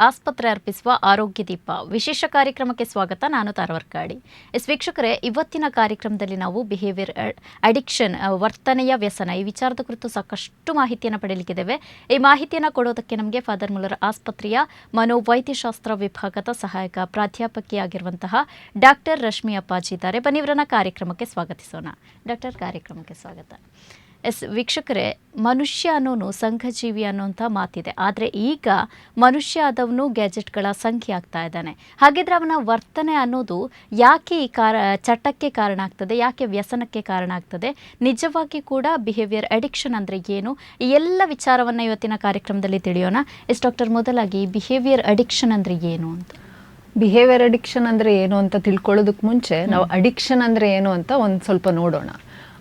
ಆಸ್ಪತ್ರೆ ಅರ್ಪಿಸುವ ಆರೋಗ್ಯ ದೀಪ ವಿಶೇಷ ಕಾರ್ಯಕ್ರಮಕ್ಕೆ ಸ್ವಾಗತ. ನಾನು ತಾರವರ್ಕಾಡಿ. ವೀಕ್ಷಕರೇ, ಇವತ್ತಿನ ಕಾರ್ಯಕ್ರಮದಲ್ಲಿ ನಾವು ಬಿಹೇವಿಯರ್ ಅಡಿಕ್ಷನ್, ವರ್ತನೆಯ ವ್ಯಸನ, ಈ ವಿಚಾರದ ಕುರಿತು ಸಾಕಷ್ಟು ಮಾಹಿತಿಯನ್ನು ಪಡೆಯಲಿಕ್ಕಿದ್ದೇವೆ. ಈ ಮಾಹಿತಿಯನ್ನು ಕೊಡೋದಕ್ಕೆ ನಮಗೆ ಫಾದರ್ ಮುಲ್ಲರ್ ಆಸ್ಪತ್ರೆಯ ಮನೋವೈದ್ಯಶಾಸ್ತ್ರ ವಿಭಾಗದ ಸಹಾಯಕ ಪ್ರಾಧ್ಯಾಪಕಿಯಾಗಿರುವಂತಹ ಡಾಕ್ಟರ್ ರಶ್ಮಿ ಅಪ್ಪಾಜಿ ಇದ್ದಾರೆ. ಬನ್ನಿ ಇವರನ್ನ ಕಾರ್ಯಕ್ರಮಕ್ಕೆ ಸ್ವಾಗತಿಸೋಣ. ಡಾಕ್ಟರ್, ಕಾರ್ಯಕ್ರಮಕ್ಕೆ ಸ್ವಾಗತ. ವೀಕ್ಷಕರೇ, ಮನುಷ್ಯ ಅನ್ನೋನು ಸಂಘಜೀವಿ ಅನ್ನೋಂಥ ಮಾತಿದೆ. ಆದರೆ ಈಗ ಮನುಷ್ಯ ಆದವನು ಗ್ಯಾಜೆಟ್ಗಳ ಸಂಖ್ಯೆ ಆಗ್ತಾ ಇದ್ದಾನೆ. ಹಾಗಿದ್ರೆ ಅವನ ವರ್ತನೆ ಅನ್ನೋದು ಯಾಕೆ ಈ ಚಟಕ್ಕೆ ಕಾರಣ ಆಗ್ತದೆ, ಯಾಕೆ ವ್ಯಸನಕ್ಕೆ ಕಾರಣ ಆಗ್ತದೆ, ನಿಜವಾಗಿ ಕೂಡ ಬಿಹೇವಿಯರ್ ಅಡಿಕ್ಷನ್ ಅಂದರೆ ಏನು, ಈ ಎಲ್ಲ ವಿಚಾರವನ್ನು ಇವತ್ತಿನ ಕಾರ್ಯಕ್ರಮದಲ್ಲಿ ತಿಳಿಯೋಣ. ಡಾಕ್ಟರ್, ಮೊದಲಾಗಿ ಬಿಹೇವಿಯರ್ ಅಡಿಕ್ಷನ್ ಅಂದರೆ ಏನು ಅಂತ? ಬಿಹೇವಿಯರ್ ಅಡಿಕ್ಷನ್ ಅಂದರೆ ಏನು ಅಂತ ತಿಳ್ಕೊಳ್ಳೋದಕ್ಕೆ ಮುಂಚೆ ನಾವು ಅಡಿಕ್ಷನ್ ಅಂದರೆ ಏನು ಅಂತ ಒಂದು ಸ್ವಲ್ಪ ನೋಡೋಣ.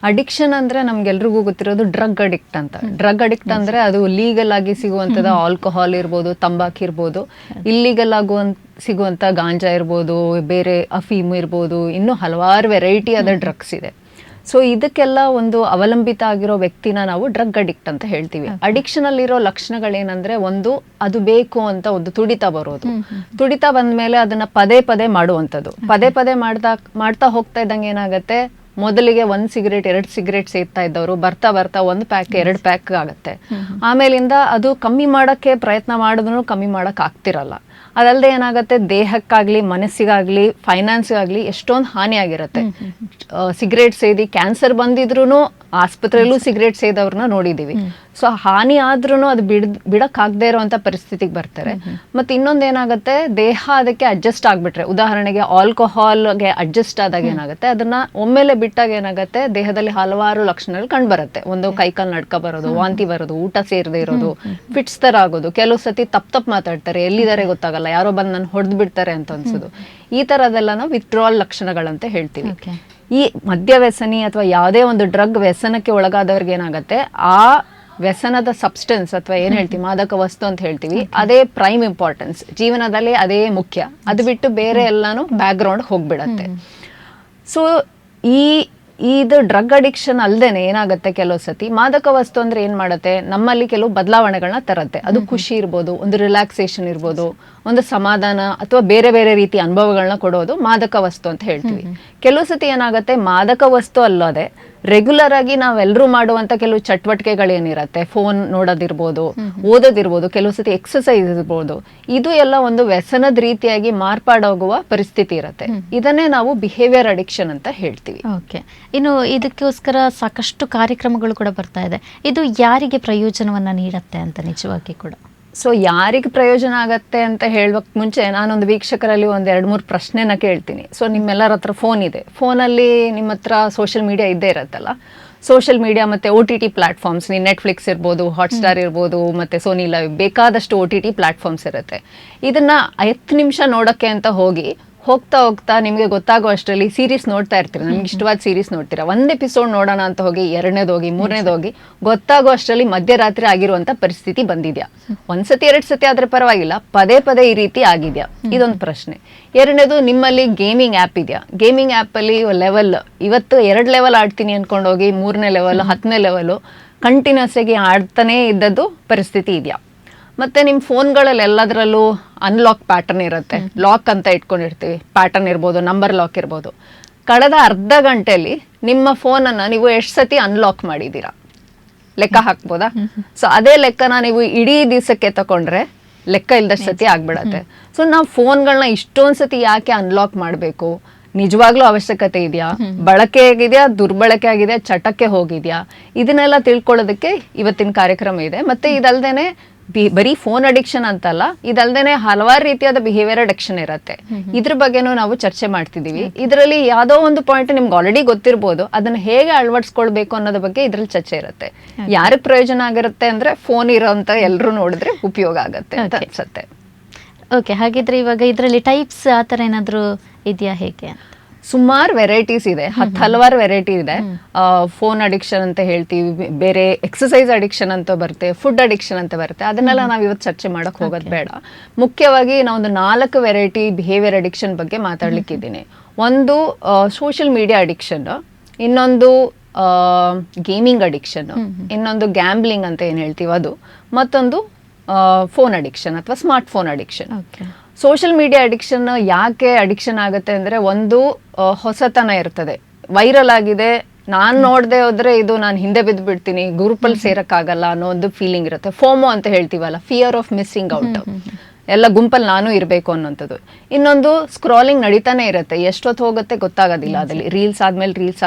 ಅಡಿಕ್ಷನ್ ಅಂದರೆ ನಮ್ಗೆಲ್ರಿಗೂ ಗೊತ್ತಿರೋದು ಡ್ರಗ್ ಅಡಿಕ್ಟ್ ಅಂತ. ಡ್ರಗ್ ಅಡಿಕ್ಟ್ ಅಂದರೆ ಅದು ಲೀಗಲ್ ಆಗಿ ಸಿಗುವಂಥದ್ದು ಆಲ್ಕೋಹಾಲ್ ಇರ್ಬೋದು, ತಂಬಾಕು ಇರ್ಬೋದು, ಇಲ್ಲೀಗಲ್ ಸಿಗುವಂಥ ಗಾಂಜಾ ಇರ್ಬೋದು, ಬೇರೆ ಅಫೀಮ್ ಇರ್ಬೋದು, ಇನ್ನೂ ಹಲವಾರು ವೆರೈಟಿ ಆದ ಡ್ರಗ್ಸ್ ಇದೆ. ಸೊ ಇದಕ್ಕೆಲ್ಲ ಒಂದು ಅವಲಂಬಿತ ಆಗಿರೋ ವ್ಯಕ್ತಿನ ನಾವು ಡ್ರಗ್ ಅಡಿಕ್ಟ್ ಅಂತ ಹೇಳ್ತೀವಿ. ಅಡಿಕ್ಷನ್ ಅಲ್ಲಿರೋ ಲಕ್ಷಣಗಳೇನಂದ್ರೆ, ಒಂದು ಅದು ಬೇಕು ಅಂತ ಒಂದು ತುಡಿತ ಬರೋದು. ತುಡಿತ ಬಂದ್ಮೇಲೆ ಅದನ್ನ ಪದೇ ಪದೇ ಮಾಡುವಂಥದ್ದು. ಪದೇ ಪದೇ ಮಾಡ್ತಾ ಹೋಗ್ತಾ ಇದ್ದಂಗೆ ಏನಾಗುತ್ತೆ, ಮೊದಲಿಗೆ 1 ಸಿಗರೇಟ್ 2 ಸಿಗರೇಟ್ ಸೇರ್ತಾ ಇದ್ದವರು ಬರ್ತಾ ಬರ್ತಾ 1 ಪ್ಯಾಕ್ 2 ಪ್ಯಾಕ್ ಆಗುತ್ತೆ. ಆಮೇಲಿಂದ ಅದು ಕಮ್ಮಿ ಮಾಡೋಕ್ಕೆ ಪ್ರಯತ್ನ ಮಾಡಿದ್ರು ಕಮ್ಮಿ ಮಾಡಕ್ ಆಗ್ತಿರಲ್ಲ. ಅದಲ್ಲದೆ ಏನಾಗುತ್ತೆ, ದೇಹಕ್ಕಾಗ್ಲಿ ಮನಸ್ಸಿಗಾಗ್ಲಿ ಫೈನಾನ್ಸ್ಗಾಗ್ಲಿ ಎಷ್ಟೊಂದು ಹಾನಿ ಆಗಿರುತ್ತೆ. ಸಿಗರೇಟ್ ಸೇದಿ ಕ್ಯಾನ್ಸರ್ ಬಂದಿದ್ರು ಆಸ್ಪತ್ರೆಯಲ್ಲೂ ಸಿಗರೇಟ್ ಸೇದವ್ರನ್ನ ನೋಡಿದೀವಿ. ಸೊ ಹಾನಿ ಆದ್ರೂ ಅದು ಬಿಡಕ್ಕಾಗದೇ ಇರೋಂಥ ಪರಿಸ್ಥಿತಿಗೆ ಬರ್ತಾರೆ. ಮತ್ತೆ ಇನ್ನೊಂದೇನಾಗುತ್ತೆ, ದೇಹ ಅದಕ್ಕೆ ಅಡ್ಜಸ್ಟ್ ಆಗ್ಬಿಟ್ರೆ, ಉದಾಹರಣೆಗೆ ಆಲ್ಕೋಹಾಲ್ಗೆ ಅಡ್ಜಸ್ಟ್ ಆದಾಗ ಏನಾಗುತ್ತೆ, ಅದನ್ನ ಒಮ್ಮೆಲೆ ಬಿಟ್ಟಾಗ ಏನಾಗುತ್ತೆ, ದೇಹದಲ್ಲಿ ಹಲವಾರು ಲಕ್ಷಣಗಳು ಕಂಡು ಬರುತ್ತೆ. ಒಂದು ಕೈಕಾಲು ನಡ್ಕ ಬರೋದು, ವಾಂತಿ ಬರೋದು, ಊಟ ಸೇರದೆ ಇರೋದು, ಫಿಟ್ಸ್ ತರ ಆಗೋದು, ಕೆಲವು ಸತಿ ತಪ್ಪು ಮಾತಾಡ್ತಾರೆ, ಎಲ್ಲಿದ್ದಾರೆ ಗೊತ್ತಾಗಲ್ಲ, ಯಾರೋ ಬಂದು ನಾನು ಹೊಡೆದು ಬಿಡ್ತಾರೆ ಅಂತ ಅನ್ಸೋದು. ಈ ತರದೆಲ್ಲ ನಾವು ವಿತ್ಡ್ರಾಲ್ ಲಕ್ಷಣಗಳಂತ ಹೇಳ್ತೀವಿ. ಈ ಮದ್ಯ ವ್ಯಸನಿ ಅಥವಾ ಯಾವುದೇ ಒಂದು ಡ್ರಗ್ ವ್ಯಸನಕ್ಕೆ ಒಳಗಾದವ್ರಿಗೆ ಏನಾಗುತ್ತೆ, ಆ ವ್ಯಸನದ ಸಬ್ಸ್ಟೆನ್ಸ್ ಅಥವಾ ಏನ್ ಹೇಳ್ತೀವಿ ಮಾದಕ ವಸ್ತು ಅಂತ ಹೇಳ್ತೀವಿ, ಅದೇ ಪ್ರೈಮ್ ಇಂಪಾರ್ಟೆನ್ಸ್, ಜೀವನದಲ್ಲಿ ಅದೇ ಮುಖ್ಯ. ಅದು ಬಿಟ್ಟು ಬೇರೆ ಎಲ್ಲಾನು ಬ್ಯಾಕ್ ಗ್ರೌಂಡ್ ಹೋಗ್ಬಿಡತ್ತೆ. ಸೊ ಇದು ಡ್ರಗ್ ಅಡಿಕ್ಷನ್ ಅಲ್ದೇನೆ ಏನಾಗುತ್ತೆ, ಕೆಲವು ಸತಿ ಮಾದಕ ವಸ್ತು ಅಂದ್ರೆ ಏನ್ ಮಾಡುತ್ತೆ, ನಮ್ಮಲ್ಲಿ ಕೆಲವು ಬದಲಾವಣೆಗಳನ್ನ ತರತ್ತೆ. ಅದು ಖುಷಿ ಇರ್ಬೋದು, ಒಂದು ರಿಲ್ಯಾಕ್ಸೇಷನ್ ಇರ್ಬೋದು, ಒಂದು ಸಮಾಧಾನ ಅಥವಾ ಬೇರೆ ಬೇರೆ ರೀತಿ ಅನುಭವಗಳನ್ನ ಕೊಡೋದು ಮಾದಕ ವಸ್ತು ಅಂತ ಹೇಳ್ತೀವಿ. ಕೆಲವು ಸತಿ ಏನಾಗುತ್ತೆ, ಮಾದಕ ವಸ್ತು ಅಲ್ಲದೆ ರೆಗ್ಯುಲರ್ ಆಗಿ ನಾವೆಲ್ಲರೂ ಮಾಡುವಂತ ಕೆಲವು ಚಟುವಟಿಕೆಗಳೇನಿರತ್ತೆ, ಫೋನ್ ನೋಡೋದಿರ್ಬೋದು, ಓದೋದಿರ್ಬೋದು, ಕೆಲವು ಸತಿ ಎಕ್ಸಸೈಸ್ ಇರ್ಬೋದು, ಇದು ಎಲ್ಲ ಒಂದು ವ್ಯಸನದ ರೀತಿಯಾಗಿ ಮಾರ್ಪಾಡೋಗುವ ಪರಿಸ್ಥಿತಿ ಇರುತ್ತೆ. ಇದನ್ನೇ ನಾವು ಬಿಹೇವಿಯರ್ ಅಡಿಕ್ಷನ್ ಅಂತ ಹೇಳ್ತೀವಿ. ಓಕೆ, ಇನ್ನು ಇದಕ್ಕೋಸ್ಕರ ಸಾಕಷ್ಟು ಕಾರ್ಯಕ್ರಮಗಳು ಕೂಡ ಬರ್ತಾ ಇದೆ. ಇದು ಯಾರಿಗೆ ಪ್ರಯೋಜನವನ್ನ ನೀಡುತ್ತೆ ಅಂತ ನಿಜವಾಗಿ ಕೂಡ? ಸೊ ಯಾರಿಗೆ ಪ್ರಯೋಜನ ಆಗತ್ತೆ ಅಂತ ಹೇಳುವಕ್ಕೆ ಮುಂಚೆ ನಾನೊಂದು ವೀಕ್ಷಕರಲ್ಲಿ 1-2-3 ಪ್ರಶ್ನೆನ ಕೇಳ್ತೀನಿ. ಸೊ ನಿಮ್ಮೆಲ್ಲರ ಹತ್ರ ಫೋನ್ ಇದೆ, ಫೋನಲ್ಲಿ ನಿಮ್ಮ ಹತ್ರ ಸೋಷಿಯಲ್ ಮೀಡಿಯಾ ಇದ್ದೇ ಇರತ್ತಲ್ಲ. ಸೋಷಿಯಲ್ ಮೀಡಿಯಾ ಮತ್ತು OTT ಪ್ಲಾಟ್ಫಾರ್ಮ್ಸ್, ನೆಟ್ಫ್ಲಿಕ್ಸ್ ಇರ್ಬೋದು, ಹಾಟ್ಸ್ಟಾರ್ ಇರ್ಬೋದು, ಮತ್ತು ಸೋನಿ ಲೈವ್, ಬೇಕಾದಷ್ಟು OTT ಪ್ಲಾಟ್ಫಾರ್ಮ್ಸ್ ಇರುತ್ತೆ. ಇದನ್ನ 10 ನಿಮಿಷ ನೋಡೋಕ್ಕೆ ಅಂತ ಹೋಗ್ತಾ ಹೋಗ್ತಾ ನಿಮಗೆ ಗೊತ್ತಾಗೋ ಅಷ್ಟರಲ್ಲಿ ಸೀರೀಸ್ ನೋಡ್ತಾ ಇರ್ತೀರ, ನಮ್ಗೆ ಇಷ್ಟವಾದ ಸೀರೀಸ್ ನೋಡ್ತೀರಾ. 1 ಎಪಿಸೋಡ್ ನೋಡೋಣ ಅಂತ ಹೋಗಿ 2ನೇದೋಗಿ 3ನೇದೋಗಿ ಗೊತ್ತಾಗೋ ಅಷ್ಟರಲ್ಲಿ ಮಧ್ಯರಾತ್ರಿ ಆಗಿರುವಂತ ಪರಿಸ್ಥಿತಿ ಬಂದಿದ್ಯಾ? 1 ಸತಿ 2 ಸತಿ ಆದ್ರೆ ಪರವಾಗಿಲ್ಲ, ಪದೇ ಪದೇ ಈ ರೀತಿ ಆಗಿದ್ಯಾ? ಇದೊಂದು ಪ್ರಶ್ನೆ. 2ನೇದು, ನಿಮ್ಮಲ್ಲಿ ಗೇಮಿಂಗ್ ಆ್ಯಪ್ ಇದೆಯಾ? ಗೇಮಿಂಗ್ ಆ್ಯಪಲ್ಲಿ ಲೆವೆಲ್, ಇವತ್ತು 2 ಲೆವೆಲ್ ಆಡ್ತೀನಿ ಅನ್ಕೊಂಡೋಗಿ 3ನೇ ಲೆವೆಲ್ 10ನೇ ಲೆವೆಲು ಕಂಟಿನ್ಯೂಸ್ ಆಗಿ ಆಡ್ತಾನೇ ಇದ್ದದ್ದು ಪರಿಸ್ಥಿತಿ ಇದೆಯಾ? ಮತ್ತೆ ನಿಮ್ಮ ಫೋನ್ಗಳಲ್ಲಿ ಎಲ್ಲದರಲ್ಲೂ ಅನ್ಲಾಕ್ ಪ್ಯಾಟರ್ನ್ ಇರುತ್ತೆ, ಲಾಕ್ ಅಂತ ಇಟ್ಕೊಂಡಿರ್ತೀವಿ. ಪ್ಯಾಟರ್ನ್ ಇರ್ಬೋದು, ನಂಬರ್ ಲಾಕ್ ಇರ್ಬೋದು. ಕಳೆದ ಅರ್ಧ ಗಂಟೆಯಲ್ಲಿ ನಿಮ್ಮ ಫೋನನ್ನು ನೀವು ಎಷ್ಟು ಸತಿ ಅನ್ಲಾಕ್ ಮಾಡಿದ್ದೀರಾ ಲೆಕ್ಕ ಹಾಕ್ಬೋದಾ? ಸೊ ಅದೇ ಲೆಕ್ಕನ ನೀವು ಇಡೀ ದಿವಸಕ್ಕೆ ತಗೊಂಡ್ರೆ ಲೆಕ್ಕ ಇಲ್ದಷ್ಟು ಸತಿ ಆಗ್ಬಿಡತ್ತೆ. ಸೊ ನಾವು ಫೋನ್ಗಳನ್ನ ಇಷ್ಟೊಂದು ಸತಿ ಯಾಕೆ ಅನ್ಲಾಕ್ ಮಾಡಬೇಕು? ನಿಜವಾಗ್ಲೂ ಅವಶ್ಯಕತೆ ಇದೆಯಾ? ಬಳಕೆ ಆಗಿದೆಯಾ, ದುರ್ಬಳಕೆ ಆಗಿದೆಯಾ, ಚಟಕ್ಕೆ ಹೋಗಿದ್ಯಾ? ಇದನ್ನೆಲ್ಲ ತಿಳ್ಕೊಳ್ಳೋದಕ್ಕೆ ಇವತ್ತಿನ ಕಾರ್ಯಕ್ರಮ ಇದೆ. ಮತ್ತೆ ಇದಲ್ದೇನೆ ಬರೀ ಫೋನ್ ಅಡಿಕ್ಷನ್ ಅಂತಲ್ಲ, ಇದಲ್ದೇನೆ ಹಲವಾರು ರೀತಿಯಾದ ಬಿಹೇವಿಯರ್ ಅಡಿಕ್ಷನ್ ಇರುತ್ತೆ. ಇದ್ರ ಬಗ್ಗೆನೂ ನಾವು ಚರ್ಚೆ ಮಾಡ್ತಿದೀವಿ. ಇದರಲ್ಲಿ ಯಾವುದೋ ಒಂದು ಪಾಯಿಂಟ್ ನಿಮ್ಗೆ ಆಲ್ರೆಡಿ ಗೊತ್ತಿರ್ಬೋದು, ಅದನ್ನ ಹೇಗೆ ಅಳವಡಿಸ್ಕೊಳ್ಬೇಕು ಅನ್ನೋದ್ರ ಬಗ್ಗೆ ಇದ್ರಲ್ಲಿ ಚರ್ಚೆ ಇರುತ್ತೆ. ಯಾರಿಗೆ ಪ್ರಯೋಜನ ಆಗಿರುತ್ತೆ ಅಂದ್ರೆ, ಫೋನ್ ಇರೋಂತ ಎಲ್ಲರೂ ನೋಡಿದ್ರೆ ಉಪಯೋಗ ಆಗತ್ತೆ ಅಂತ ಅನ್ಸುತ್ತೆ. ಓಕೆ, ಹಾಗಿದ್ರೆ ಇವಾಗ ಇದರಲ್ಲಿ ಟೈಪ್ಸ್ ಆ ಥರ ಏನಾದರೂ ಇದೆಯಾ, ಹೇಗೆ? ಸುಮಾರು ವೆರೈಟೀಸ್ ಇದೆ, ಹಲವಾರು ವೆರೈಟಿ ಇದೆ. ಫೋನ್ ಅಡಿಕ್ಷನ್ ಅಂತ ಹೇಳ್ತೀವಿ, ಬೇರೆ ಎಕ್ಸಸೈಸ್ ಅಡಿಕ್ಷನ್ ಅಂತ ಬರುತ್ತೆ, ಫುಡ್ ಅಡಿಕ್ಷನ್ ಅಂತ ಬರುತ್ತೆ. ಅದನ್ನೆಲ್ಲ ನಾವು ಇವತ್ತು ಚರ್ಚೆ ಮಾಡಕ್ ಹೋಗೋದು ಬೇಡ. ಮುಖ್ಯವಾಗಿ ನಾವೊಂದು 4 ವೆರೈಟಿ ಬಿಹೇವಿಯರ್ ಅಡಿಕ್ಷನ್ ಬಗ್ಗೆ ಮಾತಾಡ್ಲಿಕ್ಕಿದ್ದೀನಿ. ಒಂದು ಸೋಷಿಯಲ್ ಮೀಡಿಯಾ ಅಡಿಕ್ಷನ್, ಇನ್ನೊಂದು ಗೇಮಿಂಗ್ ಅಡಿಕ್ಷನ್, ಇನ್ನೊಂದು ಗ್ಯಾಂಬ್ಲಿಂಗ್ ಅಂತ ಏನು ಹೇಳ್ತೀವಿ ಅದು, ಮತ್ತೊಂದು ಫೋನ್ ಅಡಿಕ್ಷನ್ ಅಥವಾ smart phone addiction. Okay. Social media addiction ಯಾಕೆ ಅಡಿಕ್ಷನ್ ಆಗುತ್ತೆ ಅಂದರೆ, ಒಂದು ಹೊಸತನ ಇರ್ತದೆ, ವೈರಲ್ ಆಗಿದೆ, ನಾನು ನೋಡದೆ ಹೋದ್ರೆ ಇದು ನಾನು ಹಿಂದೆ ಬಿದ್ದು ಬಿಡ್ತೀನಿ, ಗ್ರೂಪಲ್ಲಿ ಸೇರಕ್ಕಾಗಲ್ಲ ಅನ್ನೋ ಒಂದು ಫೀಲಿಂಗ್ ಇರುತ್ತೆ. ಫೋಮೋ ಅಂತ ಹೇಳ್ತೀವಲ್ಲ, ಫಿಯರ್ ಆಫ್ ಮಿಸ್ಸಿಂಗ್ ಔಟ್, ಎಲ್ಲ ಗುಂಪಲ್ಲಿ ನಾನು ಇರಬೇಕು ಅನ್ನೋಂಥದ್ದು. ಇನ್ನೊಂದು ಸ್ಕ್ರಾಲಿಂಗ್ ನಡೀತಾನೆ ಇರುತ್ತೆ, ಎಷ್ಟೊತ್ತು ಹೋಗುತ್ತೆ ಗೊತ್ತಾಗೋದಿಲ್ಲ, ಅದಲ್ಲಿ ರೀಲ್ಸ್ ಆದ್ಮೇಲೆ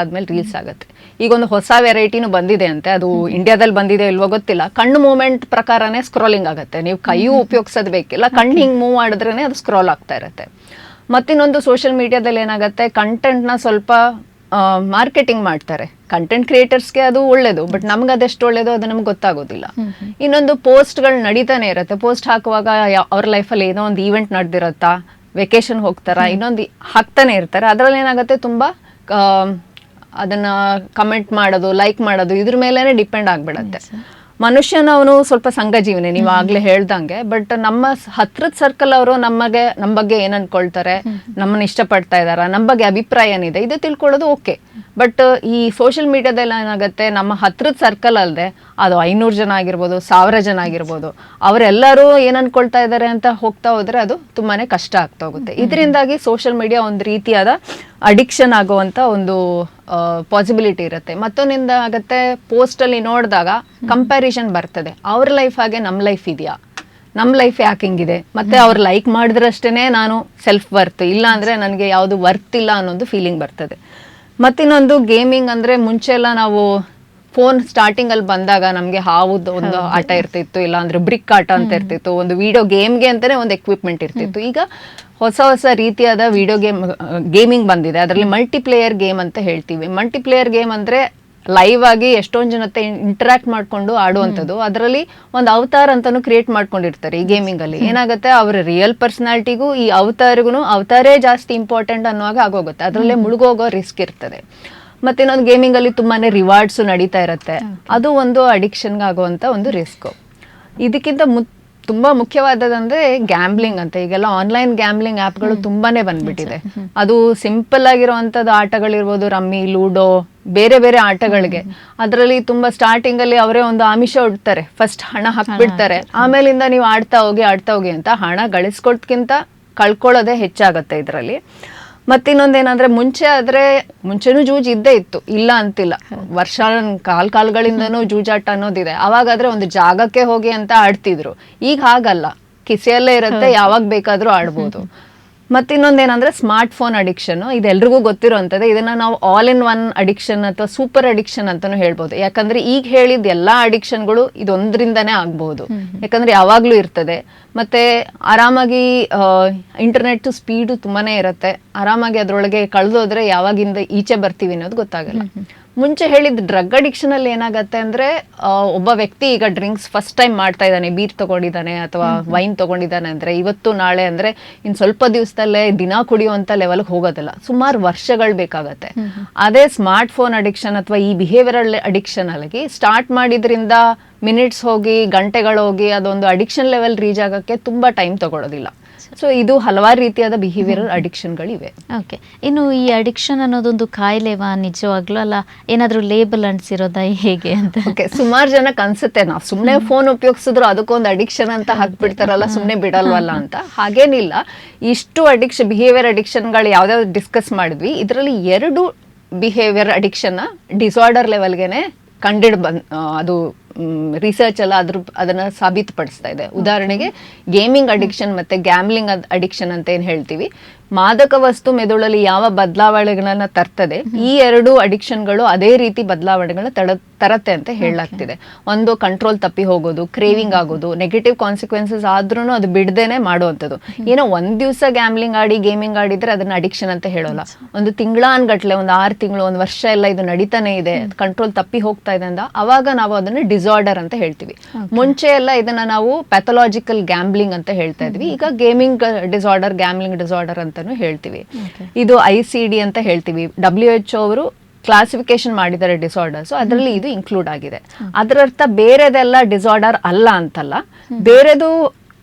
ರೀಲ್ಸ್ ಆಗುತ್ತೆ. ಈಗ ಒಂದು ಹೊಸ ವೆರೈಟಿನೂ ಬಂದಿದೆ ಅಂತೆ, ಅದು ಇಂಡಿಯಾದಲ್ಲಿ ಬಂದಿದೆ ಇಲ್ವೋ ಗೊತ್ತಿಲ್ಲ. ಕಣ್ಣು ಮೂವ್ಮೆಂಟ್ ಪ್ರಕಾರನೇ ಸ್ಕ್ರಾಲಿಂಗ್ ಆಗುತ್ತೆ, ನೀವು ಕೈಯೂ ಉಪಯೋಗಿಸೋದು ಬೇಕಿಲ್ಲ, ಕಣ್ಣು ಹಿಂಗೆ ಮೂವ್ ಮಾಡಿದ್ರೇ ಅದು ಸ್ಕ್ರಾಲ್ ಆಗ್ತಾ ಇರುತ್ತೆ. ಮತ್ತಿನ್ನೊಂದು ಸೋಷಿಯಲ್ ಮೀಡಿಯಾದಲ್ಲಿ ಏನಾಗುತ್ತೆ, ಕಂಟೆಂಟ್ನ ಸ್ವಲ್ಪ ಮಾರ್ಕೆಟಿಂಗ್ ಮಾಡ್ತಾರೆ. ಕಂಟೆಂಟ್ ಕ್ರಿಯೇಟರ್ಸ್ಗೆ ಅದು ಒಳ್ಳೇದು, ಬಟ್ ನಮ್ಗೆ ಅದೆಷ್ಟು ಒಳ್ಳೇದು ಅದು ನಮ್ಗೆ ಗೊತ್ತಾಗೋದಿಲ್ಲ. ಇನ್ನೊಂದು ಪೋಸ್ಟ್ಗಳು ನಡೀತಾನೆ ಇರುತ್ತೆ, ಪೋಸ್ಟ್ ಹಾಕುವಾಗ ಅವ್ರ ಲೈಫಲ್ಲಿ ಏನೋ ಒಂದು ಈವೆಂಟ್ ನಡೆದಿರತ್ತಾ, ವೆಕೇಶನ್ ಹೋಗ್ತಾರ, ಇನ್ನೊಂದು ಹಾಕ್ತಾನೆ ಇರ್ತಾರೆ. ಅದರಲ್ಲಿ ಏನಾಗುತ್ತೆ, ತುಂಬ ಅದನ್ನ ಕಮೆಂಟ್ ಮಾಡೋದು, ಲೈಕ್ ಮಾಡೋದು, ಇದ್ರ ಮೇಲೇನೆ ಡಿಪೆಂಡ್ ಆಗ್ಬಿಡತ್ತೆ. ಮನುಷ್ಯನವನು ಸ್ವಲ್ಪ ಸಂಘಜೀವನೆ, ನೀವು ಆಗ್ಲೇ ಹೇಳ್ದಂಗೆ. ಬಟ್ ನಮ್ಮ ಹತ್ರದ ಸರ್ಕಲ್ ಅವರು ನಮ್ಮ ಬಗ್ಗೆ ಏನ್ ಅನ್ಕೊಳ್ತಾರೆ, ನಮ್ಮನ್ನ ಇಷ್ಟಪಡ್ತಾ ಇದಾರ, ನಮ್ಮ ಬಗ್ಗೆ ಅಭಿಪ್ರಾಯ ಏನಿದೆ, ಇದು ತಿಳ್ಕೊಳ್ಳೋದು ಓಕೆ. ಬಟ್ ಈ ಸೋಷಿಯಲ್ ಮೀಡಿಯಾದಲ್ಲಿ ಏನಾಗುತ್ತೆ, ನಮ್ಮ ಹತ್ರದ ಸರ್ಕಲ್ ಅಲ್ಲದೆ ಅದು 500 ಜನ ಆಗಿರ್ಬೋದು, 1000 ಜನ ಆಗಿರ್ಬೋದು, ಅವರೆಲ್ಲರೂ ಏನ್ ಅನ್ಕೊಳ್ತಾ ಇದ್ದಾರೆ ಅಂತ ಹೋಗ್ತಾ ಹೋದ್ರೆ ಅದು ತುಂಬಾನೇ ಕಷ್ಟ ಆಗ್ತಾ ಹೋಗುತ್ತೆ. ಇದರಿಂದಾಗಿ ಸೋಷಿಯಲ್ ಮೀಡಿಯಾ ಒಂದು ರೀತಿಯಾದ ಅಡಿಕ್ಷನ್ ಆಗುವಂತ ಒಂದು ಪಾಸಿಬಿಲಿಟಿ ಇರುತ್ತೆ. ಮತ್ತೊಂದಿಂದ ಆಗತ್ತೆ, ಪೋಸ್ಟಲ್ಲಿ ನೋಡಿದಾಗ ಕಂಪ್ಯಾರಿಸನ್ ಬರ್ತದೆ, ಅವ್ರ ಲೈಫ್ ಹಾಗೆ ನಮ್ಮ ಲೈಫ್ ಇದೆಯಾ, ನಮ್ಮ ಲೈಫ್ ಯಾಕೆ ಹಿಂಗಿದೆ, ಮತ್ತೆ ಅವ್ರು ಲೈಕ್ ಮಾಡಿದ್ರಷ್ಟೇ ನಾನು ಸೆಲ್ಫ್ ವರ್ತ್, ಇಲ್ಲ ಅಂದರೆ ನನಗೆ ಯಾವುದು ವರ್ತ್ ಇಲ್ಲ ಅನ್ನೋದು ಫೀಲಿಂಗ್ ಬರ್ತದೆ. ಮತ್ತಿನ್ನೊಂದು ಗೇಮಿಂಗ್ ಅಂದರೆ, ಮುಂಚೆ ಎಲ್ಲ ನಾವು ಫೋನ್ ಸ್ಟಾರ್ಟಿಂಗಲ್ಲಿ ಬಂದಾಗ ನಮಗೆ ಹಾವುದು ಒಂದು ಆಟ ಇರ್ತಿತ್ತು, ಇಲ್ಲ ಅಂದರೆ ಬ್ರಿಕ್ ಆಟ ಅಂತ ಇರ್ತಿತ್ತು, ಒಂದು ವಿಡಿಯೋ ಗೇಮ್ಗೆ ಅಂತಲೇ ಒಂದು ಎಕ್ವಿಪ್ಮೆಂಟ್ ಇರ್ತಿತ್ತು. ಈಗ ಹೊಸ ರೀತಿಯಾದ ವಿಡಿಯೋ ಗೇಮಿಂಗ್ ಬಂದಿದೆ, ಅದರಲ್ಲಿ ಮಲ್ಟಿಪ್ಲೇಯರ್ ಗೇಮ್ ಅಂತ ಹೇಳ್ತೀವಿ. ಮಲ್ಟಿಪ್ಲೇಯರ್ ಗೇಮ್ ಅಂದರೆ ಲೈವ್ ಆಗಿ ಎಷ್ಟೊಂದು ಜನತೆ ಇಂಟರಾಕ್ಟ್ ಮಾಡ್ಕೊಂಡು ಆಡುವಂಥದ್ದು. ಅದರಲ್ಲಿ ಒಂದು ಅವತಾರ್ ಅಂತಾನು ಕ್ರಿಯೇಟ್ ಮಾಡ್ಕೊಂಡಿರ್ತಾರೆ ಈ ಗೇಮಿಂಗ್ ಅಲ್ಲಿ. ಏನಾಗುತ್ತೆ, ಅವರ ರಿಯಲ್ ಪರ್ಸನಾಲಿಟಿಗೂ ಈ ಅವತಾರೇ ಜಾಸ್ತಿ ಇಂಪಾರ್ಟೆಂಟ್ ಅನ್ನುವಾಗ ಆಗೋಗುತ್ತೆ, ಅದರಲ್ಲೇ ಮುಳುಗೋಗೋ ರಿಸ್ಕ್ ಇರ್ತದೆ. ಮತ್ತೆ ಇನ್ನೊಂದು ಗೇಮಿಂಗ್ ಅಲ್ಲಿ ತುಂಬಾನೇ ರಿವಾರ್ಡ್ಸ್ ನಡೀತಾ ಇರುತ್ತೆ, ಅದು ಒಂದು ಅಡಿಕ್ಷನ್ಗೆ ಆಗುವಂತ ಒಂದು ರಿಸ್ಕ್. ಇದಕ್ಕಿಂತ ತುಂಬಾ ಮುಖ್ಯವಾದದಂದ್ರೆ ಗ್ಯಾಮ್ಲಿಂಗ್ ಅಂತ. ಈಗೆಲ್ಲ ಆನ್ಲೈನ್ ಗ್ಯಾಮ್ಲಿಂಗ್ ಆ್ಯಪ್ಗಳು ತುಂಬಾನೇ ಬಂದ್ಬಿಟ್ಟಿದೆ. ಅದು ಸಿಂಪಲ್ ಆಗಿರುವಂಥದ್ದು ಆಟಗಳಿರ್ಬೋದು, ರಮ್ಮಿ, ಲೂಡೋ, ಬೇರೆ ಬೇರೆ ಆಟಗಳಿಗೆ. ಅದರಲ್ಲಿ ತುಂಬಾ ಸ್ಟಾರ್ಟಿಂಗ್ ಅಲ್ಲಿ ಅವರೇ ಒಂದು ಆಮಿಷ ಇಡ್ತಾರೆ, ಫಸ್ಟ್ ಹಣ ಹಾಕ್ಬಿಡ್ತಾರೆ, ಆಮೇಲಿಂದ ನೀವು ಆಡ್ತಾ ಹೋಗಿ ಅಂತ. ಹಣ ಗಳಿಸ್ಕೊಳ್ಕಿಂತ ಕಳ್ಕೊಳ್ಳೋದೇ ಹೆಚ್ಚಾಗತ್ತೆ ಇದರಲ್ಲಿ. ಮತ್ತಿನ್ನೊಂದೇನಂದ್ರೆ, ಮುಂಚೆನೂ ಜೂಜ್ ಇದ್ದೇ ಇತ್ತು, ಇಲ್ಲ ಅಂತಿಲ್ಲ, ಕಾಲಗಳಿಂದನೂ ಜೂಜಾಟ ಅನ್ನೋದಿದೆ. ಅವಾಗಾದ್ರೆ ಒಂದು ಜಾಗಕ್ಕೆ ಹೋಗಿ ಅಂತ ಆಡ್ತಿದ್ರು, ಈಗ ಹಾಗಲ್ಲ, ಕಿಸೆಯಲ್ಲೇ ಇರುತ್ತೆ, ಯಾವಾಗ ಬೇಕಾದ್ರೂ ಆಡ್ಬೋದು. ಮತ್ತಿನ್ನೊಂದೇನಂದ್ರೆ ಸ್ಮಾರ್ಟ್ ಫೋನ್ ಅಡಿಕ್ಷನ್. ಇದೆಲ್ರಿಗೂ ಗೊತ್ತಿರೋಂಥದ್ದು. ಇದನ್ನ ನಾವು ಆಲ್ ಇನ್ ಒನ್ ಅಡಿಕ್ಷನ್ ಅಥವಾ ಸೂಪರ್ ಅಡಿಕ್ಷನ್ ಅಂತಾನು ಹೇಳ್ಬೋದು. ಯಾಕಂದ್ರೆ ಈಗ ಹೇಳಿದ ಎಲ್ಲಾ ಅಡಿಕ್ಷನ್ಗಳು ಇದೊಂದ್ರಿಂದಾನೇ ಆಗ್ಬಹುದು, ಯಾಕಂದ್ರೆ ಯಾವಾಗ್ಲೂ ಇರ್ತದೆ. ಮತ್ತೆ ಆರಾಮಾಗಿ ಇಂಟರ್ನೆಟ್ ಸ್ಪೀಡು ತುಂಬಾನೇ ಇರುತ್ತೆ, ಆರಾಮಾಗಿ ಅದ್ರೊಳಗೆ ಕಳೆದೋದ್ರೆ ಯಾವಾಗಿಂದ ಈಚೆ ಬರ್ತೀವಿ ಅನ್ನೋದು ಗೊತ್ತಾಗಲ್ಲ. ಮುಂಚೆ ಹೇಳಿದ ಡ್ರಗ್ ಅಡಿಕ್ಷನ್ ಅಲ್ಲಿ ಏನಾಗತ್ತೆ ಅಂದ್ರೆ, ಒಬ್ಬ ವ್ಯಕ್ತಿ ಈಗ ಡ್ರಿಂಕ್ಸ್ ಫಸ್ಟ್ ಟೈಮ್ ಮಾಡ್ತಾ ಇದ್ದಾನೆ, ಬೀರ್ ತಗೊಂಡಿದ್ದಾನೆ ಅಥವಾ ವೈನ್ ತಗೊಂಡಿದ್ದಾನೆ ಅಂದ್ರೆ, ಇವತ್ತು ನಾಳೆ ಅಂದ್ರೆ ಇನ್ ಸ್ವಲ್ಪ ದಿವಸದಲ್ಲೇ ದಿನ ಕುಡಿಯುವಂತ ಲೆವೆಲ್ಗೆ ಹೋಗೋದಿಲ್ಲ, ಸುಮಾರು ವರ್ಷಗಳು ಬೇಕಾಗತ್ತೆ. ಅದೇ ಸ್ಮಾರ್ಟ್ ಫೋನ್ ಅಡಿಕ್ಷನ್ ಅಥವಾ ಈ ಬಿಹೇವಿಯರಲ್ ಅಡಿಕ್ಷನ್ ಅಲ್ಲಿ ಸ್ಟಾರ್ಟ್ ಮಾಡಿದ್ರಿಂದ ಮಿನಿಟ್ಸ್ ಹೋಗಿ ಗಂಟೆಗಳು ಹೋಗಿ ಅದೊಂದು ಅಡಿಕ್ಷನ್ ಲೆವೆಲ್ ರೀಚ್ ಆಗಕ್ಕೆ ತುಂಬಾ ಟೈಮ್ ತಗೊಳ್ಳೋದಿಲ್ಲ. ಸೊ ಇದು ಹಲವಾರು ರೀತಿಯಾದ ಬಿಹೇವಿಯರಲ್ ಅಡಿಕ್ಷನ್ಗಳಿವೆ. ಓಕೆ, ಇನ್ನು ಈ ಅಡಿಕ್ಷನ್ ಅನ್ನೋದೊಂದು ಕಾಯಿಲೆವಾ ನಿಜವಾಗ್ಲೂ, ಅಲ್ಲ ಏನಾದ್ರೂ ಲೇಬಲ್ ಅಂಟಿಸಿರೋದಾ ಹೇಗೆ ಅಂತ? ಓಕೆ, ಸುಮಾರು ಜನಕ್ಕೆ ಅನ್ಸುತ್ತೆ ನಾವು ಸುಮ್ಮನೆ ಫೋನ್ ಉಪಯೋಗಿಸಿದ್ರು ಅದಕ್ಕೊಂದು ಅಡಿಕ್ಷನ್ ಅಂತ ಹಾಕ್ಬಿಡ್ತಾರಲ್ಲ, ಸುಮ್ಮನೆ ಬಿಡಲ್ವಲ್ಲ ಅಂತ. ಹಾಗೇನಿಲ್ಲ. ಇಷ್ಟು ಬಿಹೇವಿಯರ್ ಅಡಿಕ್ಷನ್ಗಳು ಯಾವ್ದಾವ್ದು ಡಿಸ್ಕಸ್ ಮಾಡಿದ್ವಿ, ಇದರಲ್ಲಿ 2 ಬಿಹೇವಿಯರ್ ಅಡಿಕ್ಷನ್ ಡಿಸಾರ್ಡರ್ ಲೆವೆಲ್ಗೆನೆ ಅದು ರಿಸರ್ಚ್ ಎಲ್ಲ ಅದನ್ನ ಸಾಬೀತುಪಡಿಸ್ತಾ ಇದೆ. ಉದಾಹರಣೆಗೆ ಗೇಮಿಂಗ್ ಅಡಿಕ್ಷನ್ ಮತ್ತೆ ಗ್ಯಾಮ್ಲಿಂಗ್ ಅಡಿಕ್ಷನ್ ಅಂತ ಏನ್ ಹೇಳ್ತೀವಿ, ಮಾದಕ ವಸ್ತು ಮೆದುಳಲ್ಲಿ ಯಾವ ಬದಲಾವಣೆಗಳನ್ನ ತರ್ತದೆ, ಈ 2 ಅಡಿಕ್ಷನ್ಗಳು ಅದೇ ರೀತಿ ಬದಲಾವಣೆಗಳನ್ನ ತರತ್ತೆ ಅಂತ ಹೇಳಲಾಗ್ತಿದೆ. ಒಂದು ಕಂಟ್ರೋಲ್ ತಪ್ಪಿ ಹೋಗೋದು, ಕ್ರೇವಿಂಗ್ ಆಗೋದು, ನೆಗೆಟಿವ್ ಕಾನ್ಸಿಕ್ವೆನ್ಸಸ್ ಆದ್ರೂ ಅದು ಬಿಡದೇನೆ ಮಾಡುವಂಥದ್ದು. ಏನೋ ಒಂದ್ ದಿವಸ ಗ್ಯಾಮ್ಲಿಂಗ್ ಆಡಿ ಗೇಮಿಂಗ್ ಆಡಿದ್ರೆ ಅದನ್ನ ಅಡಿಕ್ಷನ್ ಅಂತ ಹೇಳೋಲ್ಲ. ಒಂದು ತಿಂಗಳಾನ್ಗಟ್ಲೆ, ಒಂದು 6 ತಿಂಗಳು, 1 ವರ್ಷ ಎಲ್ಲ ಇದು ನಡೀತಾನೆ ಇದೆ, ಕಂಟ್ರೋಲ್ ತಪ್ಪಿ ಹೋಗ್ತಾ ಇದೆ ಅಂದ, ಅವಾಗ ನಾವು ಅದನ್ನ ಡಿಸಾರ್ಡರ್ ಅಂತ ಹೇಳ್ತೀವಿ. ಮುಂಚೆ ಎಲ್ಲ ಇದನ್ನ ನಾವು ಪ್ಯಾಥಾಲಜಿಕಲ್ ಗ್ಯಾಮ್ಲಿಂಗ್ ಅಂತ ಹೇಳ್ತಾ ಇದ್ವಿ, ಈಗ ಗೇಮಿಂಗ್ ಡಿಸಾರ್ಡರ್, ಗ್ಯಾಮ್ಲಿಂಗ್ ಡಿಸಾರ್ಡರ್ ಅಂತಾನು ಹೇಳ್ತೀವಿ. ಇದು ICD ಅಂತ ಹೇಳ್ತೀವಿ. WHO ಅವರು ಕ್ಲಾಸಿಫಿಕೇಶನ್ ಮಾಡಿದ್ದಾರೆ ಡಿಸಾರ್ಡರ್ಸ್, ಅದರಲ್ಲಿ ಇದು ಇನ್ಕ್ಲೂಡ್ ಆಗಿದೆ. ಅದರರ್ಥ ಬೇರೆದೆಲ್ಲ ಡಿಸಾರ್ಡರ್ ಅಲ್ಲ ಅಂತಲ್ಲ, ಬೇರೆದು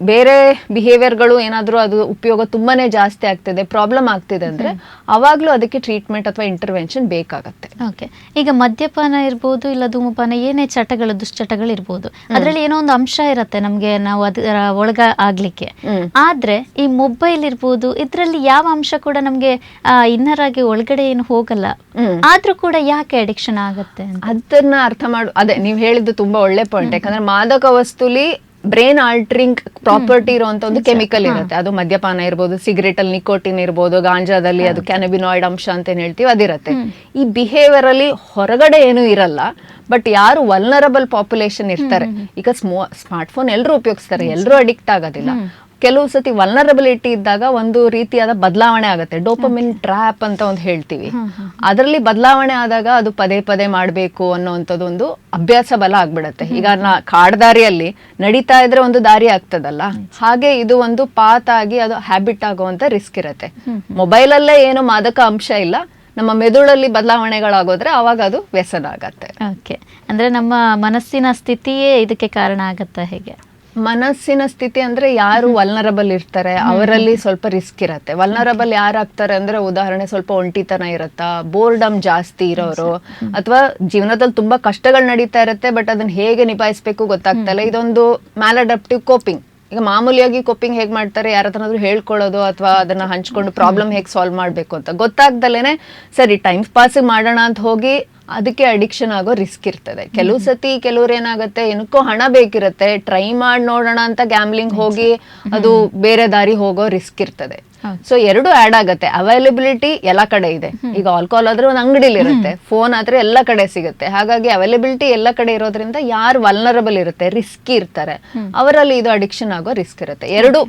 ಬೇರೆ ಬಿಹೇವಿಯರ್ಗಳು ಏನಾದರೂ ಅದು ಉಪಯೋಗ ತುಂಬಾನೇ ಜಾಸ್ತಿ ಆಗ್ತಿದೆ, ಪ್ರಾಬ್ಲಮ್ ಆಗ್ತಿದೆ ಅಂದ್ರೆ ಅವಾಗ್ಲೂ ಅದಕ್ಕೆ ಟ್ರೀಟ್ಮೆಂಟ್ ಅಥವಾ ಇಂಟರ್ವೆನ್ಷನ್ ಬೇಕಾಗತ್ತೆ. ಓಕೆ, ಈಗ ಮದ್ಯಪಾನ ಇರ್ಬೋದು ಇಲ್ಲ ಧೂಮಪಾನ, ಏನೇ ಚಟಗಳು ದುಶ್ಚಟಗಳು ಇರ್ಬೋದು, ಅದರಲ್ಲಿ ಏನೋ ಒಂದು ಅಂಶ ಇರುತ್ತೆ ನಮ್ಗೆ ನಾವು ಅದರ ಒಳಗ ಆಗ್ಲಿಕ್ಕೆ. ಆದ್ರೆ ಈ ಮೊಬೈಲ್ ಇರ್ಬೋದು, ಇದ್ರಲ್ಲಿ ಯಾವ ಅಂಶ ಕೂಡ ನಮ್ಗೆ ಇನ್ನರ್ ಆಗಿ ಒಳಗಡೆ ಏನು ಹೋಗಲ್ಲ, ಆದ್ರೂ ಕೂಡ ಯಾಕೆ ಅಡಿಕ್ಷನ್ ಆಗತ್ತೆ ಅದನ್ನ ಅರ್ಥ ಮಾಡು. ಅದೇ ನೀವು ಹೇಳಿದ್ದು ತುಂಬಾ ಒಳ್ಳೆ ಪಾಯಿಂಟ್. ಯಾಕಂದ್ರೆ ಮಾದಕ ವಸ್ತುಲಿ ಬ್ರೈನ್ ಆಲ್ಟ್ರಿಂಗ್ ಪ್ರಾಪರ್ಟಿ ಇರುವಂತ ಒಂದು ಕೆಮಿಕಲ್ ಇರುತ್ತೆ. ಅದು ಮದ್ಯಪಾನ ಇರ್ಬೋದು, ಸಿಗರೇಟ್ ಅಲ್ಲಿ ನಿಕೋಟಿನ್ ಇರ್ಬೋದು, ಗಾಂಜಾದಲ್ಲಿ ಅದು ಕ್ಯಾನಬಿನಾಯ್ಡ್ ಅಂಶ ಅಂತ ಏನ್ ಹೇಳ್ತೀವಿ ಅದಿರುತ್ತೆ. ಈ ಬಿಹೇವಿಯರ್ ಅಲ್ಲಿ ಹೊರಗಡೆ ಏನು ಇರಲ್ಲ, ಬಟ್ ಯಾರು ವಲ್ನರಬಲ್ ಪಾಪ್ಯುಲೇಷನ್ ಇರ್ತಾರೆ, ಈಗ ಸ್ಮಾರ್ಟ್ ಫೋನ್ ಎಲ್ಲರೂ ಉಪಯೋಗಿಸ್ತಾರೆ, ಎಲ್ಲರೂ ಅಡಿಕ್ಟ್ ಆಗೋದಿಲ್ಲ. ಕೆಲವು ಸತಿ ವಲ್ನರಬಿಲಿಟಿ ಇದ್ದಾಗ ಒಂದು ರೀತಿಯಾದ ಬದಲಾವಣೆ ಆಗುತ್ತೆ, ಡೋಪಮಿನ್ ಟ್ರ್ಯಾಪ್ ಅಂತ ಒಂದು ಹೇಳ್ತೀವಿ. ಅದರಲ್ಲಿ ಬದಲಾವಣೆ ಆದಾಗ ಅದು ಪದೇ ಪದೇ ಮಾಡಬೇಕು ಅನ್ನೋಂಥದ್ದು ಒಂದು ಅಭ್ಯಾಸ ಬಲ ಆಗ್ಬಿಡತ್ತೆ. ಈಗ ಕಾಡ್ದಾರಿಯಲ್ಲಿ ನಡೀತಾ ಇದ್ರೆ ಒಂದು ದಾರಿ ಆಗ್ತದಲ್ಲ, ಹಾಗೆ ಇದು ಒಂದು ಪಾತ್ ಆಗಿ ಅದು ಹ್ಯಾಬಿಟ್ ಆಗುವಂತ ರಿಸ್ಕ್ ಇರುತ್ತೆ. ಮೊಬೈಲಲ್ಲೇ ಏನು ಮಾದಕ ಅಂಶ ಇಲ್ಲ, ನಮ್ಮ ಮೆದುಳಲ್ಲಿ ಬದಲಾವಣೆಗಳಾಗೋದ್ರೆ ಅವಾಗ ಅದು ವ್ಯಸನ ಆಗತ್ತೆ. ಓಕೆ, ಅಂದ್ರೆ ನಮ್ಮ ಮನಸ್ಸಿನ ಸ್ಥಿತಿಯೇ ಇದಕ್ಕೆ ಕಾರಣ ಆಗತ್ತಾ? ಹೇಗೆ ಮನಸ್ಸಿನ ಸ್ಥಿತಿ ಅಂದ್ರೆ ಯಾರು ವಲ್ನರಬಲ್ ಇರ್ತಾರೆ ಅವರಲ್ಲಿ ಸ್ವಲ್ಪ ರಿಸ್ಕ್ ಇರತ್ತೆ. ವಲ್ನರಬಲ್ ಯಾರಾಗ್ತಾರೆ ಅಂದ್ರೆ ಉದಾಹರಣೆ ಸ್ವಲ್ಪ ಒಂಟಿತನ ಇರತ್ತಾ, ಬೋರ್ಡಮ್ ಜಾಸ್ತಿ ಇರೋರು, ಅಥವಾ ಜೀವನದಲ್ಲಿ ತುಂಬಾ ಕಷ್ಟಗಳು ನಡೀತಾ ಇರತ್ತೆ ಬಟ್ ಅದನ್ನ ಹೇಗೆ ನಿಭಾಯಿಸ್ಬೇಕು ಗೊತ್ತಾಗ್ತಾ ಇಲ್ಲ. ಇದೊಂದು ಮ್ಯಾಲಡಪ್ಟಿವ್ ಕೋಪಿಂಗ್. ಈಗ ಮಾಮೂಲಿಯಾಗಿ ಕೋಪಿಂಗ್ ಹೇಗ್ ಮಾಡ್ತಾರೆ, ಯಾರ ಹತ್ರನಾದ್ರೂ ಹೇಳ್ಕೊಳ್ಳೋದು ಅಥವಾ ಅದನ್ನ ಹಂಚ್ಕೊಂಡು ಪ್ರಾಬ್ಲಮ್ ಹೇಗೆ ಸಾಲ್ವ್ ಮಾಡ್ಬೇಕು ಅಂತ ಗೊತ್ತಾಗ್ದಲೇನೆ ಸರಿ ಟೈಮ್ ಪಾಸ್ ಮಾಡೋಣ ಅಂತ ಹೋಗಿ ಅದಕ್ಕೆ ಅಡಿಕ್ಷನ್ ಆಗೋ ರಿಸ್ಕ್ ಇರ್ತದೆ. ಕೆಲವು ಸತಿ ಕೆಲವ್ರು ಏನಾಗುತ್ತೆ, ಏನಕ್ಕೋ ಹಣ ಬೇಕಿರುತ್ತೆ, ಟ್ರೈ ಮಾಡಿ ನೋಡೋಣ ಅಂತ ಗ್ಯಾಮ್ಲಿಂಗ್ ಹೋಗಿ ಅದು ಬೇರೆ ದಾರಿ ಹೋಗೋ ರಿಸ್ಕ್ ಇರ್ತದೆ. ಸೊ ಎರಡು ಆಡ್ ಆಗತ್ತೆ. ಅವೈಲಬಿಲಿಟಿ ಎಲ್ಲ ಕಡೆ ಇದೆ. ಈಗ ಆಲ್ಕೋಹಾಲ್ ಆದ್ರೆ ಒಂದು ಅಂಗಡಿಲಿ ಇರುತ್ತೆ, ಫೋನ್ ಆದ್ರೆ ಎಲ್ಲ ಕಡೆ ಸಿಗುತ್ತೆ. ಹಾಗಾಗಿ ಅವೈಲಬಿಲಿಟಿ ಎಲ್ಲ ಕಡೆ ಇರೋದ್ರಿಂದ ಯಾರು ವಲ್ನರಬಲ್ ಇರುತ್ತೆ, ರಿಸ್ಕಿ ಇರ್ತಾರೆ, ಅವರಲ್ಲಿ ಇದು ಅಡಿಕ್ಷನ್ ಆಗೋ ರಿಸ್ಕ್ ಇರುತ್ತೆ. ಎರಡು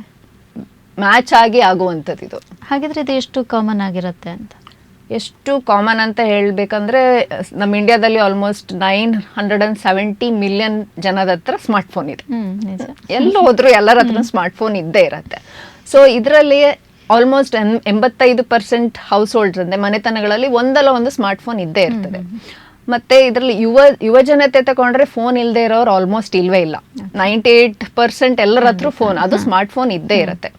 ಮ್ಯಾಚ್ ಆಗಿ ಆಗುವಂಥದ್ದು ಇದು. ಹಾಗಿದ್ರೆ ಇದು ಎಷ್ಟು ಕಾಮನ್ ಆಗಿರುತ್ತೆ ಅಂತ? ಎಷ್ಟು ಕಾಮನ್ ಅಂತ ಹೇಳ್ಬೇಕಂದ್ರೆ ನಮ್ಮ ಇಂಡಿಯಾದಲ್ಲಿ ಆಲ್ಮೋಸ್ಟ್ 970 ಮಿಲಿಯನ್ ಜನದ ಹತ್ರ ಸ್ಮಾರ್ಟ್ ಫೋನ್ ಇದೆ. ಎಲ್ಲ ಹೋದ್ರು ಎಲ್ಲರ ಹತ್ರ ಸ್ಮಾರ್ಟ್ ಫೋನ್ ಇದ್ದೇ ಇರತ್ತೆ. ಸೊ ಇದರಲ್ಲಿ ಆಲ್ಮೋಸ್ಟ್ 85% ಹೌಸ್ ಹೋಲ್ಡ್ಸ್ ಅಂದ್ರೆ ಮನೆತನಗಳಲ್ಲಿ ಒಂದಲ್ಲ ಒಂದು ಸ್ಮಾರ್ಟ್ ಫೋನ್ ಇದ್ದೇ ಇರ್ತದೆ. ಮತ್ತೆ ಇದರಲ್ಲಿ ಯುವ ಜನತೆ ತಗೊಂಡ್ರೆ ಫೋನ್ ಇಲ್ಲದೆ ಇರೋರು ಆಲ್ಮೋಸ್ಟ್ ಇಲ್ವೇ ಇಲ್ಲ. 98% ಎಲ್ಲರ ಹತ್ರ ಫೋನ್, ಅದು ಸ್ಮಾರ್ಟ್ ಫೋನ್ ಇದ್ದೇ ಇರುತ್ತೆ.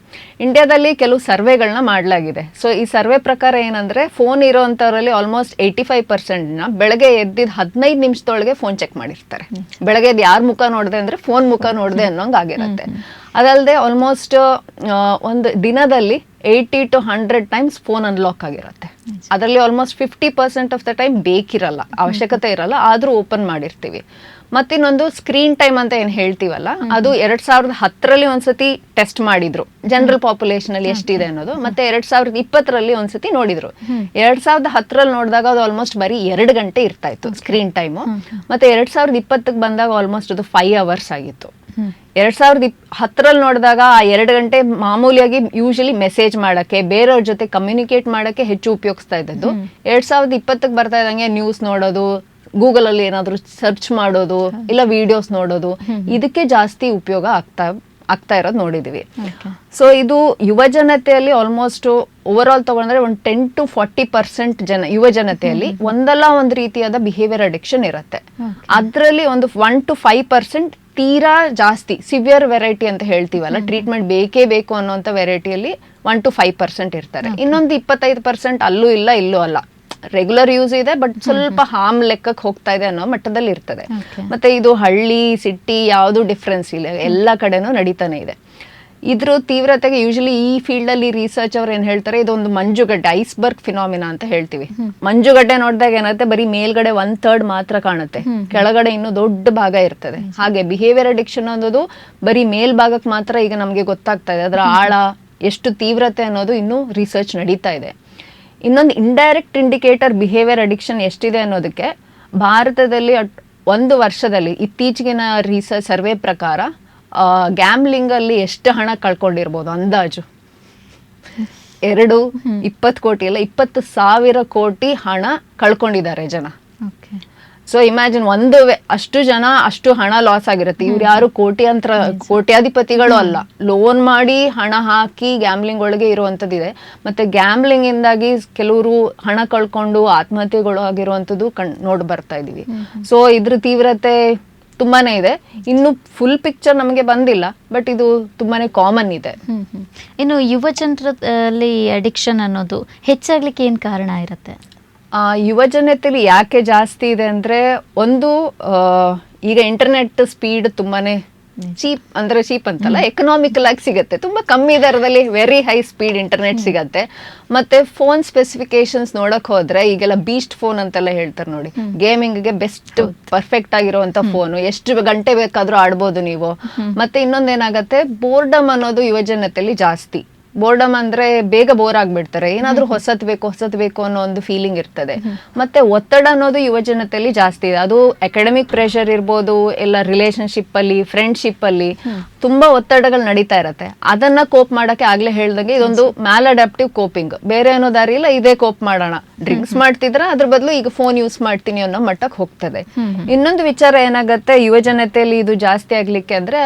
ಇಂಡಿಯಾದಲ್ಲಿ ಕೆಲವು ಸರ್ವೆಗಳನ್ನ ಮಾಡಲಾಗಿದೆ. ಸೊ ಈ ಸರ್ವೆ ಪ್ರಕಾರ ಏನಂದ್ರೆ ಫೋನ್ ಇರೋಂಥವ್ರಲ್ಲಿ ಆಲ್ಮೋಸ್ಟ್ 85% ಬೆಳಗ್ಗೆ ಎದ್ದಿದ್ದು 15 ನಿಮಿಷದೊಳಗೆ ಫೋನ್ ಚೆಕ್ ಮಾಡಿರ್ತಾರೆ. ಬೆಳಗ್ಗೆ ಯಾರ ಮುಖ ನೋಡಿದೆ ಅಂದ್ರೆ ಫೋನ್ ಮುಖ ನೋಡಿದೆ ಅನ್ನೋಂಗ್ ಆಗಿರುತ್ತೆ. ಅದಲ್ಲದೆ ಆಲ್ಮೋಸ್ಟ್ ಒಂದು ದಿನದಲ್ಲಿ 80 to 100 ಟೈಮ್ಸ್ ಫೋನ್ ಅನ್ಲಾಕ್ ಆಗಿರುತ್ತೆ. ಅದರಲ್ಲಿ ಆಲ್ಮೋಸ್ಟ್ 50% ಆಫ್ ದ ಟೈಮ್ ಬೇಕಿರಲ್ಲ, ಅವಶ್ಯಕತೆ ಇರಲ್ಲ, ಆದ್ರೂ ಓಪನ್ ಮಾಡಿರ್ತೀವಿ. ಮತ್ತಿನ್ನೊಂದು ಸ್ಕ್ರೀನ್ ಟೈಮ್ ಅಂತ ಏನ್ ಹೇಳ್ತೀವಲ್ಲ, ಅದು 2010ರಲ್ಲಿ ಒಂದ್ಸತಿ ಟೆಸ್ಟ್ ಮಾಡಿದ್ರು ಜನರಲ್ ಪಾಪ್ಯುಲೇಷನ್ ಅಲ್ಲಿ ಎಷ್ಟಿದೆ ಅನ್ನೋದು. ಮತ್ತೆ 2020ರಲ್ಲಿ ಒಂದ್ಸತಿ ನೋಡಿದ್ರು. 2010ರಲ್ಲಿ ನೋಡಿದಾಗ ಅದು ಆಲ್ಮೋಸ್ಟ್ ಬರೀ 2 ಗಂಟೆ ಇರ್ತಾ ಇತ್ತು ಸ್ಕ್ರೀನ್ ಟೈಮು. ಮತ್ತೆ 2020ಕ್ಕೆ ಬಂದಾಗ ಆಲ್ಮೋಸ್ಟ್ ಅದು 5 ಅವರ್ಸ್ ಆಗಿತ್ತು. 2010ರಲ್ಲಿ ನೋಡಿದಾಗ ಆ 2 ಗಂಟೆ ಮಾಮೂಲಿಯಾಗಿ ಯೂಶಲಿ ಮೆಸೇಜ್ ಮಾಡಕ್ಕೆ, ಬೇರೆಯವ್ರ ಜೊತೆ ಕಮ್ಯುನಿಕೇಟ್ ಮಾಡಕ್ಕೆ ಹೆಚ್ಚು ಉಪಯೋಗಿಸ್ತಾ ಇದ್ದದ್ದು. 2020ಕ್ಕೆ ಬರ್ತಾ ಇದ್ದಂಗೆ ನ್ಯೂಸ್ ನೋಡೋದು, ಗೂಗಲ್ ಅಲ್ಲಿ ಏನಾದ್ರು ಸರ್ಚ್ ಮಾಡೋದು, ಇಲ್ಲ ವಿಡಿಯೋಸ್ ನೋಡೋದು, ಇದಕ್ಕೆ ಜಾಸ್ತಿ ಉಪಯೋಗ ಆಗ್ತಾ ಇರೋದು ನೋಡಿದೀವಿ. ಸೊ ಇದು ಯುವ ಜನತೆಯಲ್ಲಿ ಆಲ್ಮೋಸ್ಟ್ ಓವರ್ ಆಲ್ ತಗೊಂಡ್ರೆ ಒಂದು 10 to 40% ಯುವ ಜನತೆಯಲ್ಲಿ ಒಂದಲ್ಲ ಒಂದು ರೀತಿಯಾದ ಬಿಹೇವಿಯರ್ ಅಡಿಕ್ಷನ್ ಇರುತ್ತೆ. ಅದರಲ್ಲಿ ಒಂದು 1 to 5% ತೀರಾ ಜಾಸ್ತಿ ಸಿವಿಯರ್ ವೆರೈಟಿ ಅಂತ ಹೇಳ್ತೀವಲ್ಲ, ಟ್ರೀಟ್ಮೆಂಟ್ ಬೇಕೇ ಬೇಕು ಅನ್ನೋಂಥ ವೆರೈಟಿಯಲ್ಲಿ 1 to 5% ಇರ್ತಾರೆ. ಇನ್ನೊಂದು 25% ಅಲ್ಲೂ ಇಲ್ಲ ಇಲ್ಲೂ ಅಲ್ಲ, ರೆಗ್ಯುಲರ್ ಯೂಸ್ ಇದೆ ಬಟ್ ಸ್ವಲ್ಪ ಹಾರ್ಮ್ ಲೆಕ್ಕಕ್ಕೆ ಹೋಗ್ತಾ ಇದೆ ಅನ್ನೋ ಮಟ್ಟದಲ್ಲಿ ಇರ್ತದೆ. ಮತ್ತೆ ಇದು ಹಳ್ಳಿ ಸಿಟಿ ಯಾವುದು ಡಿಫ್ರೆನ್ಸ್ ಇಲ್ಲ, ಎಲ್ಲ ಕಡೆನೂ ನಡೀತಾನೆ ಇದೆ. ಇದ್ರ ತೀವ್ರತೆಗೆ ಯೂಶಲಿ ಈ ಫೀಲ್ಡ್ ಅಲ್ಲಿ ರಿಸರ್ಚ್ ಅವ್ರು ಏನ್ ಹೇಳ್ತಾರೆ, ಇದೊಂದು ಮಂಜುಗಡ್ಡೆ, ಐಸ್ಬರ್ಗ್ ಫಿನಾಮಿನಾ ಅಂತ ಹೇಳ್ತೀವಿ. ಮಂಜುಗಡ್ಡೆ ನೋಡಿದಾಗ ಏನಾಗುತ್ತೆ, ಬರೀ ಮೇಲ್ಗಡೆ 1/3 ಮಾತ್ರ ಕಾಣುತ್ತೆ, ಕೆಳಗಡೆ ಇನ್ನು ದೊಡ್ಡ ಭಾಗ ಇರ್ತದೆ. ಹಾಗೆ ಬಿಹೇವಿಯರ್ ಅಡಿಕ್ಷನ್ ಅನ್ನೋದು ಬರೀ ಮೇಲ್ಭಾಗಕ್ಕೆ ಮಾತ್ರ ಈಗ ನಮ್ಗೆ ಗೊತ್ತಾಗ್ತಾ ಇದೆ, ಅದರ ಆಳ ಎಷ್ಟು ತೀವ್ರತೆ ಅನ್ನೋದು ಇನ್ನೂ ರಿಸರ್ಚ್ ನಡೀತಾ ಇದೆ. ಇನ್ನೊಂದು ಇಂಡೈರೆಕ್ಟ್ ಇಂಡಿಕೇಟರ್ ಬಿಹೇವಿಯರ್ ಅಡಿಕ್ಷನ್ ಎಷ್ಟಿದೆ ಅನ್ನೋದಕ್ಕೆ, ಭಾರತದಲ್ಲಿ 1 ವರ್ಷದಲ್ಲಿ ಇತ್ತೀಚೆಗಿನ ರಿಸರ್ಚ್ ಸರ್ವೆ ಪ್ರಕಾರ ಗ್ಯಾಮ್ಲಿಂಗ್ ಅಲ್ಲಿ ಎಷ್ಟು ಹಣ ಕಳ್ಕೊಂಡಿರ್ಬೋದು ಅಂದಾಜು 20 ಕೋಟಿ ಅಲ್ಲ 20,000 ಕೋಟಿ ಹಣ ಕಳ್ಕೊಂಡಿದ್ದಾರೆ ಜನ. ಸೊ ಇಮ್ಯಾಜಿನ್ ಅಷ್ಟು ಜನ ಅಷ್ಟು ಹಣ ಲಾಸ್ ಆಗಿರುತ್ತೆ. ಇವ್ರು ಯಾರು ಕೋಟ್ಯಾಧಿಪತಿಗಳು ಅಲ್ಲ, ಲೋನ್ ಮಾಡಿ ಹಣ ಹಾಕಿ ಗ್ಯಾಮ್ಲಿಂಗ್ ಒಳಗೆ ಇರುವಂತದ್ದಿದೆ. ಮತ್ತೆ ಗ್ಯಾಮ್ಲಿಂಗ್ ಇಂದಾಗಿ ಕೆಲವರು ಹಣ ಕಳ್ಕೊಂಡು ಆತ್ಮಹತ್ಯೆಗಳು ಆಗಿರುವಂತದ್ದು ನೋಡ್ ಬರ್ತಾ ಇದೀವಿ. ಸೊ ಇದ್ರ ತೀವ್ರತೆ ತುಂಬಾನೇ ಇದೆ. ಇನ್ನು ಫುಲ್ ಪಿಕ್ಚರ್ ನಮಗೆ ಬಂದಿಲ್ಲ, ಬಟ್ ಇದು ತುಂಬಾನೇ ಕಾಮನ್ ಇದೆ. ಇನ್ನು ಯುವ ಜನರಲ್ಲಿ ಅಡಿಕ್ಷನ್ ಅನ್ನೋದು ಹೆಚ್ಚಾಗ್ಲಿಕ್ಕೆ ಏನು ಕಾರಣ ಇರುತ್ತೆ? ಯುವ ಜನತೆಯಲ್ಲಿ ಯಾಕೆ ಜಾಸ್ತಿ ಇದೆ ಅಂದ್ರೆ, ಒಂದು ಈಗ ಇಂಟರ್ನೆಟ್ ಸ್ಪೀಡ್ ತುಂಬಾನೇ ಚೀಪ್ ಅಂತಲ್ಲ, ಎಕನಾಮಿಕಲ್ ಆಗಿ ಸಿಗುತ್ತೆ, ತುಂಬಾ ಕಮ್ಮಿ ದರದಲ್ಲಿ ವೆರಿ ಹೈ ಸ್ಪೀಡ್ ಇಂಟರ್ನೆಟ್ ಸಿಗತ್ತೆ. ಮತ್ತೆ ಫೋನ್ ಸ್ಪೆಸಿಫಿಕೇಶನ್ಸ್ ನೋಡಕ್ ಹೋದ್ರೆ ಈಗೆಲ್ಲ ಬೀಸ್ಟ್ ಫೋನ್ ಅಂತೆಲ್ಲ ಹೇಳ್ತಾರೆ ನೋಡಿ, ಗೇಮಿಂಗ್ಗೆ ಬೆಸ್ಟ್ ಪರ್ಫೆಕ್ಟ್ ಆಗಿರುವಂತ ಫೋನ್, ಎಷ್ಟು ಗಂಟೆ ಬೇಕಾದ್ರೂ ಆಡ್ಬೋದು ನೀವು. ಮತ್ತೆ ಇನ್ನೊಂದೇನಾಗತ್ತೆ, ಬೋರ್ಡಮ್ ಅನ್ನೋದು ಯುವ ಜನತೆಯಲ್ಲಿ ಜಾಸ್ತಿ. ಬೋರ್ಡಮ್ ಅಂದ್ರೆ ಬೇಗ ಬೋರ್ ಆಗ್ಬಿಡ್ತಾರೆ, ಏನಾದ್ರೂ ಹೊಸತ್ ಬೇಕು ಅನ್ನೋ ಒಂದು ಫೀಲಿಂಗ್ ಇರ್ತದೆ. ಮತ್ತೆ ಒತ್ತಡ ಅನ್ನೋದು ಯುವ ಜನತೆಯಲ್ಲಿ ಜಾಸ್ತಿ ಇದೆ. ಅದು ಅಕಾಡೆಮಿಕ್ ಪ್ರೆಷರ್ ಇರ್ಬೋದು, ಎಲ್ಲ ರಿಲೇಶನ್ಶಿಪ್ ಅಲ್ಲಿ, ಫ್ರೆಂಡ್ಶಿಪ್ ಅಲ್ಲಿ ತುಂಬಾ ಒತ್ತಡಗಳು ನಡೀತಾ ಇರತ್ತೆ. ಅದನ್ನ ಕೋಪ್ ಮಾಡಕ್ಕೆ ಆಗ್ಲೇ ಹೇಳ್ದಂಗೆ ಇದೊಂದು ಮ್ಯಾಲ್ ಅಡಾಪ್ಟಿವ್ ಕೋಪಿಂಗ್. ಬೇರೆ ಅನ್ನೋ ದಾರಿ ಇಲ್ಲ, ಇದೇ ಕೋಪ್ ಮಾಡೋಣ. ಡ್ರಿಂಕ್ಸ್ ಮಾಡ್ತಿದ್ರ ಅದ್ರ ಬದಲು ಈಗ ಫೋನ್ ಯೂಸ್ ಮಾಡ್ತೀನಿ ಅನ್ನೋ ಮಟ್ಟಕ್ಕೆ ಹೋಗ್ತದೆ. ಇನ್ನೊಂದು ವಿಚಾರ ಏನಾಗತ್ತೆ ಯುವ ಜನತೆಯಲ್ಲಿ ಇದು ಜಾಸ್ತಿ ಆಗ್ಲಿಕ್ಕೆ ಅಂದ್ರೆ,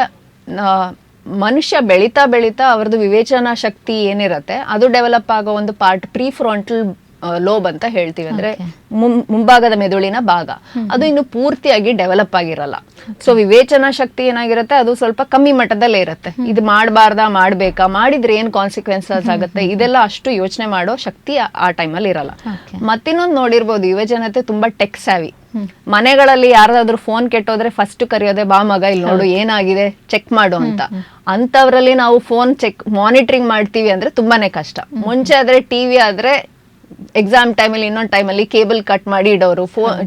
ಮನುಷ್ಯ ಬೆಳೀತಾ ಅವ್ರದ್ದು ವಿವೇಚನಾ ಶಕ್ತಿ ಏನಿರತ್ತೆ ಅದು ಡೆವಲಪ್ ಆಗೋ ಒಂದು ಪಾರ್ಟ್ ಪ್ರೀ ಫ್ರಂಟಲ್ ಲೋಬ್ ಅಂತ ಹೇಳ್ತೀವಿ, ಅಂದ್ರೆ ಮುಂಭಾಗದ ಮೆದುಳಿನ ಭಾಗ, ಅದು ಇನ್ನು ಪೂರ್ತಿಯಾಗಿ ಡೆವಲಪ್ ಆಗಿರಲ್ಲ. ಸೊ ವಿವೇಚನಾ ಶಕ್ತಿ ಏನಾಗಿರುತ್ತೆ, ಅದು ಸ್ವಲ್ಪ ಕಮ್ಮಿ ಮಟ್ಟದಲ್ಲೇ ಇರುತ್ತೆ. ಇದು ಮಾಡ್ಬೇಕಾ, ಮಾಡಿದ್ರೆ ಏನ್ ಕಾನ್ಸಿಕ್ವೆನ್ಸಸ್ ಆಗುತ್ತೆ, ಇದೆಲ್ಲ ಅಷ್ಟು ಯೋಚನೆ ಮಾಡೋ ಶಕ್ತಿ ಆ ಟೈಮಲ್ಲಿ ಇರಲ್ಲ. ಮತ್ತಿನ್ನೊಂದು ನೋಡಿರ್ಬೋದು, ಯುವ ಜನತೆ ತುಂಬಾ ಟೆಕ್ ಸ್ಯಾವಿ. ಮನೆಗಳಲ್ಲಿ ಯಾರಾದ್ರೂ ಫೋನ್ ಕೆಟ್ಟೋದ್ರೆ ಫಸ್ಟ್ ಕರೆಯೋದೆ, ಬಾ ಮಗ ಇಲ್ಲಿ ನೋಡು ಏನಾಗಿದೆ ಚೆಕ್ ಮಾಡು ಅಂತ. ಅಂತವ್ರಲ್ಲಿ ನಾವು ಫೋನ್ ಮಾನಿಟರಿಂಗ್ ಮಾಡ್ತೀವಿ ಅಂದ್ರೆ ತುಂಬಾನೇ ಕಷ್ಟ. ಮುಂಚೆ ಆದ್ರೆ ಟಿವಿ ಆದ್ರೆ ಎಕ್ಸಾಮ್ ಟೈಮಲ್ಲಿ ಇನ್ನೊಂದು ಟೈಮಲ್ಲಿ ಕೇಬಲ್ ಕಟ್ ಮಾಡಿ ಇಡೋರು,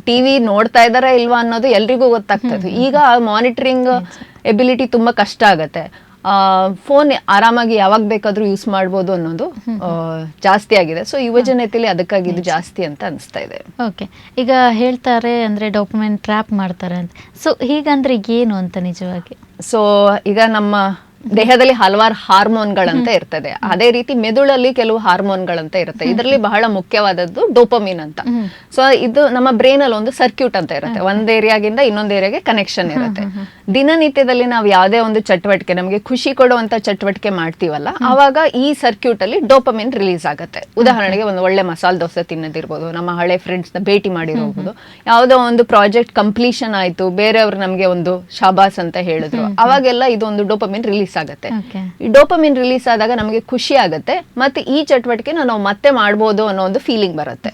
ಟಿವಿ ನೋಡ್ತಾ ಇದಾರ ಇಲ್ವಾ ಅನ್ನೋದು ಎಲ್ರಿಗೂ ಗೊತ್ತಾಗ್ತದೆ. ಈಗ ಮಾನಿಟರಿಂಗ್ ಎಬಿಲಿಟಿ ತುಂಬಾ ಕಷ್ಟ ಆಗತ್ತೆ. ಫೋನ್ ಆರಾಮಾಗಿ ಯಾವಾಗ ಬೇಕಾದ್ರೂ ಯೂಸ್ ಮಾಡ್ಬೋದು ಅನ್ನೋದು ಜಾಸ್ತಿ ಆಗಿದೆ. ಸೊ ಯುವ ಜನತೆಯಲ್ಲಿ ಅದಕ್ಕಾಗಿ ಇದು ಜಾಸ್ತಿ ಅಂತ ಅನಿಸ್ತಾ ಇದೆ. ಓಕೆ, ಈಗ ಹೇಳ್ತಾರೆ ಅಂದ್ರೆ ಡೋಪಮೈನ್ ಟ್ರ್ಯಾಪ್ ಮಾಡ್ತಾರೆ ಅಂತ. ಸೊ ಹೀಗಂದ್ರೆ ಏನು ಅಂತ ನಿಜವಾಗಿ? ಸೊ ಈಗ ನಮ್ಮ ದೇಹದಲ್ಲಿ ಹಲವಾರು ಹಾರ್ಮೋನ್ಗಳಂತ ಇರ್ತದೆ, ಅದೇ ರೀತಿ ಮೆದುಳಲ್ಲಿ ಕೆಲವು ಹಾರ್ಮೋನ್ಗಳಂತ ಇರುತ್ತೆ. ಇದರಲ್ಲಿ ಬಹಳ ಮುಖ್ಯವಾದದ್ದು ಡೋಪಮಿನ್ ಅಂತ. ಸೊ ಇದು ನಮ್ಮ ಬ್ರೈನ್ ಅಲ್ಲಿ ಒಂದು ಸರ್ಕ್ಯೂಟ್ ಅಂತ ಇರುತ್ತೆ, ಒಂದ್ ಏರಿಯಾಗಿಂದ ಇನ್ನೊಂದ್ ಏರಿಯಾಗೆ ಕನೆಕ್ಷನ್ ಇರುತ್ತೆ. ದಿನನಿತ್ಯದಲ್ಲಿ ನಾವು ಯಾವುದೇ ಒಂದು ಚಟುವಟಿಕೆ, ನಮಗೆ ಖುಷಿ ಕೊಡುವಂತ ಚಟುವಟಿಕೆ ಮಾಡ್ತೀವಲ್ಲ, ಅವಾಗ ಈ ಸರ್ಕ್ಯೂಟ್ ಅಲ್ಲಿ ಡೋಪಮಿನ್ ರಿಲೀಸ್ ಆಗುತ್ತೆ. ಉದಾಹರಣೆಗೆ ಒಂದು ಒಳ್ಳೆ ಮಸಾಲೆ ದೋಸೆ ತಿನ್ನೋದಿರ್ಬೋದು, ನಮ್ಮ ಹಳೆ ಫ್ರೆಂಡ್ಸ್ ನ ಭೇಟಿ ಮಾಡಿರೋಬಹುದು, ಯಾವುದೋ ಒಂದು ಪ್ರಾಜೆಕ್ಟ್ ಕಂಪ್ಲೀಷನ್ ಆಯ್ತು, ಬೇರೆಯವರು ನಮ್ಗೆ ಒಂದು ಶಾಬಾಸ್ ಅಂತ ಹೇಳಿದ್ರು, ಅವಾಗೆಲ್ಲ ಇದೊಂದು ಡೋಪಮಿನ್ ರಿಲೀಸ್ ಆಗುತ್ತೆ. ಈ ಡೋಪಮಿನ್ ರಿಲೀಸ್ ಆದಾಗ ನಮಗೆ ಖುಷಿ ಆಗುತ್ತೆ, ಮತ್ತೆ ಈ ಚಟುವಟಿಕೆ ನಾವು ಮತ್ತೆ ಮಾಡ್ಬೋದು ಅನ್ನೋ ಒಂದು ಫೀಲಿಂಗ್ ಬರುತ್ತೆ.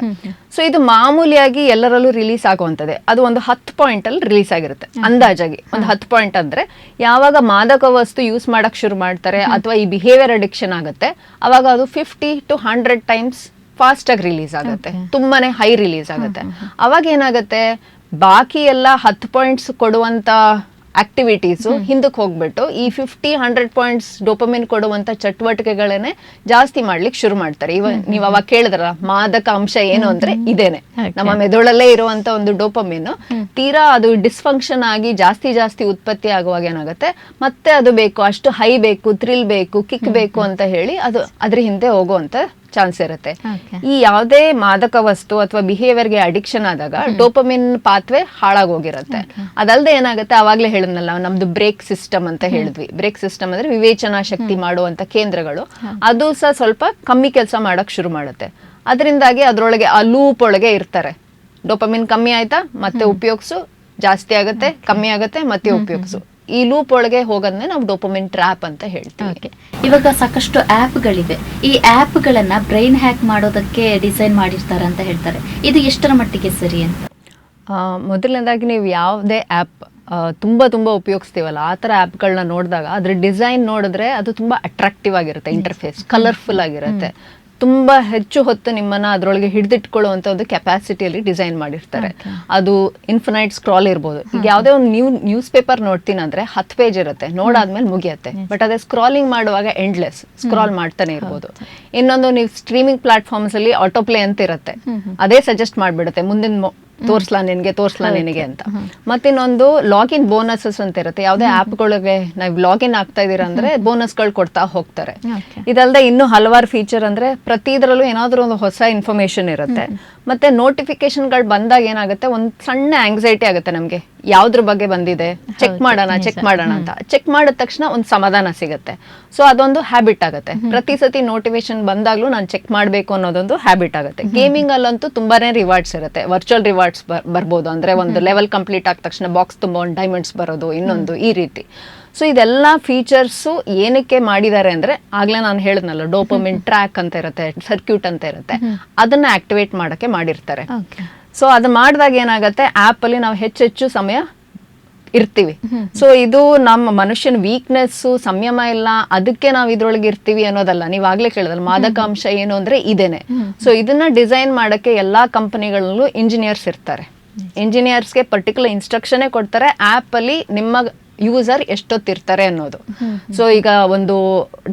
ಸೊ ಇದು ಮಾಮೂಲಿಯಾಗಿ ಎಲ್ಲರಲ್ಲೂ ರಿಲೀಸ್ ಆಗುವಂತದೆ. ಅದು ಒಂದು 10 ಪಾಯಿಂಟ್ ಅಲ್ಲಿ ರಿಲೀಸ್ ಆಗಿರುತ್ತೆ ಅಂದಾಜಾಗಿ. ಒಂದು 10 ಪಾಯಿಂಟ್ ಅಂದ್ರೆ, ಯಾವಾಗ ಮಾದಕ ವಸ್ತು ಯೂಸ್ ಮಾಡಕ್ ಶುರು ಮಾಡ್ತಾರೆ ಅಥವಾ ಈ ಬಿಹೇವಿಯರ್ ಅಡಿಕ್ಷನ್ ಆಗುತ್ತೆ, ಅವಾಗ ಅದು 50 to 100 ಟೈಮ್ಸ್ ಫಾಸ್ಟ್ ಆಗಿ ರಿಲೀಸ್ ಆಗುತ್ತೆ, ತುಂಬಾನೇ ಹೈ ರಿಲೀಸ್ ಆಗುತ್ತೆ. ಅವಾಗ ಏನಾಗುತ್ತೆ, ಬಾಕಿ ಎಲ್ಲ 10 ಪಾಯಿಂಟ್ಸ್ ಕೊಡುವಂತ ಆಕ್ಟಿವಿಟೀಸು ಹಿಂದಕ್ಕೆ ಹೋಗ್ಬಿಟ್ಟು ಈ 50-100 ಪಾಯಿಂಟ್ಸ್ ಡೋಪಮಿನ್ ಕೊಡುವಂತ ಚಟುವಟಿಕೆಗಳನ್ನೇ ಜಾಸ್ತಿ ಮಾಡ್ಲಿಕ್ಕೆ ಶುರು ಮಾಡ್ತಾರೆ. ನೀವು ಅವಾಗ ಕೇಳಿದ್ರಲ್ಲ, ಮಾದಕ ಅಂಶ ಏನು ಅಂದ್ರೆ ಇದೇನೆ, ನಮ್ಮ ಮೆದುಳಲ್ಲೇ ಇರುವಂತ ಒಂದು ಡೋಪಮಿನ್ ತೀರಾ ಅದು ಡಿಸ್ಫಂಕ್ಷನ್ ಆಗಿ ಜಾಸ್ತಿ ಉತ್ಪತ್ತಿ ಆಗುವಾಗ ಏನಾಗುತ್ತೆ, ಮತ್ತೆ ಅದು ಬೇಕು, ಅಷ್ಟು ಹೈ ಬೇಕು, ಥ್ರಿಲ್ ಬೇಕು, ಕಿಕ್ ಬೇಕು ಅಂತ ಹೇಳಿ ಅದು ಅದ್ರ ಹಿಂದೆ ಹೋಗುವಂತ ಚಾನ್ಸ್ ಇರುತ್ತೆ. ಈ ಯಾವುದೇ ಮಾದಕ ವಸ್ತು ಅಥವಾ ಬಿಹೇವಿಯರ್ಗೆ ಅಡಿಕ್ಷನ್ ಆದಾಗ ಡೋಪಮಿನ್ ಪಾತ್ವೆ ಹಾಳಾಗೋಗಿರುತ್ತೆ. ಅದಲ್ಲದೆ ಏನಾಗುತ್ತೆ, ಅವಾಗ್ಲೇ ಹೇಳಿದ್ನಲ್ಲ, ನಮ್ದು ಬ್ರೇಕ್ ಸಿಸ್ಟಮ್ ಅಂತ ಹೇಳಿದ್ವಿ. ಬ್ರೇಕ್ ಸಿಸ್ಟಮ್ ಅಂದ್ರೆ ವಿವೇಚನಾ ಶಕ್ತಿ ಮಾಡುವಂತ ಕೇಂದ್ರಗಳು, ಅದು ಸಹ ಸ್ವಲ್ಪ ಕಮ್ಮಿ ಕೆಲಸ ಮಾಡಕ್ ಶುರು ಮಾಡುತ್ತೆ. ಅದರಿಂದಾಗಿ ಅದ್ರೊಳಗೆ ಆ ಲೂಪ್ ಒಳಗೆ ಇರ್ತಾರೆ. ಡೋಪಮಿನ್ ಕಮ್ಮಿ ಆಯ್ತಾ, ಮತ್ತೆ ಉಪಯೋಗಿಸು, ಜಾಸ್ತಿ ಆಗುತ್ತೆ, ಕಮ್ಮಿ ಆಗುತ್ತೆ, ಮತ್ತೆ ಉಪಯೋಗಿಸು. ಈ ಲೂಪ್ ಒಳಗೆ ಹೋಗೋದನ್ನೇ ನಾವು ಡೋಪಮಿನ್ ಟ್ರ್ಯಾಪ್ ಅಂತ ಹೇಳ್ತೀವಿ. ಇವಾಗ ಸಾಕಷ್ಟು ಆ್ಯಪ್ಗಳಿವೆ. ಈ ಆ್ಯಪ್ಗಳನ್ನ ಬ್ರೈನ್ ಹ್ಯಾಕ್ ಮಾಡೋದಕ್ಕೆ ಡಿಸೈನ್ ಮಾಡಿರ್ತಾರೆ ಅಂತ ಹೇಳ್ತಾರೆ. ಇದು ಎಷ್ಟರ ಮಟ್ಟಿಗೆ ಸರಿ ಅಂತ? ಮೊದಲನೇದಾಗಿ ನೀವು ಯಾವುದೇ ಆ್ಯಪ್ ತುಂಬಾ ಉಪಯೋಗಿಸ್ತೀವಲ್ಲ, ಆ ಥರ ಆ್ಯಪ್ಗಳನ್ನ ನೋಡಿದಾಗ ಅದ್ರ ಡಿಸೈನ್ ನೋಡಿದ್ರೆ ಅದು ತುಂಬಾ ಅಟ್ರಾಕ್ಟಿವ್ ಆಗಿರುತ್ತೆ, ಇಂಟರ್ಫೇಸ್ ಕಲರ್ಫುಲ್ ಆಗಿರುತ್ತೆ, ತುಂಬಾ ಹೆಚ್ಚು ಹೊತ್ತು ನಿಮ್ಮನ್ನ ಅದರೊಳಗೆ ಹಿಡಿದಿಟ್ಕೊಳ್ಳುವಂತ ಒಂದು ಕೆಪಾಸಿಟಿಯಲ್ಲಿ ಡಿಸೈನ್ ಮಾಡಿರ್ತಾರೆ. ಅದು ಇನ್ಫಿನೈಟ್ ಸ್ಕ್ರಾಲ್ ಇರ್ಬೋದು. ಈಗ ಯಾವುದೇ ಒಂದು ನ್ಯೂಸ್ ಪೇಪರ್ ನೋಡ್ತೀನಿ ಅಂದ್ರೆ 10 ಪೇಜ್ ಇರುತ್ತೆ, ನೋಡಾದ್ಮೇಲೆ ಮುಗಿಯುತ್ತೆ. ಬಟ್ ಅದೇ ಸ್ಕ್ರಾಲಿಂಗ್ ಮಾಡುವಾಗ ಎಂಡ್ಲೆಸ್ ಸ್ಕ್ರಾಲ್ ಮಾಡ್ತಾನೆ ಇರ್ಬೋದು. ಇನ್ನೊಂದು, ನೀವು ಸ್ಟ್ರೀಮಿಂಗ್ ಪ್ಲಾಟ್ಫಾರ್ಮ್ಸ್ ಅಲ್ಲಿ ಆಟೋಪ್ಲೇ ಅಂತ ಇರುತ್ತೆ, ಅದೇ ಸಜೆಸ್ಟ್ ಮಾಡ್ಬಿಡುತ್ತೆ ಮುಂದಿನ ತೋರ್ಸ್ಲಾ ನಿನಗೆ ಅಂತ. ಮತ್ತಿನ್ನೊಂದು ಲಾಗಿನ್ ಬೋನಸಸ್ ಅಂತ ಇರುತ್ತೆ. ಯಾವುದೇ ಆಪ್ಗಳಿಗೆ ನಾವು ಲಾಗಿನ್ ಆಗ್ತಾ ಇದೀರ ಅಂದ್ರೆ ಬೋನಸ್ಗಳು ಕೊಡ್ತಾ ಹೋಗ್ತಾರೆ. ಇದಲ್ಲದೆ ಇನ್ನೂ ಹಲವಾರು ಫೀಚರ್ ಅಂದ್ರೆ, ಪ್ರತಿದ್ರಲ್ಲೂ ಏನಾದ್ರೂ ಒಂದು ಹೊಸ ಇನ್ಫಾರ್ಮೇಶನ್ ಇರುತ್ತೆ. ಮತ್ತೆ ನೋಟಿಫಿಕೇಶನ್ಗಳು ಬಂದಾಗ ಏನಾಗುತ್ತೆ, ಒಂದು ಸಣ್ಣ ಆಂಗ್ಸೈಟಿ ಆಗುತ್ತೆ ನಮಗೆ, ಯಾವ್ದ್ರ ಬಗ್ಗೆ ಬಂದಿದೆ ಚೆಕ್ ಮಾಡೋಣ ಅಂತ. ಚೆಕ್ ಮಾಡಿದ ತಕ್ಷಣ ಒಂದು ಸಮಾಧಾನ ಸಿಗುತ್ತೆ. ಸೊ ಅದೊಂದು ಹ್ಯಾಬಿಟ್ ಆಗುತ್ತೆ. ಪ್ರತಿ ಸತಿ ನೋಟಿಫಿಕೇಶನ್ ಬಂದಾಗ್ಲೂ ನಾನು ಚೆಕ್ ಮಾಡಬೇಕು ಅನ್ನೋದೊಂದು ಹ್ಯಾಬಿಟ್ ಆಗುತ್ತೆ. ಗೇಮಿಂಗ್ ಅಲ್ಲಂತೂ ತುಂಬಾನೇ ರಿವಾರ್ಡ್ಸ್ ಇರುತ್ತೆ, ವರ್ಚುವಲ್ ರಿವಾರ್ಡ್ಸ್ ಬರ್ಬೋದು. ಅಂದ್ರೆ ಒಂದು ಲೆವೆಲ್ ಕಂಪ್ಲೀಟ್ ಆದ ತಕ್ಷಣ ಬಾಕ್ಸ್ ತುಂಬ ಒಂದು ಡೈಮಂಡ್ಸ್ ಬರೋದು, ಇನ್ನೊಂದು ಈ ರೀತಿ. ಸೊ ಇದೆಲ್ಲ ಫೀಚರ್ಸು ಏನಕ್ಕೆ ಮಾಡಿದ್ದಾರೆ ಅಂದ್ರೆ, ಆಗ್ಲೇ ನಾನು ಹೇಳಿದ್ನಲ್ಲ, ಡೋಪಮಿನ್ ಟ್ರ್ಯಾಕ್ ಅಂತ ಇರುತ್ತೆ, ಸರ್ಕ್ಯೂಟ್ ಅಂತ ಇರುತ್ತೆ, ಅದನ್ನ ಆಕ್ಟಿವೇಟ್ ಮಾಡಕ್ಕೆ ಮಾಡಿರ್ತಾರೆ. ಸೊ ಅದು ಮಾಡಿದಾಗ ಏನಾಗುತ್ತೆ, ಆಪ್ ಅಲ್ಲಿ ನಾವು ಹೆಚ್ಚೆಚ್ಚು ಸಮಯ ಇರ್ತೀವಿ. ಸೊ ಇದು ನಮ್ಮ ಮನುಷ್ಯನ ವೀಕ್ನೆಸ್, ಸಂಯಮ ಇಲ್ಲ, ಅದಕ್ಕೆ ನಾವು ಇದ್ರೊಳಗೆ ಇರ್ತೀವಿ ಅನ್ನೋದಲ್ಲ. ನೀವ್ ಆಗ್ಲೇ ಕೇಳಿದಲ್ಲ, ಮಾದಕಾಂಶ ಏನು ಅಂದ್ರೆ ಇದೇನೆ. ಸೊ ಇದನ್ನ ಡಿಸೈನ್ ಮಾಡಕ್ಕೆ ಎಲ್ಲಾ ಕಂಪನಿಗಳಲ್ಲೂ ಇಂಜಿನಿಯರ್ಸ್ ಇರ್ತಾರೆ. ಇಂಜಿನಿಯರ್ಸ್ಗೆ ಪರ್ಟಿಕ್ಯುಲರ್ ಇನ್ಸ್ಟ್ರಕ್ಷನ್ ಕೊಡ್ತಾರೆ, ಆಪ್ ಅಲ್ಲಿ ನಿಮ್ಮ ಯೂಸರ್ ಎಷ್ಟೊತ್ತಿರ್ತಾರೆ ಅನ್ನೋದು. ಸೊ ಈಗ ಒಂದು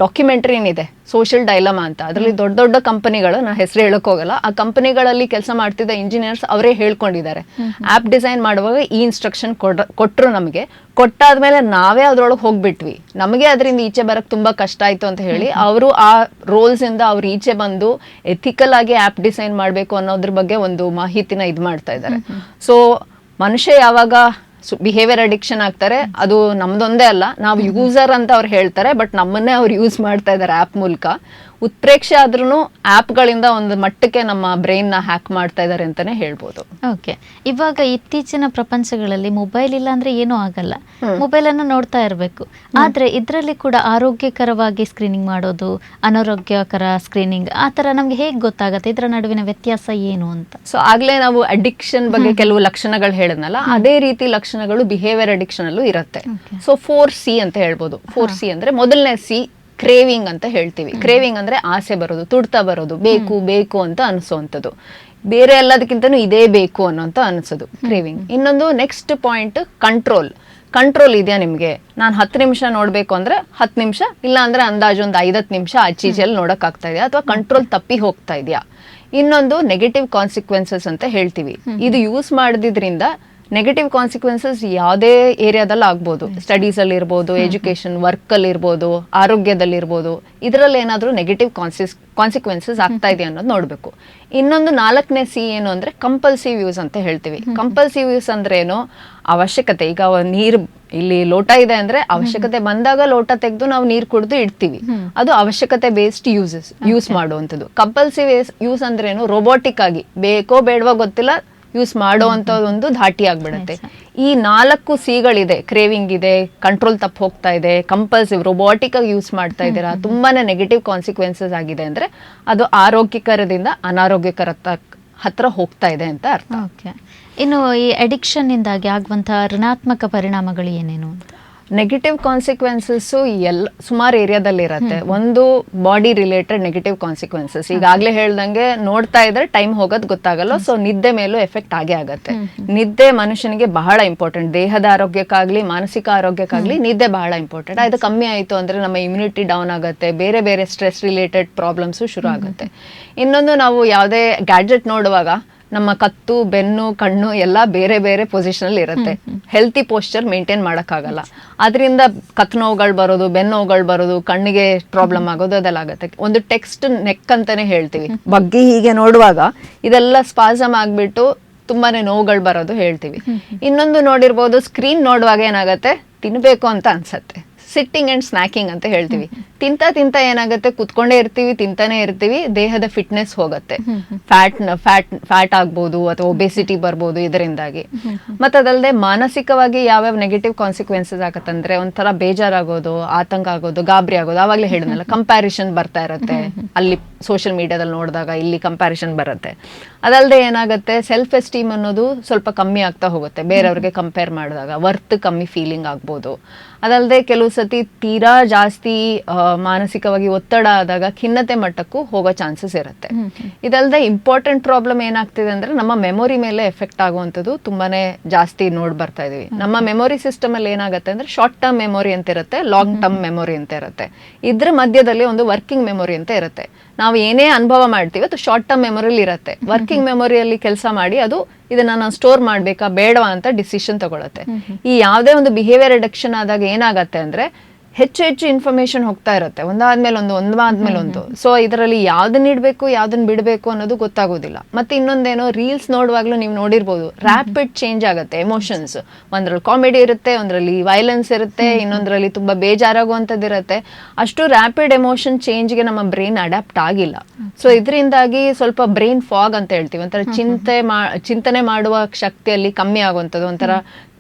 ಡಾಕ್ಯುಮೆಂಟ್ರಿ ಏನಿದೆ, ಸೋಷಿಯಲ್ ಡೈಲಮಾ ಅಂತ, ಅದರಲ್ಲಿ ದೊಡ್ಡ ದೊಡ್ಡ ಕಂಪನಿಗಳು, ನಾನು ಹೆಸರು ಹೇಳಕ್ ಹೋಗಲ್ಲ, ಆ ಕಂಪನಿಗಳಲ್ಲಿ ಕೆಲಸ ಮಾಡ್ತಿದ್ದ ಇಂಜಿನಿಯರ್ಸ್ ಅವರೇ ಹೇಳ್ಕೊಂಡಿದ್ದಾರೆ, ಆಪ್ ಡಿಸೈನ್ ಮಾಡುವಾಗ ಈ ಇನ್ಸ್ಟ್ರಕ್ಷನ್ ಕೊಟ್ಟರು ನಮಗೆ, ಕೊಟ್ಟಾದ್ಮೇಲೆ ನಾವೇ ಅದ್ರೊಳಗೆ ಹೋಗ್ಬಿಟ್ವಿ, ನಮಗೆ ಅದರಿಂದ ಈಚೆ ಬರಕ್ ತುಂಬಾ ಕಷ್ಟ ಆಯ್ತು ಅಂತ ಹೇಳಿ ಅವರು ಆ ರೋಲ್ಸ್ ಇಂದ ಅವ್ರು ಈಚೆ ಬಂದು ಎಥಿಕಲ್ ಆಗಿ ಆಪ್ ಡಿಸೈನ್ ಮಾಡಬೇಕು ಅನ್ನೋದ್ರ ಬಗ್ಗೆ ಒಂದು ಮಾಹಿತಿನ ಇದು ಮಾಡ್ತಾ ಇದ್ದಾರೆ. ಸೊ ಮನುಷ್ಯ ಯಾವಾಗ ಬಿಹೇವಿಯರ್ ಅಡಿಕ್ಷನ್ ಆಗ್ತಾರೆ, ಅದು ನಮ್ದೊಂದೇ ಅಲ್ಲ, ನಾವು ಯೂಸರ್ ಅಂತ ಅವ್ರು ಹೇಳ್ತಾರೆ, ಬಟ್ ನಮ್ಮನ್ನೇ ಅವ್ರು ಯೂಸ್ ಮಾಡ್ತಾ ಇದ್ದಾರೆ ಆಪ್ ಮೂಲಕ. ಉತ್ಪ್ರೇಕ್ಷೆ ಆದ್ರೂ ಆಪ್ಗಳಿಂದ ಒಂದು ಮಟ್ಟಕ್ಕೆ ನಮ್ಮ ಬ್ರೈನ್ ನ ಹ್ಯಾಕ್ ಮಾಡ್ತಾ ಇದ್ದಾರೆ ಅಂತಾನೆ ಹೇಳ್ಬೋದು. ಓಕೆ, ಇವಾಗ ಇತ್ತೀಚಿನ ಪ್ರಪಂಚಗಳಲ್ಲಿ ಮೊಬೈಲ್ ಇಲ್ಲ ಅಂದ್ರೆ ಏನೂ ಆಗಲ್ಲ, ಮೊಬೈಲ್ ಅನ್ನು ನೋಡ್ತಾ ಇರಬೇಕು. ಆದ್ರೆ ಇದರಲ್ಲಿ ಕೂಡ ಆರೋಗ್ಯಕರವಾಗಿ ಸ್ಕ್ರೀನಿಂಗ್ ಮಾಡೋದು, ಅನಾರೋಗ್ಯಕರ ಸ್ಕ್ರೀನಿಂಗ್, ಆ ತರ ನಮ್ಗೆ ಹೇಗೆ ಗೊತ್ತಾಗತ್ತೆ, ಇದರ ನಡುವಿನ ವ್ಯತ್ಯಾಸ ಏನು ಅಂತ? ಸೊ ಆಗ್ಲೇ ನಾವು ಅಡಿಕ್ಷನ್ ಬಗ್ಗೆ ಕೆಲವು ಲಕ್ಷಣಗಳು ಹೇಳಿದ್ನಲ್ಲ, ಅದೇ ರೀತಿ ಲಕ್ಷಣಗಳು ಬಿಹೇವಿಯರ್ ಅಡಿಕ್ಷನ್ ಅಲ್ಲೂ ಇರುತ್ತೆ. ಸೊ 4C ಅಂತ ಹೇಳ್ಬೋದು. 4C ಅಂದ್ರೆ ಮೊದಲನೇ ಸಿ ಕ್ರೇವಿಂಗ್ ಅಂತ ಹೇಳ್ತೀವಿ. ಕ್ರೇವಿಂಗ್ ಅಂದ್ರೆ ಆಸೆ ಬರೋದು, ತುಡ್ತಾ ಬರೋದು, ಬೇಕು ಬೇಕು ಅಂತ ಅನಿಸೋವಂಥದ್ದು, ಬೇರೆ ಎಲ್ಲದಕ್ಕಿಂತನೂ ಇದೇ ಬೇಕು ಅನ್ನೋಂತ ಅನಿಸೋದು ಕ್ರೇವಿಂಗ್. ಇನ್ನೊಂದು ನೆಕ್ಸ್ಟ್ ಪಾಯಿಂಟ್ ಕಂಟ್ರೋಲ್. ಕಂಟ್ರೋಲ್ ಇದೆಯಾ ನಿಮ್ಗೆ, ನಾನು 10 ನಿಮಿಷ ನೋಡ್ಬೇಕು ಅಂದ್ರೆ 10 ನಿಮಿಷ, ಇಲ್ಲ ಅಂದ್ರೆ ಅಂದಾಜು ಒಂದು 5-10 ನಿಮಿಷ ಆಚೀಚೆಯಲ್ಲಿ ನೋಡಕ್ ಆಗ್ತಾ ಇದೆಯಾ, ಅಥವಾ ಕಂಟ್ರೋಲ್ ತಪ್ಪಿ ಹೋಗ್ತಾ ಇದೆಯಾ. ಇನ್ನೊಂದು ನೆಗೆಟಿವ್ ಕಾನ್ಸಿಕ್ವೆನ್ಸಸ್ ಅಂತ ಹೇಳ್ತೀವಿ. ಇದು ಯೂಸ್ ಮಾಡದಿದ್ರಿಂದ ನೆಗೆಟಿವ್ ಕಾನ್ಸಿಕ್ವೆನ್ಸಸ್ ಯಾವುದೇ ಏರಿಯಾದಲ್ಲಿ ಆಗ್ಬೋದು, ಸ್ಟಡೀಸ್ ಅಲ್ಲಿ ಇರ್ಬೋದು, ಎಜುಕೇಶನ್, ವರ್ಕ್ ಅಲ್ಲಿ ಇರ್ಬೋದು, ಆರೋಗ್ಯದಲ್ಲಿ ಇರ್ಬೋದು. ಇದರಲ್ಲಿ ಏನಾದರೂ ನೆಗೆಟಿವ್ ಕಾನ್ಸಿಕ್ವೆನ್ಸಸ್ ಆಗ್ತಾ ಇದೆ ಅನ್ನೋದು ನೋಡ್ಬೇಕು. ಇನ್ನೊಂದು 4ನೇ ಸಿ ಏನು ಅಂದ್ರೆ ಕಂಪಲ್ಸಿವ್ ಯೂಸ್ ಅಂತ ಹೇಳ್ತೀವಿ. ಕಂಪಲ್ಸಿವ್ ಯೂಸ್ ಅಂದ್ರೆ ಏನು, ಅವಶ್ಯಕತೆ, ಈಗ ನೀರು ಇಲ್ಲಿ ಲೋಟ ಇದೆ ಅಂದ್ರೆ ಅವಶ್ಯಕತೆ ಬಂದಾಗ ಲೋಟ ತೆಗೆದು ನಾವು ನೀರು ಕುಡಿದು ಇಡ್ತೀವಿ, ಅದು ಅವಶ್ಯಕತೆ ಬೇಸ್ಡ್ ಯೂಸ್ ಮಾಡುವಂಥದ್ದು. ಕಂಪಲ್ಸಿವ್ ಯೂಸ್ ಅಂದ್ರೆ ಏನು, ರೋಬೋಟಿಕ್ ಆಗಿ ಬೇಕೋ ಬೇಡವೋ ಗೊತ್ತಿಲ್ಲ ಯೂಸ್ ಮಾಡುವಂತ ಒಂದು ಧಾಟಿ ಆಗ್ಬಿಡತ್ತೆ. ಈ 4 ಸಿಗಳಿದೆ, ಕ್ರೇವಿಂಗ್ ಇದೆ, ಕಂಟ್ರೋಲ್ ತಪ್ಪು ಹೋಗ್ತಾ ಇದೆ, ಕಂಪಲ್ಸಿವ್ ರೋಬೋಟಿಕ್ ಆಗಿ ಯೂಸ್ ಮಾಡ್ತಾ ಇದ್ದೀರಾ, ತುಂಬಾನೇ ನೆಗೆಟಿವ್ ಕಾನ್ಸಿಕ್ವೆನ್ಸಸ್ ಆಗಿದೆ ಅಂದ್ರೆ ಅದು ಆರೋಗ್ಯಕರದಿಂದ ಅನಾರೋಗ್ಯಕರ ಹತ್ರ ಹೋಗ್ತಾ ಇದೆ ಅಂತ ಅರ್ಥ. ಇನ್ನು ಈ ಅಡಿಕ್ಷನ್ ಇಂದಾಗಿ ಆಗುವಂತಹ ಋಣಾತ್ಮಕ ಪರಿಣಾಮಗಳು ಏನೇನು? ನೆಗೆಟಿವ್ ಕಾನ್ಸಿಕ್ವೆನ್ಸಸ್ ಸುಮಾರು ಏರಿಯಾದಲ್ಲಿ ಇರುತ್ತೆ. ಒಂದು ಬಾಡಿ ರಿಲೇಟೆಡ್ ನೆಗೆಟಿವ್ ಕಾನ್ಸಿಕ್ವೆನ್ಸಸ್, ಈಗಾಗಲೇ ಹೇಳ್ದಂಗೆ ನೋಡ್ತಾ ಇದ್ರೆ ಟೈಮ್ ಹೋಗೋದು ಗೊತ್ತಾಗಲ್ಲ. ಸೊ ನಿದ್ದೆ ಮೇಲೂ ಎಫೆಕ್ಟ್ ಆಗೇ ಆಗತ್ತೆ. ನಿದ್ದೆ ಮನುಷ್ಯನಿಗೆ ಬಹಳ ಇಂಪಾರ್ಟೆಂಟ್, ದೇಹದ ಆರೋಗ್ಯಕ್ಕಾಗ್ಲಿ ಮಾನಸಿಕ ಆರೋಗ್ಯಕ್ಕಾಗ್ಲಿ ನಿದ್ದೆ ಬಹಳ ಇಂಪಾರ್ಟೆಂಟ್. ಅದು ಕಮ್ಮಿ ಆಯಿತು ಅಂದ್ರೆ ನಮ್ಮ ಇಮ್ಯುನಿಟಿ ಡೌನ್ ಆಗುತ್ತೆ, ಬೇರೆ ಬೇರೆ ಸ್ಟ್ರೆಸ್ ರಿಲೇಟೆಡ್ ಪ್ರಾಬ್ಲಮ್ಸು ಶುರು ಆಗುತ್ತೆ. ಇನ್ನೊಂದು, ನಾವು ಯಾವುದೇ ಗ್ಯಾಡ್ಜೆಟ್ ನೋಡುವಾಗ ನಮ್ಮ ಕತ್ತು, ಬೆನ್ನು, ಕಣ್ಣು ಎಲ್ಲ ಬೇರೆ ಬೇರೆ ಪೊಸಿಷನ್ ಅಲ್ಲಿ ಇರುತ್ತೆ. ಹೆಲ್ತಿ ಪೋಸ್ಚರ್ ಮೇಂಟೈನ್ ಮಾಡೋಕ್ಕಾಗಲ್ಲ. ಅದರಿಂದ ಕತ್ತು ನೋವುಗಳು ಬರೋದು, ಬೆನ್ನು ನೋವುಗಳು ಬರೋದು, ಕಣ್ಣಿಗೆ ಪ್ರಾಬ್ಲಮ್ ಆಗೋದು ಅದೆಲ್ಲ ಆಗುತ್ತೆ. ಒಂದು ಟೆಕ್ಸ್ಟ್ ನೆಕ್ ಅಂತಾನೆ ಹೇಳ್ತೀವಿ, ಬಗ್ಗೆ ಹೀಗೆ ನೋಡುವಾಗ ಇದೆಲ್ಲ ಸ್ಪಾಸಮ್ ಆಗ್ಬಿಟ್ಟು ತುಂಬಾನೇ ನೋವುಗಳು ಬರೋದು ಹೇಳ್ತೀವಿ. ಇನ್ನೊಂದು ನೋಡಿರ್ಬೋದು, ಸ್ಕ್ರೀನ್ ನೋಡುವಾಗ ಏನಾಗುತ್ತೆ, ತಿನ್ಬೇಕು ಅಂತ ಅನ್ಸತ್ತೆ. ಸಿಟ್ಟಿಂಗ್ ಅಂಡ್ ಸ್ನ್ಯಾಕಿಂಗ್ ಅಂತ ಹೇಳ್ತೀವಿ. ತಿಂತ ಏನಾಗುತ್ತೆ, ಕುತ್ಕೊಂಡೇ ಇರ್ತೀವಿ, ತಿಂತಾನೆ ಇರ್ತೀವಿ, ದೇಹದ ಫಿಟ್ನೆಸ್ ಹೋಗುತ್ತೆ, ಫ್ಯಾಟ್ ಆಗ್ಬೋದು ಅಥವಾ ಒಬೆಸಿಟಿ ಬರ್ಬೋದು ಇದರಿಂದಾಗಿ. ಮತ್ತೆ ಅದಲ್ಲದೆ ಮಾನಸಿಕವಾಗಿ ಯಾವ್ಯಾವ ನೆಗೆಟಿವ್ ಕಾನ್ಸಿಕ್ವೆನ್ಸಸ್ ಆಗತ್ತಂದ್ರೆ, ಒಂಥರ ಬೇಜಾರಾಗೋದು, ಆತಂಕ ಆಗೋದು, ಗಾಬರಿ ಆಗೋದು. ಆವಾಗಲೇ ಹೇಳಿದ್ನಲ್ಲ, ಕಂಪ್ಯಾರಿಷನ್ ಬರ್ತಾ ಇರುತ್ತೆ, ಅಲ್ಲಿ ಸೋಷಿಯಲ್ ಮೀಡಿಯಾದಲ್ಲಿ ನೋಡಿದಾಗ ಇಲ್ಲಿ ಕಂಪ್ಯಾರಿಷನ್ ಬರುತ್ತೆ. ಅದಲ್ಲದೆ ಏನಾಗುತ್ತೆ, ಸೆಲ್ಫ್ ಎಸ್ಟೀಮ್ ಅನ್ನೋದು ಸ್ವಲ್ಪ ಕಮ್ಮಿ ಆಗ್ತಾ ಹೋಗುತ್ತೆ ಬೇರೆಯವ್ರಿಗೆ ಕಂಪೇರ್ ಮಾಡಿದಾಗ, ವರ್ತ್ ಕಮ್ಮಿ ಫೀಲಿಂಗ್ ಆಗ್ಬೋದು. ಅದಲ್ಲದೆ ಕೆಲವು ಸತಿ ತೀರಾ ಜಾಸ್ತಿ ಮಾನಸಿಕವಾಗಿ ಒತ್ತಡ ಆದಾಗ ಖಿನ್ನತೆ ಮಟ್ಟಕ್ಕೂ ಹೋಗೋ ಚಾನ್ಸಸ್ ಇರುತ್ತೆ. ಇದಲ್ಲದೆ ಇಂಪಾರ್ಟೆಂಟ್ ಪ್ರಾಬ್ಲಮ್ ಏನಾಗ್ತಿದೆ ಅಂದ್ರೆ, ನಮ್ಮ ಮೆಮೊರಿ ಮೇಲೆ ಎಫೆಕ್ಟ್ ಆಗುವಂಥದ್ದು ತುಂಬಾನೇ ಜಾಸ್ತಿ ನೋಡ್ ಬರ್ತಾ ಇದೀವಿ. ನಮ್ಮ ಮೆಮೊರಿ ಸಿಸ್ಟಮ್ ಅಲ್ಲಿ ಏನಾಗುತ್ತೆ ಅಂದ್ರೆ, ಶಾರ್ಟ್ ಟರ್ಮ್ ಮೆಮೊರಿ ಅಂತ ಇರುತ್ತೆ, ಲಾಂಗ್ ಟರ್ಮ್ ಮೆಮೊರಿ ಅಂತ ಇರುತ್ತೆ. ಇದ್ರ ಮಧ್ಯದಲ್ಲಿ ಒಂದು ವರ್ಕಿಂಗ್ ಮೆಮೊರಿ ಅಂತ ಇರುತ್ತೆ. ನಾವು ಏನೇ ಅನುಭವ ಮಾಡ್ತೀವಿ ಅದು ಶಾರ್ಟ್ ಟರ್ಮ್ ಮೆಮೊರಿಯಲ್ಲಿ ಇರುತ್ತೆ. ವರ್ಕಿಂಗ್ ಮೆಮೊರಿಯಲ್ಲಿ ಕೆಲಸ ಮಾಡಿ ಅದು ಇದನ್ನ ನಾನು ಸ್ಟೋರ್ ಮಾಡ್ಬೇಕಾ ಬೇಡವಾ ಅಂತ ಡಿಸಿಷನ್ ತಗೊಳುತ್ತೆ. ಈ ಯಾವುದೇ ಒಂದು ಬಿಹೇವಿಯರ್ ಅಡಿಕ್ಷನ್ ಆದಾಗ ಏನಾಗತ್ತೆ ಅಂದ್ರೆ, ಹೆಚ್ಚು ಹೆಚ್ಚು ಇನ್ಫಾರ್ಮೇಶನ್ ಹೋಗ್ತಾ ಇರುತ್ತೆ, ಒಂದಾದ್ಮೇಲೆ ಒಂದು. ಸೊ ಇದರಲ್ಲಿ ಯಾವ್ದನ್ನ ಇಡಬೇಕು ಯಾವ್ದನ್ನ ಬಿಡಬೇಕು ಅನ್ನೋದು ಗೊತ್ತಾಗೋದಿಲ್ಲ. ಮತ್ತೆ ಇನ್ನೊಂದೇನೋ ರೀಲ್ಸ್ ನೋಡುವಾಗ್ಲೂ ನೀವು ನೋಡಿರ್ಬೋದು, ರ್ಯಾಪಿಡ್ ಚೇಂಜ್ ಆಗುತ್ತೆ ಎಮೋಷನ್ಸ್. ಒಂದ್ರಲ್ಲಿ ಕಾಮಿಡಿ ಇರುತ್ತೆ, ಒಂದ್ರಲ್ಲಿ ವೈಲೆನ್ಸ್ ಇರುತ್ತೆ, ಇನ್ನೊಂದ್ರಲ್ಲಿ ತುಂಬಾ ಬೇಜಾರಾಗುವಂಥದ್ದು ಇರುತ್ತೆ. ಅಷ್ಟು ರ್ಯಾಪಿಡ್ ಎಮೋಷನ್ ಚೇಂಜ್ಗೆ ನಮ್ಮ ಬ್ರೈನ್ ಅಡ್ಯಾಪ್ಟ್ ಆಗಿಲ್ಲ. ಸೊ ಇದರಿಂದಾಗಿ ಸ್ವಲ್ಪ ಬ್ರೈನ್ ಫಾಗ್ ಅಂತ ಹೇಳ್ತೀವಿ, ಒಂಥರ ಚಿಂತನೆ ಮಾಡುವ ಶಕ್ತಿಯಲ್ಲಿ ಕಮ್ಮಿ ಆಗುವಂಥದ್ದು, ಒಂಥರ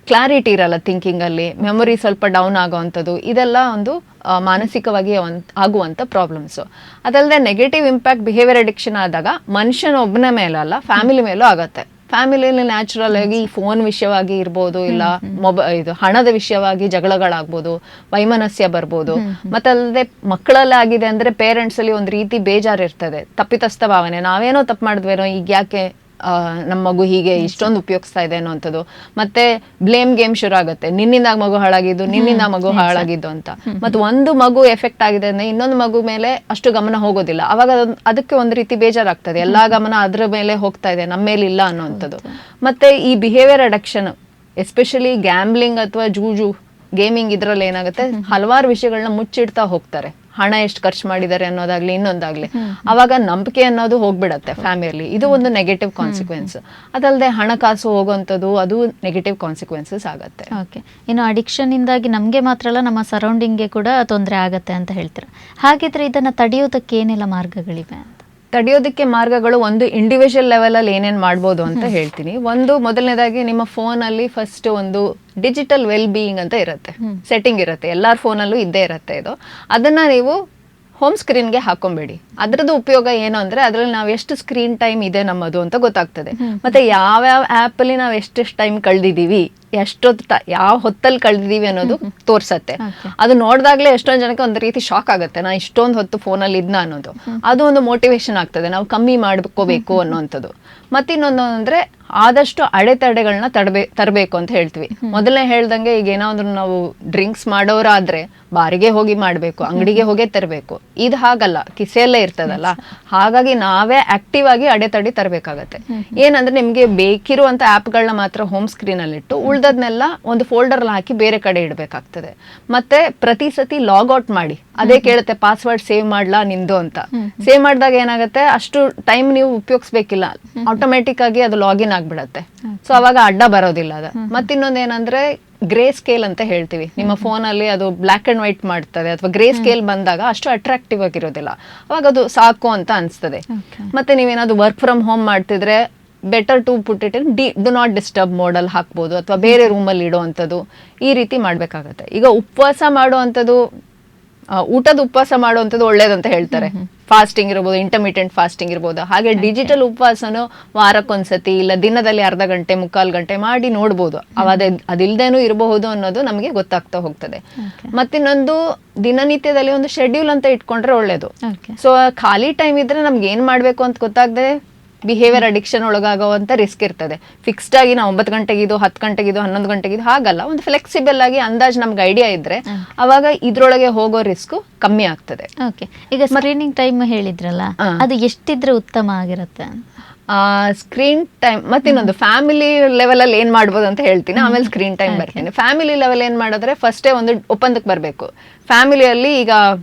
ಕ್ಲಾರಿಟಿ ಇರಲ್ಲ ಥಿಂಕಿಂಗ್ ಅಲ್ಲಿ, ಮೆಮೊರಿ ಸ್ವಲ್ಪ ಡೌನ್ ಆಗುವಂಥದ್ದು, ಇದೆಲ್ಲ ಒಂದು ಮಾನಸಿಕವಾಗಿ ಆಗುವಂಥ ಪ್ರಾಬ್ಲಮ್ಸು. ಅದಲ್ಲದೆ ನೆಗೆಟಿವ್ ಇಂಪ್ಯಾಕ್ಟ್ ಬಿಹೇವಿಯರ್ ಅಡಿಕ್ಷನ್ ಆದಾಗ ಮನುಷ್ಯನ ಒಬ್ಬನ ಮೇಲಲ್ಲ, ಫ್ಯಾಮಿಲಿ ಮೇಲೂ ಆಗುತ್ತೆ. ಫ್ಯಾಮಿಲಿಯಲ್ಲಿ ನ್ಯಾಚುರಲ್ ಆಗಿ ಫೋನ್ ವಿಷಯವಾಗಿ ಇರ್ಬೋದು, ಇಲ್ಲ ಇದು ಹಣದ ವಿಷಯವಾಗಿ ಜಗಳಗಳಾಗ್ಬೋದು, ವೈಮನಸ್ಯ ಬರ್ಬೋದು. ಮತ್ತಲ್ಲದೆ ಮಕ್ಕಳಲ್ಲೇ ಆಗಿದೆ ಅಂದ್ರೆ ಪೇರೆಂಟ್ಸ್ ಅಲ್ಲಿ ಒಂದು ರೀತಿ ಬೇಜಾರು ಇರ್ತದೆ, ತಪ್ಪಿತಸ್ಥ ಭಾವನೆ, ನಾವೇನೋ ತಪ್ಪು ಮಾಡಿದ್ವೇನೋ, ಈಗ ಯಾಕೆ ನಮ್ಮ ಮಗು ಹೀಗೆ ಇಷ್ಟೊಂದು ಉಪಯೋಗಿಸ್ತಾ ಇದೆ ಅನ್ನೋಂಥದ್ದು. ಮತ್ತೆ ಬ್ಲೇಮ್ ಗೇಮ್ ಶುರು ಆಗುತ್ತೆ, ನಿನ್ನಿಂದ ಮಗು ಹಾಳಾಗಿದ್ದು, ನಿನ್ನಿಂದ ಮಗು ಹಾಳಾಗಿದ್ದು ಅಂತ. ಮತ್ತೆ ಒಂದು ಮಗು ಎಫೆಕ್ಟ್ ಆಗಿದೆ ಅಂದ್ರೆ ಇನ್ನೊಂದು ಮಗು ಮೇಲೆ ಅಷ್ಟು ಗಮನ ಹೋಗೋದಿಲ್ಲ. ಅವಾಗ ಅದಕ್ಕೆ ಒಂದು ರೀತಿ ಬೇಜಾರಾಗ್ತದೆ, ಎಲ್ಲಾ ಗಮನ ಅದ್ರ ಮೇಲೆ ಹೋಗ್ತಾ ಇದೆ, ನಮ್ಮ ಮೇಲೆ ಇಲ್ಲ ಅನ್ನೋಂಥದ್ದು. ಮತ್ತೆ ಈ ಬಿಹೇವಿಯರ್ ಅಡಕ್ಷನ್ ಎಸ್ಪೆಷಲಿ ಗ್ಯಾಮ್ಲಿಂಗ್ ಅಥವಾ ಜೂಜು ಗೇಮಿಂಗ್ ಇದ್ರಲ್ಲಿ ಏನಾಗುತ್ತೆ, ಹಲವಾರು ವಿಷಯಗಳನ್ನ ಮುಚ್ಚಿಡ್ತಾ ಹೋಗ್ತಾರೆ. ಹಣ ಎಷ್ಟು ಖರ್ಚು ಮಾಡಿದ್ದಾರೆ ಅನ್ನೋದಾಗ್ಲಿ ಇನ್ನೊಂದಾಗ್ಲಿ, ಅವಾಗ ನಂಬಿಕೆ ಅನ್ನೋದು ಹೋಗ್ಬಿಡತ್ತೆ ಫ್ಯಾಮಿಲಿ. ಇದು ಒಂದು ನೆಗೆಟಿವ್ ಕಾನ್ಸಿಕ್ವೆನ್ಸ್. ಅದಲ್ಲದೆ ಹಣಕಾಸು ಹೋಗುವಂಥದ್ದು, ಅದು ನೆಗೆಟಿವ್ ಕಾನ್ಸಿಕ್ವೆನ್ಸಸ್ ಆಗತ್ತೆ. ಓಕೆ, ಇನ್ನು ಅಡಿಕ್ಷನ್ ಇಂದಾಗಿ ನಮಗೆ ಮಾತ್ರ ಅಲ್ಲ, ನಮ್ಮ ಸರೌಂಡಿಂಗ್ಗೆ ಕೂಡ ತೊಂದರೆ ಆಗತ್ತೆ ಅಂತ ಹೇಳ್ತೀರಾ. ಹಾಗಿದ್ರೆ ಇದನ್ನ ತಡೆಯೋದಕ್ಕೆ ಏನೆಲ್ಲ ಮಾರ್ಗಗಳಿವೆ? ತಡೆಯೋದಕ್ಕೆ ಮಾರ್ಗಗಳು, ಒಂದು ಇಂಡಿವಿಜುವಲ್ ಲೆವೆಲಲ್ಲಿ ಏನೇನು ಮಾಡ್ಬೋದು ಅಂತ ಹೇಳ್ತೀನಿ. ಒಂದು, ಮೊದಲನೇದಾಗಿ ನಿಮ್ಮ ಫೋನಲ್ಲಿ ಫಸ್ಟ್ ಒಂದು ಡಿಜಿಟಲ್ ವೆಲ್ ಬೀಯಿಂಗ್ ಅಂತ ಇರುತ್ತೆ, ಸೆಟ್ಟಿಂಗ್ ಇರುತ್ತೆ, ಎಲ್ಲರ ಫೋನಲ್ಲೂ ಇದ್ದೇ ಇರುತ್ತೆ. ಇದು ಅದನ್ನ ನೀವು ಹೋಮ್ ಸ್ಕ್ರೀನ್ಗೆ ಹಾಕೊಂಬೇಡಿ. ಅದ್ರದ್ದು ಉಪಯೋಗ ಏನು ಅಂದ್ರೆ ಅದ್ರಲ್ಲಿ ನಾವು ಎಷ್ಟು ಸ್ಕ್ರೀನ್ ಟೈಮ್ ಇದೆ ನಮ್ಮದು ಅಂತ ಗೊತ್ತಾಗ್ತದೆ. ಮತ್ತೆ ಯಾವ್ಯಾವ ಆ್ಯಪಲ್ಲಿ ನಾವು ಎಷ್ಟೆಷ್ಟು ಟೈಮ್ ಕಳೆದಿದ್ದೀವಿ, ಯಾವ ಹೊತ್ತಲ್ಲಿ ಕಳೆದಿದ್ದೀವಿ ಅನ್ನೋದು ತೋರ್ಸತ್ತೆ. ಅದು ನೋಡಿದಾಗ್ಲೇ ಎಷ್ಟೊಂದು ಜನಕ್ಕೆ ಒಂದು ರೀತಿ ಶಾಕ್ ಆಗುತ್ತೆ, ನಾ ಇಷ್ಟೊಂದು ಹೊತ್ತು ಫೋನಲ್ಲಿ ಇದ್ನ ಅನ್ನೋದು. ಅದು ಒಂದು ಮೋಟಿವೇಶನ್ ಆಗ್ತದೆ, ನಾವು ಕಮ್ಮಿ ಮಾಡ್ಕೋಬೇಕು ಅನ್ನೋಂಥದ್ದು. ಮತ್ತಿನ್ನೊಂದು ಅಂದ್ರೆ ಆದಷ್ಟು ಅಡೆತಡೆಗಳನ್ನ ತರಬೇಕು ಅಂತ ಹೇಳ್ತೀವಿ. ಮೊದಲನೇ ಹೇಳ್ದಂಗೆ, ಈಗ ಏನಾದ್ರು ನಾವು ಡ್ರಿಂಕ್ಸ್ ಮಾಡೋರಾದ್ರೆ ಬಾರಿಗೆ ಹೋಗಿ ಮಾಡ್ಬೇಕು, ಅಂಗಡಿಗೆ ಹೋಗೇ ತರಬೇಕು. ಇದು ಹಾಗಲ್ಲ, ಕಿಸೆಯಲ್ಲೇ ಇರ್ತದಲ್ಲ. ಹಾಗಾಗಿ ನಾವೇ ಆಕ್ಟಿವ್ ಆಗಿ ಅಡೆತಡೆ ತರಬೇಕಾಗತ್ತೆ. ಏನಂದ್ರೆ ನಿಮ್ಗೆ ಬೇಕಿರುವಂತ ಆ್ಯಪ್ಗಳನ್ನ ಮಾತ್ರ ಹೋಮ್ ಸ್ಕ್ರೀನ್ ಅಲ್ಲಿ ಇಟ್ಟು ಉಳ್ದದ್ನೆಲ್ಲ ಒಂದು ಫೋಲ್ಡರ್ ಹಾಕಿ ಬೇರೆ ಕಡೆ ಇಡಬೇಕಾಗ್ತದೆ. ಮತ್ತೆ ಪ್ರತಿ ಸತಿ ಲಾಗ್ ಔಟ್ ಮಾಡಿ, ಅದೇ ಕೇಳುತ್ತೆ ಪಾಸ್ವರ್ಡ್ ಸೇವ್ ಮಾಡ್ಲಾ ನಿಂದು ಅಂತ. ಸೇವ್ ಮಾಡಿದಾಗ ಏನಾಗುತ್ತೆ, ಅಷ್ಟು ಟೈಮ್ ನೀವು ಉಪಯೋಗಿಸ್ಬೇಕಿಲ್ಲ, ಆಟೋಮೆಟಿಕ್ ಆಗಿ ಅದು ಲಾಗಿನ್ ಆಗ್ಬಿಡತ್ತೆ. ಸೊ ಅವಾಗ ಅಡ್ಡ ಬರೋದಿಲ್ಲ ಅದು. ಮತ್ತಿನ್ನೊಂದು ಏನಂದ್ರೆ ಗ್ರೇ ಸ್ಕೇಲ್ ಅಂತ ಹೇಳ್ತೀವಿ. ನಿಮ್ಮ ಫೋನಲ್ಲಿ ಅದು ಬ್ಲ್ಯಾಕ್ ಅಂಡ್ ವೈಟ್ ಮಾಡ್ತದೆ, ಅಥವಾ ಗ್ರೇ ಸ್ಕೇಲ್ ಬಂದಾಗ ಅಷ್ಟು ಅಟ್ರಾಕ್ಟಿವ್ ಆಗಿರೋದಿಲ್ಲ, ಅವಾಗ ಅದು ಸಾಕು ಅಂತ ಅನ್ಸ್ತದೆ. ಮತ್ತೆ ನೀವೇನಾದ್ರು ವರ್ಕ್ ಫ್ರಮ್ ಹೋಮ್ ಮಾಡ್ತಿದ್ರೆ better to put it in do not disturb ಮೋಡಲ್ ಹಾಕ್ಬೋದು, ಅಥವಾ ಬೇರೆ ರೂಮಲ್ಲಿ ಇಡೋವಂಥದ್ದು, ಈ ರೀತಿ ಮಾಡ್ಬೇಕಾಗತ್ತೆ. ಈಗ ಉಪವಾಸ ಮಾಡುವಂಥದ್ದು, ಊಟದ ಉಪವಾಸ ಮಾಡುವಂಥದ್ದು ಒಳ್ಳೇದಂತ ಹೇಳ್ತಾರೆ. ಫಾಸ್ಟಿಂಗ್ ಇರ್ಬೋದು, ಇಂಟರ್ಮಿಟೆಂಟ್ ಫಾಸ್ಟಿಂಗ್ ಇರ್ಬೋದು. ಹಾಗೆ ಡಿಜಿಟಲ್ ಉಪವಾಸನು ವಾರಕ್ಕೊಂದ್ಸತಿ ಇಲ್ಲ ದಿನದಲ್ಲಿ ಅರ್ಧ ಗಂಟೆ 3/4 ಗಂಟೆ ಮಾಡಿ ನೋಡ್ಬೋದು. ಅದಿಲ್ದೇನೂ ಇರಬಹುದು ಅನ್ನೋದು ನಮಗೆ ಗೊತ್ತಾಗ್ತಾ ಹೋಗ್ತದೆ. ಮತ್ತಿನ್ನೊಂದು, ದಿನನಿತ್ಯದಲ್ಲಿ ಒಂದು ಶೆಡ್ಯೂಲ್ ಅಂತ ಇಟ್ಕೊಂಡ್ರೆ ಒಳ್ಳೇದು. ಸೊ ಖಾಲಿ ಟೈಮ್ ಇದ್ರೆ ನಮ್ಗೆ ಏನ್ ಮಾಡ್ಬೇಕು ಅಂತ ಗೊತ್ತಾಗದೆ ಬಿಹೇವಿಯರ್ ಅಡಿಕ್ಷನ್ ಒಳಗಾಗುವಂತ ರಿಸ್ಕ್ ಇರ್ತದೆ. ಫಿಕ್ಸ್ಡ್ ಆಗಿ ನಾವು 9 ಗಂಟೆಗಿದು 10 ಗಂಟೆಗಿದು 11 ಗಂಟೆಗಿದು ಹಾಗಲ್ಲ, ಒಂದು ಫ್ಲೆಕ್ಸಿಬಲ್ ಆಗಿ ಅಂದಾಜ್ ನಮ್ಗೆ ಐಡಿಯಾ ಇದ್ರೆ ಅವಾಗ ಇದ್ರೊಳಗೆ ಹೋಗೋ ರಿಸ್ಕ್ ಕಮ್ಮಿ ಆಗ್ತದೆ. ಓಕೆ, ಈಗ ಸ್ಕ್ರೀನಿಂಗ್ ಟೈಮ್ ಹೇಳಿದ್ರಲ್ಲ, ಅದು ಎಷ್ಟಿದ್ರೆ ಉತ್ತಮ ಆಗಿರುತ್ತೆ? ಸ್ಕ್ರೀನ್ ಟೈಮ್ ಮತ್ತಿನ್ನೊಂದು ಫ್ಯಾಮಿಲಿ ಲೆವೆಲ್ ಅಲ್ಲಿ ಏನ್ ಮಾಡ್ಬೋದು ಅಂತ ಹೇಳ್ತೀನಿ, ಆಮೇಲೆ ಸ್ಕ್ರೀನ್ ಟೈಮ್ ಬರ್ತೀನಿ. ಫ್ಯಾಮಿಲಿ ಲೆವೆಲ್ ಏನ್ ಮಾಡಿದ್ರೆ ಫಸ್ಟೇ ಒಂದು ಒಪ್ಪಂದಕ್ಕೆ ಬರಬೇಕು. ಫ್ಯಾಮಿಲಿಯಲ್ಲಿ ಈಗ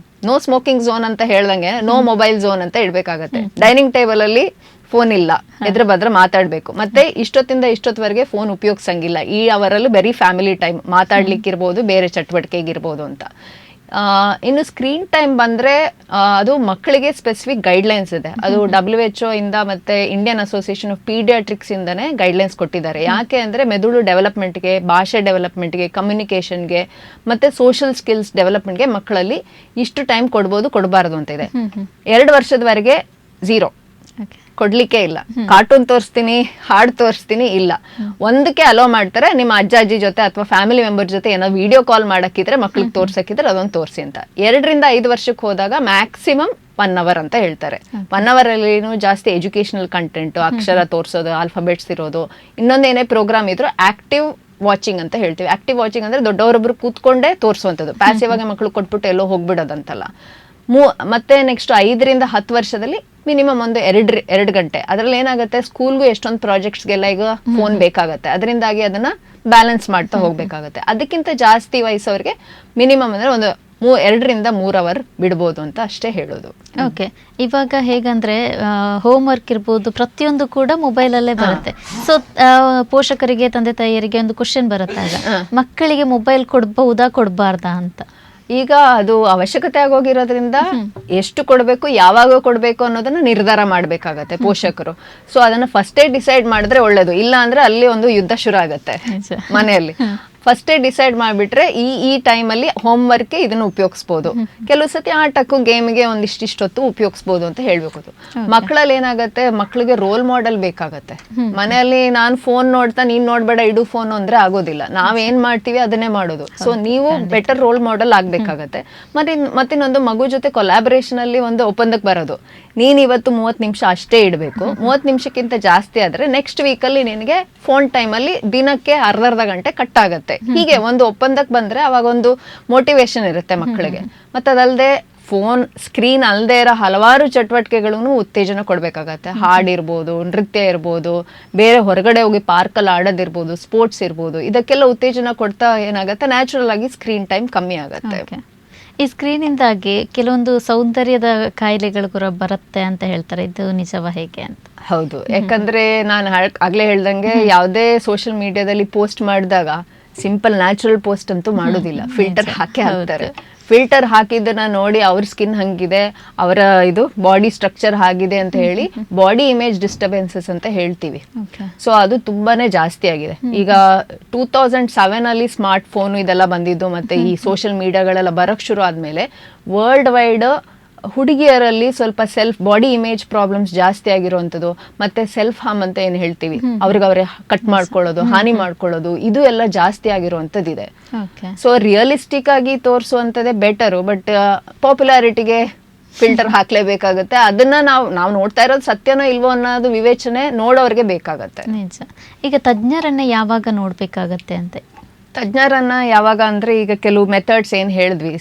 ನೋ ಸ್ಮೋಕಿಂಗ್ ಝೋನ್ ಅಂತ ಹೇಳ್ದಂಗೆ ನೋ ಮೊಬೈಲ್ ಝೋನ್ ಅಂತ ಇಡ್ಬೇಕಾಗತ್ತೆ. ಡೈನಿಂಗ್ ಟೇಬಲ್ ಅಲ್ಲಿ ಫೋನ್ ಇಲ್ಲ, ಎದ್ರ ಬದ್ರ ಮಾತಾಡ್ಬೇಕು. ಮತ್ತೆ ಇಷ್ಟೊತ್ತಿಂದ ಇಷ್ಟೊತ್ತವರೆಗೆ ಫೋನ್ ಉಪಯೋಗಿಸಂಗಿಲ್ಲ. ಈ ಅವರಲ್ಲಿ ಬರೀ ಫ್ಯಾಮಿಲಿ ಟೈಮ್, ಮಾತಾಡ್ಲಿಕ್ಕಿರ್ಬೋದು, ಬೇರೆ ಚಟುವಟಿಕೆಗಿರ್ಬೋದು ಅಂತ. ಇನ್ನು ಸ್ಕ್ರೀನ್ ಟೈಮ್ ಬಂದ್ರೆ ಅದು ಮಕ್ಕಳಿಗೆ ಸ್ಪೆಸಿಫಿಕ್ ಗೈಡ್ಲೈನ್ಸ್ ಇದೆ. ಅದು WHO ಇಂದ ಮತ್ತೆ ಇಂಡಿಯನ್ ಅಸೋಸಿಯೇಷನ್ ಆಫ್ ಪೀಡಿಯಾಟ್ರಿಕ್ಸ್ ಇಂದಾನೆ ಗೈಡ್ಲೈನ್ಸ್ ಕೊಟ್ಟಿದ್ದಾರೆ. ಯಾಕೆ ಅಂದ್ರೆ ಮೆದುಳು ಡೆವಲಪ್ಮೆಂಟ್ಗೆ, ಭಾಷೆ ಡೆವಲಪ್ಮೆಂಟ್ಗೆ, ಕಮ್ಯುನಿಕೇಶನ್ಗೆ ಮತ್ತೆ ಸೋಷಿಯಲ್ ಸ್ಕಿಲ್ಸ್ ಡೆವಲಪ್ಮೆಂಟ್ಗೆ ಮಕ್ಕಳಲ್ಲಿ ಇಷ್ಟು ಟೈಮ್ ಕೊಡ್ಬೋದು, ಕೊಡಬಾರದು ಅಂತ ಇದೆ. 2 ವರ್ಷದವರೆಗೆ 0 ಕೊಡ್ಲಿಕ್ಕೆ ಇಲ್ಲ. ಕಾರ್ಟೂನ್ ತೋರಿಸ್ತೀನಿ, ಹಾಡು ತೋರಿಸ್ತೀನಿ ಇಲ್ಲ. ಒಂದಕ್ಕೆ ಅಲೋ ಮಾಡ್ತಾರೆ, ನಿಮ್ಮ ಅಜ್ಜ ಅಜ್ಜಿ ಜೊತೆ ಅಥವಾ ಫ್ಯಾಮಿಲಿ ಮೆಂಬರ್ ಜೊತೆ ಏನೋ ವಿಡಿಯೋ ಕಾಲ್ ಮಾಡಕ್ಕಿದ್ರೆ, ಮಕ್ಳಿಗೆ ತೋರ್ಸಕ್ಕಿದ್ರೆ ಅದೊಂದು ತೋರಿಸಿ ಅಂತ. 2 ರಿಂದ 5 ವರ್ಷಕ್ಕೆ ಹೋದಾಗ ಮ್ಯಾಕ್ಸಿಮಮ್ 1 ಅವರ್ ಅಂತ ಹೇಳ್ತಾರೆ. 1 ಅವರ್ ಅಲ್ಲಿ ಜಾಸ್ತಿ ಎಜುಕೇಶನಲ್ ಕಂಟೆಂಟ್, ಅಕ್ಷರ ತೋರಿಸೋದು, ಆಲ್ಫಾಬೆಟ್ಸ್ ಇರೋದು, ಇನ್ನೊಂದೇನೇ ಪ್ರೋಗ್ರಾಮ್ ಇದ್ರು ಆಕ್ಟಿವ್ ವಾಚಿಂಗ್ ಅಂತ ಹೇಳ್ತೀವಿ. ಆಕ್ಟಿವ್ ವಾಚಿಂಗ್ ಅಂದ್ರೆ ದೊಡ್ಡವರೊಬ್ರು ಕೂತ್ಕೊಂಡೇ ತೋರಿಸುವಂಥದ್ದು, ಪ್ಯಾಸಿವ್ ಆಗಿ ಮಕ್ಳು ಕೊಟ್ಬಿಟ್ಟು ಎಲ್ಲೋ ಹೋಗ್ಬಿಡೋದಂತಲ್ಲ. ಮತ್ತೆ ನೆಕ್ಸ್ಟ್ 5 ರಿಂದ 10 ವರ್ಷದಲ್ಲಿ ಮಿನಿಮಮ್ ಒಂದು 2 ಗಂಟೆ. ಅದ್ರಲ್ಲಿ ಏನಾಗುತ್ತೆ, ಸ್ಕೂಲ್ಗೂ ಎಷ್ಟೊಂದು ಪ್ರಾಜೆಕ್ಟ್ಸ್ಗೆಲ್ಲ ಈಗ ಫೋನ್ ಬೇಕಾಗತ್ತೆ, ಅದರಿಂದಾಗಿ ಅದನ್ನ ಬ್ಯಾಲೆನ್ಸ್ ಮಾಡ್ತಾ ಹೋಗ್ಬೇಕಾಗತ್ತೆ. ಅದಕ್ಕಿಂತ ಜಾಸ್ತಿ ವಯಸ್ಸವ್ರಿಗೆ ಮಿನಿಮಮ್ ಅಂದ್ರೆ ಒಂದು 2ರಿಂದ 3 ಅವರ್ ಬಿಡ್ಬೋದು ಅಂತ ಅಷ್ಟೇ ಹೇಳೋದು. ಓಕೆ, ಇವಾಗ ಹೇಗಂದ್ರೆ ಹೋಮ್ವರ್ಕ್ ಇರ್ಬೋದು ಪ್ರತಿಯೊಂದು ಕೂಡ ಮೊಬೈಲಲ್ಲೇ ಬರುತ್ತೆ. ಸೊ ಪೋಷಕರಿಗೆ, ತಂದೆ ತಾಯಿಯರಿಗೆ ಒಂದು ಕ್ವಶನ್ ಬರುತ್ತೆ, ಆಗ ಮಕ್ಕಳಿಗೆ ಮೊಬೈಲ್ ಕೊಡ್ಬಹುದಾ ಕೊಡಬಾರ್ದಾ ಅಂತ. ಈಗ ಅದು ಅವಶ್ಯಕತೆ ಆಗೋಗಿರೋದ್ರಿಂದ ಎಷ್ಟು ಕೊಡಬೇಕು, ಯಾವಾಗ ಕೊಡಬೇಕು ಅನ್ನೋದನ್ನ ನಿರ್ಧಾರ ಮಾಡ್ಬೇಕಾಗತ್ತೆ ಪೋಷಕರು. ಸೊ ಅದನ್ನ ಫಸ್ಟೇ ಡಿಸೈಡ್ ಮಾಡಿದ್ರೆ ಒಳ್ಳೇದು. ಇಲ್ಲ ಅಂದ್ರೆ ಅಲ್ಲಿ ಒಂದು ಯುದ್ಧ ಶುರು ಆಗತ್ತೆ ಮನೆಯಲ್ಲಿ. ಫಸ್ಟೇ ಡಿಸೈಡ್ ಮಾಡಿಬಿಟ್ರೆ ಈ ಟೈಮಲ್ಲಿ ಹೋಮ್ವರ್ಕ್ಗೆ ಇದನ್ನು ಉಪಯೋಗಿಸ್ಬೋದು, ಕೆಲವು ಸತಿ ಆಟಕ್ಕೂ ಗೇಮ್ಗೆ ಒಂದಿಷ್ಟೊತ್ತು ಉಪಯೋಗಿಸ್ಬೋದು ಅಂತ ಹೇಳ್ಬೇಕು. ಮಕ್ಕಳಲ್ಲಿ ಏನಾಗತ್ತೆ, ಮಕ್ಕಳಿಗೆ ರೋಲ್ ಮಾಡೆಲ್ ಬೇಕಾಗತ್ತೆ. ಮನೆಯಲ್ಲಿ ನಾನು ಫೋನ್ ನೋಡ್ತಾ ನೀನ್ ನೋಡ್ಬೇಡ ಇಡು ಫೋನ್ ಅಂದ್ರೆ ಆಗೋದಿಲ್ಲ, ನಾವೇನ್ ಮಾಡ್ತೀವಿ ಅದನ್ನೇ ಮಾಡೋದು. ಸೊ ನೀವು ಬೆಟರ್ ರೋಲ್ ಮಾಡೆಲ್ ಆಗ್ಬೇಕಾಗತ್ತೆ. ಮತ್ತಿನ್ನೊಂದು, ಮಗು ಜೊತೆ ಕೊಲಾಬರೇಷನ್ ಅಲ್ಲಿ ಒಂದು ಒಪ್ಪಂದಕ್ಕೆ ಬರೋದು. ನೀನ್ ಇವತ್ತು 30 ನಿಮಿಷ ಅಷ್ಟೇ ಇಡಬೇಕು, 30 ನಿಮಿಷಕ್ಕಿಂತ ಜಾಸ್ತಿ ಆದ್ರೆ ನೆಕ್ಸ್ಟ್ ವೀಕಲ್ಲಿ ನಿನಗೆ ಫೋನ್ ಟೈಮಲ್ಲಿ ದಿನಕ್ಕೆ ಅರ್ಧ ಗಂಟೆ ಕಟ್ ಆಗತ್ತೆ. ಹೀಗೆ ಒಂದು ಒಪ್ಪಂದಕ್ಕೆ ಬಂದ್ರೆ ಅವಾಗ ಒಂದು ಮೋಟಿವೇಶನ್ ಇರುತ್ತೆ ಮಕ್ಕಳಿಗೆ. ಮತ್ತದಲ್ಲದೆ ಫೋನ್ ಸ್ಕ್ರೀನ್ ಅಲ್ಲದೆ ಇರೋ ಹಲವಾರು ಚಟುವಟಿಕೆಗಳನ್ನು ಉತ್ತೇಜನ ಕೊಡ್ಬೇಕಾಗತ್ತೆ. ಹಾಡಿರ್ಬೋದು, ನೃತ್ಯ ಇರ್ಬೋದು, ಬೇರೆ ಹೊರಗಡೆ ಹೋಗಿ ಪಾರ್ಕಲ್ಲಿ ಆಡೋದಿರ್ಬೋದು, ಸ್ಪೋರ್ಟ್ಸ್ ಇರ್ಬೋದು, ಇದಕ್ಕೆಲ್ಲ ಉತ್ತೇಜನ ಕೊಡ್ತಾ ಏನಾಗುತ್ತೆ, ನ್ಯಾಚುರಲ್ ಆಗಿ ಸ್ಕ್ರೀನ್ ಟೈಮ್ ಕಮ್ಮಿ ಆಗುತ್ತೆ. ಈ ಸ್ಕ್ರೀನಿಂದಾಗಿ ಕೆಲವೊಂದು ಸೌಂದರ್ಯದ ಕಾಯಿಲೆಗಳು ಕೂಡ ಬರುತ್ತೆ ಅಂತ ಹೇಳ್ತಾರೆ, ಇದು ನಿಜವಾ ಹೇಗೆ ಅಂತ? ಹೌದು, ಯಾಕಂದ್ರೆ ನಾನು ಆಗ್ಲೇ ಹೇಳ್ದಂಗೆ ಯಾವುದೇ ಸೋಷಿಯಲ್ ಮೀಡಿಯಾದಲ್ಲಿ ಪೋಸ್ಟ್ ಮಾಡಿದಾಗ ಸಿಂಪಲ್ ನ್ಯಾಚುರಲ್ ಪೋಸ್ಟ್ ಅಂತೂ ಮಾಡೋದಿಲ್ಲ, ಫಿಲ್ಟರ್ ಹಾಕಿ ಹಾಕ್ತಾರೆ. ಫಿಲ್ಟರ್ ಹಾಕಿದ್ದನ್ನ ನೋಡಿ ಅವ್ರ ಸ್ಕಿನ್ ಹಂಗಿದೆ, ಅವರ ಇದು ಬಾಡಿ ಸ್ಟ್ರಕ್ಚರ್ ಆಗಿದೆ ಅಂತ ಹೇಳಿ ಬಾಡಿ ಇಮೇಜ್ ಡಿಸ್ಟರ್ಬೆನ್ಸಸ್ ಅಂತ ಹೇಳ್ತೀವಿ. ಸೊ ಅದು ತುಂಬಾನೇ ಜಾಸ್ತಿ ಆಗಿದೆ. ಈಗ 2007 ಅಲ್ಲಿ ಸ್ಮಾರ್ಟ್ ಫೋನ್ ಇದೆಲ್ಲ ಬಂದಿದ್ದು, ಮತ್ತೆ ಈ ಸೋಷಿಯಲ್ ಮೀಡಿಯಾಗಳೆಲ್ಲ ಬರಕ್ ಶುರು ಆದ್ಮೇಲೆ ವರ್ಲ್ಡ್ ವೈಡ್ ಹುಡುಗಿಯರಲ್ಲಿ ಸ್ವಲ್ಪ ಸೆಲ್ಫ್ ಬಾಡಿ ಇಮೇಜ್ ಪ್ರಾಬ್ಲಮ್ಸ್ ಜಾಸ್ತಿ ಆಗಿರುವಂಥದ್ದು, ಮತ್ತೆ ಸೆಲ್ಫ್ ಹಾರ್ಮ್ ಅಂತ ಏನು ಹೇಳ್ತೀವಿ, ಅವ್ರಿಗೆ ಕಟ್ ಮಾಡ್ಕೊಳ್ಳೋದು, ಹಾನಿ ಮಾಡ್ಕೊಳ್ಳೋದು, ಇದು ಎಲ್ಲ ಜಾಸ್ತಿ ಆಗಿರುವಂಥದ್ದು ಇದೆ. ಸೊ ರಿಯಲಿಸ್ಟಿಕ್ ಆಗಿ ತೋರಿಸುವಂಥದ್ದೇ ಬೆಟರು, ಬಟ್ ಪಾಪ್ಯುಲಾರಿಟಿಗೆ ಫಿಲ್ಟರ್ ಹಾಕ್ಲೇಬೇಕಾಗತ್ತೆ. ಅದನ್ನ ನಾವು ನೋಡ್ತಾ ಇರೋದು ಸತ್ಯನೋ ಇಲ್ವೋ ಅನ್ನೋದು ವಿವೇಚನೆ ನೋಡೋರ್ಗೆ ಬೇಕಾಗತ್ತೆ. ನಿಜ. ಈಗ ತಜ್ಞರನ್ನ ಯಾವಾಗ ನೋಡ್ಬೇಕಾಗತ್ತೆ ಅಂತೆ? ತಜ್ಞರನ್ನ ಯಾವಾಗ ಅಂದ್ರೆ, ಈಗ ಕೆಲವು ಮೆಥಡ್ಸ್ ಏನ್ ಹೇಳಿದ್ವಿ,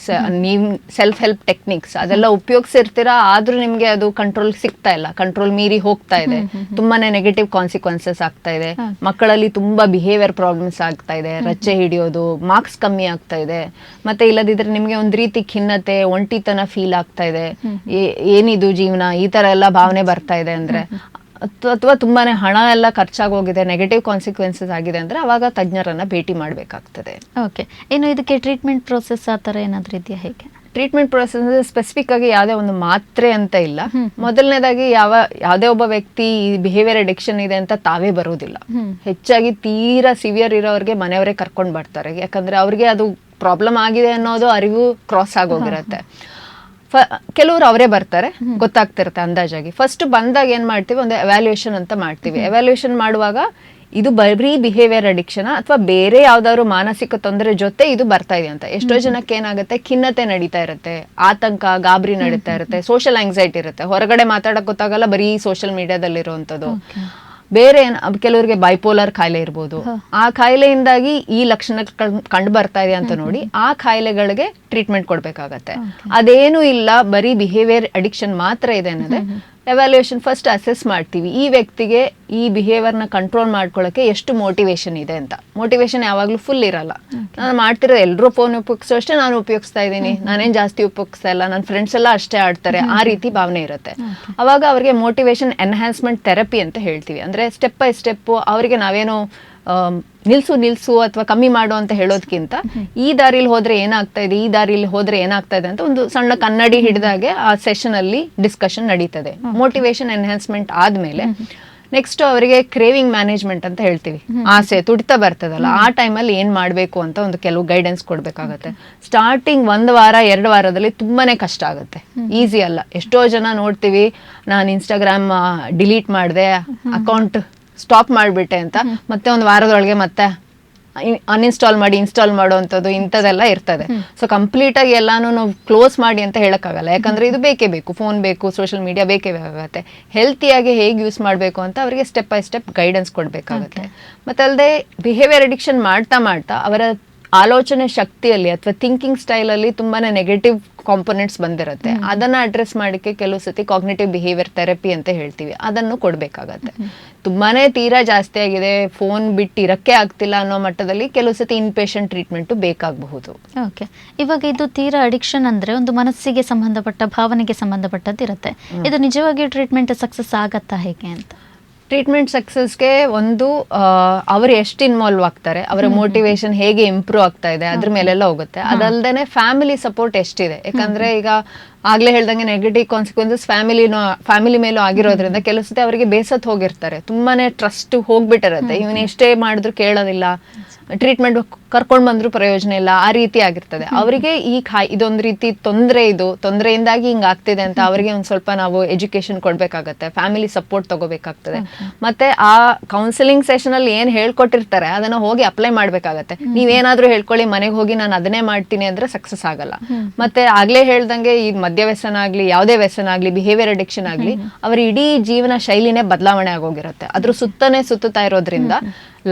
ನೀವ್ ಸೆಲ್ಫ್ ಹೆಲ್ಪ್ ಟೆಕ್ನಿಕ್ಸ್ ಅದೆಲ್ಲ ಉಪಯೋಗಿಸಿರ್ತೀರಾ, ಆದ್ರೂ ನಿಮ್ಗೆ ಅದು ಕಂಟ್ರೋಲ್ ಸಿಗ್ತಾ ಇಲ್ಲ, ಕಂಟ್ರೋಲ್ ಮೀರಿ ಹೋಗ್ತಾ ಇದೆ, ತುಂಬಾನೇ ನೆಗೆಟಿವ್ ಕಾನ್ಸಿಕ್ವೆನ್ಸಸ್ ಆಗ್ತಾ ಇದೆ, ಮಕ್ಕಳಲ್ಲಿ ತುಂಬಾ ಬಿಹೇವಿಯರ್ ಪ್ರಾಬ್ಲಮ್ಸ್ ಆಗ್ತಾ ಇದೆ, ರಚ್ಚೆ ಹಿಡಿಯೋದು, ಮಾರ್ಕ್ಸ್ ಕಮ್ಮಿ ಆಗ್ತಾ ಇದೆ, ಮತ್ತೆ ಇಲ್ಲದಿದ್ರೆ ನಿಮ್ಗೆ ಒಂದ್ ರೀತಿ ಖಿನ್ನತೆ, ಒಂಟಿತನ ಫೀಲ್ ಆಗ್ತಾ ಇದೆ, ಏನಿದು ಜೀವನ, ಈ ತರ ಎಲ್ಲ ಭಾವನೆ ಬರ್ತಾ ಇದೆ ಅಂದ್ರೆ, ಅಥವಾ ತುಂಬಾನೇ ಹಣ ಎಲ್ಲ ಖರ್ಚಾಗೋಗಿದೆ, ನೆಗೆಟಿವ್ ಕಾನ್ಸಿಕ್ವೆನ್ಸಸ್ ಆಗಿದೆ ಅಂದ್ರೆ ಅವಾಗ ತಜ್ಞರನ್ನ ಭೇಟಿ ಮಾಡಬೇಕಾಗ್ತದೆ. ಓಕೆ, ಇನ್ನು ಇದಕ್ಕೆ ಟ್ರೀಟ್ಮೆಂಟ್ ಪ್ರೋಸೆಸ್ ಆ ಥರ ಏನಾದರೂ ಇದೆಯಾ ಹೇಗೆ? ಟ್ರೀಟ್ಮೆಂಟ್ ಪ್ರೋಸೆಸ್ ಸ್ಪೆಸಿಫಿಕ್ ಆಗಿ ಯಾವುದೇ ಒಂದು ಮಾತ್ರೆ ಅಂತ ಇಲ್ಲ. ಮೊದಲನೇದಾಗಿ ಯಾವುದೇ ಒಬ್ಬ ವ್ಯಕ್ತಿ ಬಿಹೇವಿಯರ್ ಅಡಿಕ್ಷನ್ ಇದೆ ಅಂತ ತಾವೇ ಬರೋದಿಲ್ಲ. ಹೆಚ್ಚಾಗಿ ತೀರಾ ಸಿವಿಯರ್ ಇರೋರಿಗೆ ಮನೆಯವರೇ ಕರ್ಕೊಂಡು ಬರ್ತಾರೆ, ಯಾಕಂದ್ರೆ ಅವ್ರಿಗೆ ಅದು ಪ್ರಾಬ್ಲಮ್ ಆಗಿದೆ ಅನ್ನೋದು ಅರಿವು ಕ್ರಾಸ್ ಆಗೋಗಿರತ್ತೆ. ಕೆಲವರು ಅವರೇ ಬರ್ತಾರೆ, ಗೊತ್ತಾಗ್ತಿರುತ್ತೆ ಅಂದಾಜಾಗಿ. ಫಸ್ಟ್ ಬಂದಾಗ ಏನ್ ಮಾಡ್ತೀವಿ, ಒಂದು ಎವ್ಯಾಲ್ಯೂಯೇಷನ್ ಅಂತ ಮಾಡ್ತೀವಿ. ಎವ್ಯಾಲ್ಯೂಯೇಷನ್ ಮಾಡುವಾಗ ಇದು ಬರೀ ಬಿಹೇವಿಯರ್ ಅಡಿಕ್ಷನ್ ಅಥವಾ ಬೇರೆ ಯಾವ್ದಾದ್ರು ಮಾನಸಿಕ ತೊಂದರೆ ಜೊತೆ ಇದು ಬರ್ತಾ ಇದೆ ಅಂತ. ಎಷ್ಟೋ ಜನಕ್ಕೆ ಏನಾಗುತ್ತೆ, ಖಿನ್ನತೆ ನಡೀತಾ ಇರುತ್ತೆ, ಆತಂಕ, ಗಾಬರಿ ನಡೀತಾ ಇರುತ್ತೆ, ಸೋಷಿಯಲ್ ಆಂಗ್ಸೈಟಿ ಇರುತ್ತೆ, ಹೊರಗಡೆ ಮಾತಾಡಕ್ ಗೊತ್ತಾಗಲ್ಲ, ಬರೀ ಸೋಷಿಯಲ್ ಮೀಡಿಯಾದಲ್ಲಿರುವಂಥದ್ದು. ಬೇರೆ ಕೆಲವರಿಗೆ ಬೈಪೋಲಾರ್ ಕಾಯಿಲೆ ಇರ್ಬೋದು, ಆ ಕಾಯಿಲೆಯಿಂದಾಗಿ ಈ ಲಕ್ಷಣ ಕಂಡು ಬರ್ತಾ ಇದೆ ಅಂತ ನೋಡಿ ಆ ಕಾಯಿಲೆಗಳಿಗೆ ಟ್ರೀಟ್ಮೆಂಟ್ ಕೊಡ್ಬೇಕಾಗತ್ತೆ. ಅದೇನು ಇಲ್ಲ, ಬರೀ ಬಿಹೇವಿಯರ್ ಅಡಿಕ್ಷನ್ ಮಾತ್ರ ಇದೆ ಅನ್ನೋದೇ ಎವ್ಯಾಲ್ಯೂಯೇಷನ್. ಫಸ್ಟ್ ಅಸೆಸ್ ಮಾಡ್ತೀವಿ, ಈ ವ್ಯಕ್ತಿಗೆ ಈ ಬಿಹೇವಿಯರ್ನ ಕಂಟ್ರೋಲ್ ಮಾಡ್ಕೊಳ್ಳೋಕೆ ಎಷ್ಟು ಮೋಟಿವೇಶನ್ ಇದೆ ಅಂತ. ಮೋಟಿವೇಶನ್ ಯಾವಾಗಲೂ ಫುಲ್ ಇರಲ್ಲ. ನಾನು ಮಾಡ್ತಿರೋ ಎಲ್ಲರೂ ಫೋನ್ ಉಪಯೋಗಿಸೋ ಅಷ್ಟೇ ನಾನು ಉಪಯೋಗಿಸ್ತಾ ಇದ್ದೀನಿ, ನಾನೇನು ಜಾಸ್ತಿ ಉಪಯೋಗಿಸ್ತಾ ಇಲ್ಲ, ನನ್ನ ಫ್ರೆಂಡ್ಸ್ ಎಲ್ಲ ಅಷ್ಟೇ ಆಡ್ತಾರೆ, ಆ ರೀತಿ ಭಾವನೆ ಇರುತ್ತೆ. ಅವಾಗ ಅವ್ರಿಗೆ ಮೋಟಿವೇಶನ್ ಎನ್ಹಾನ್ಸ್ಮೆಂಟ್ ಥೆರಪಿ ಅಂತ ಹೇಳ್ತೀವಿ. ಅಂದರೆ ಸ್ಟೆಪ್ ಬೈ ಸ್ಟೆಪ್ಪು ಅವರಿಗೆ ನಾವೇನು ನಿಲ್ಸು ಅಥವಾ ಕಮ್ಮಿ ಮಾಡು ಅಂತ ಹೇಳೋದಕ್ಕಿಂತ ಈ ದಾರಿಲಿ ಹೋದ್ರೆ ಏನಾಗ್ತಾ ಇದೆ, ಈ ದಾರಿಲಿ ಹೋದ್ರೆ ಏನಾಗ್ತಾ ಇದೆ ಅಂತ ಒಂದು ಸಣ್ಣ ಕನ್ನಡಿ ಹಿಡಿದಾಗೆ ಆ ಸೆಷನ್ ಅಲ್ಲಿ ಡಿಸ್ಕಷನ್ ನಡೀತದೆ. ಮೋಟಿವೇಶನ್ ಎನ್ಹಾನ್ಸ್ಮೆಂಟ್ ಆದ್ಮೇಲೆ ನೆಕ್ಸ್ಟ್ ಅವರಿಗೆ ಕ್ರೇವಿಂಗ್ ಮ್ಯಾನೇಜ್ಮೆಂಟ್ ಅಂತ ಹೇಳ್ತೀವಿ. ಆಸೆ ತುಡಿತ ಬರ್ತದಲ್ಲ, ಆ ಟೈಮಲ್ಲಿ ಏನ್ ಮಾಡ್ಬೇಕು ಅಂತ ಒಂದು ಕೆಲವು ಗೈಡೆನ್ಸ್ ಕೊಡ್ಬೇಕಾಗತ್ತೆ. ಸ್ಟಾರ್ಟಿಂಗ್ 1 ವಾರ 2 ವಾರದಲ್ಲಿ ತುಂಬಾನೇ ಕಷ್ಟ ಆಗುತ್ತೆ, ಈಸಿ ಅಲ್ಲ. ಎಷ್ಟೋ ಜನ ನೋಡ್ತೀವಿ, ನಾನು ಇನ್ಸ್ಟಾಗ್ರಾಮ್ ಡಿಲೀಟ್ ಮಾಡಿದೆ, ಅಕೌಂಟ್ ಸ್ಟಾಪ್ ಮಾಡಿಬಿಟ್ಟೆ ಅಂತ ಮತ್ತೆ ಒಂದು ವಾರದೊಳಗೆ ಮತ್ತೆ ಅನ್ಇನ್ಸ್ಟಾಲ್ ಮಾಡಿ ಇನ್ಸ್ಟಾಲ್ ಮಾಡುವಂಥದ್ದು, ಇಂಥದ್ದೆಲ್ಲ ಇರ್ತದೆ. ಸೊ ಕಂಪ್ಲೀಟ್ ಆಗಿ ಎಲ್ಲಾನು ನಾವು ಕ್ಲೋಸ್ ಮಾಡಿ ಅಂತ ಹೇಳಕ್ಕಾಗಲ್ಲ, ಯಾಕಂದ್ರೆ ಇದು ಬೇಕೇ ಬೇಕು, ಫೋನ್ ಬೇಕು, ಸೋಷಿಯಲ್ ಮೀಡಿಯಾ ಬೇಕೇ ಬೇಕಾಗತ್ತೆ. ಹೆಲ್ತಿಯಾಗಿ ಹೇಗೆ ಯೂಸ್ ಮಾಡಬೇಕು ಅಂತ ಅವರಿಗೆ ಸ್ಟೆಪ್ ಬೈ ಸ್ಟೆಪ್ ಗೈಡೆನ್ಸ್ ಕೊಡಬೇಕಾಗತ್ತೆ. ಮತ್ತೆ ಅಲ್ಲದೆ ಬಿಹೇವಿಯರ್ ಅಡಿಕ್ಷನ್ ಮಾಡ್ತಾ ಅವರ ಆಲೋಚನೆ ಶಕ್ತಿಯಲ್ಲಿ ಅಥವಾ ಥಿಂಕಿಂಗ್ ಸ್ಟೈಲಲ್ಲಿ ತುಂಬಾನೇ ನೆಗೆಟಿವ್ ಕಾಂಪೊನೆಂಟ್ಸ್ ಬಂದಿರುತ್ತೆ. ಅದನ್ನ ಅಡ್ರೆಸ್ ಮಾಡಕ್ಕೆ ಕೆಲವು ಸತಿ ಕಾಗ್ನಿಟಿವ್ ಬಿಹೇವಿಯರ್ ಥೆರಪಿ ಅಂತ ಹೇಳ್ತೀವಿ, ಅದನ್ನು ಕೊಡಬೇಕಾಗತ್ತೆ. ತುಂಬಾನೇ ತೀರಾ ಜಾಸ್ತಿ ಆಗಿದೆ, ಫೋನ್ ಬಿಟ್ಟು ಇರಕ್ಕೆ ಆಗ್ತಿಲ್ಲ ಅನ್ನೋ ಮಟ್ಟದಲ್ಲಿ ಕೆಲವು ಸತಿ ಇನ್ಪೇಷಂಟ್ ಟ್ರೀಟ್ಮೆಂಟು ಬೇಕಾಗಬಹುದು. ಓಕೆ, ಇವಾಗ ಇದು ತೀರಾ ಅಡಿಕ್ಷನ್ ಅಂದ್ರೆ ಒಂದು ಮನಸ್ಸಿಗೆ ಸಂಬಂಧಪಟ್ಟ, ಭಾವನೆಗೆ ಸಂಬಂಧಪಟ್ಟದ್ದು ಇರುತ್ತೆ. ಇದು ನಿಜವಾಗಿ ಟ್ರೀಟ್ಮೆಂಟ್ ಸಕ್ಸಸ್ ಆಗತ್ತಾ ಹೇಗೆ ಅಂತ? ಟ್ರೀಟ್ಮೆಂಟ್ ಸಕ್ಸಸ್ಗೆ ಒಂದು ಅವರು ಎಷ್ಟು ಇನ್ವಾಲ್ವ್ ಆಗ್ತಾರೆ, ಅವರ ಮೋಟಿವೇಶನ್ ಹೇಗೆ ಇಂಪ್ರೂವ್ ಆಗ್ತಾ ಇದೆ ಅದ್ರ ಮೇಲೆಲ್ಲ ಹೋಗುತ್ತೆ. ಅದಲ್ದೇನೆ ಫ್ಯಾಮಿಲಿ ಸಪೋರ್ಟ್ ಎಷ್ಟಿದೆ, ಯಾಕಂದ್ರೆ ಈಗ ಆಗ್ಲೇ ಹೇಳ್ದಂಗೆ ನೆಗೆಟಿವ್ ಕಾನ್ಸಿಕ್ವೆನ್ಸಸ್ ಫ್ಯಾಮಿಲಿ ಮೇಲೂ ಆಗಿರೋದ್ರಿಂದ ಕೆಲವು ಸತಿ ಅವರಿಗೆ ಬೇಸತ್ ಹೋಗಿರ್ತಾರೆ, ತುಂಬಾನೇ ಟ್ರಸ್ಟ್ ಹೋಗ್ಬಿಟ್ಟಿರುತ್ತೆ, ಇವನ್ ಎಷ್ಟೇ ಮಾಡಿದ್ರು ಕೇಳೋದಿಲ್ಲ, ಟ್ರೀಟ್ಮೆಂಟ್ ಕರ್ಕೊಂಡ್ ಬಂದ್ರು ಪ್ರಯೋಜನ ಇಲ್ಲ, ಆ ರೀತಿ ಆಗಿರ್ತದೆ. ಅವರಿಗೆ ಈ ಇದೊಂದು ರೀತಿ ತೊಂದರೆಯಿಂದಾಗಿ ಹಿಂಗ್ ಆಗ್ತಿದೆ ಅಂತ ಅವರಿಗೆ ಒಂದ್ ಸ್ವಲ್ಪ ನಾವು ಎಜುಕೇಶನ್ ಕೊಡ್ಬೇಕಾಗತ್ತೆ, ಫ್ಯಾಮಿಲಿ ಸಪೋರ್ಟ್ ತಗೋಬೇಕಾಗ್ತದೆ. ಮತ್ತೆ ಆ ಕೌನ್ಸಿಲಿಂಗ್ ಸೆಷನ್ ಅಲ್ಲಿ ಏನ್ ಹೇಳ್ಕೊಟ್ಟಿರ್ತಾರೆ ಅದನ್ನ ಹೋಗಿ ಅಪ್ಲೈ ಮಾಡ್ಬೇಕಾಗತ್ತೆ. ನೀವೇನಾದ್ರೂ ಹೇಳ್ಕೊಳ್ಳಿ ಮನೆಗೆ ಹೋಗಿ ನಾನು ಅದನ್ನೇ ಮಾಡ್ತೀನಿ ಅಂದ್ರೆ ಸಕ್ಸಸ್ ಆಗಲ್ಲ. ಮತ್ತೆ ಆಗ್ಲೇ ಹೇಳ್ದಂಗೆ ಈ ಮದ್ಯ ವ್ಯಸನ ಆಗ್ಲಿ, ಯಾವುದೇ ವ್ಯಸನ ಆಗ್ಲಿ, ಬಿಹೇವಿಯರ್ ಅಡಿಕ್ಷನ್ ಆಗ್ಲಿ, ಅವ್ರ ಇಡೀ ಜೀವನ ಶೈಲಿನೇ ಬದಲಾವಣೆ ಆಗೋಗಿರುತ್ತೆ. ಅದ್ರ ಸುತ್ತಾ ಇರೋದ್ರಿಂದ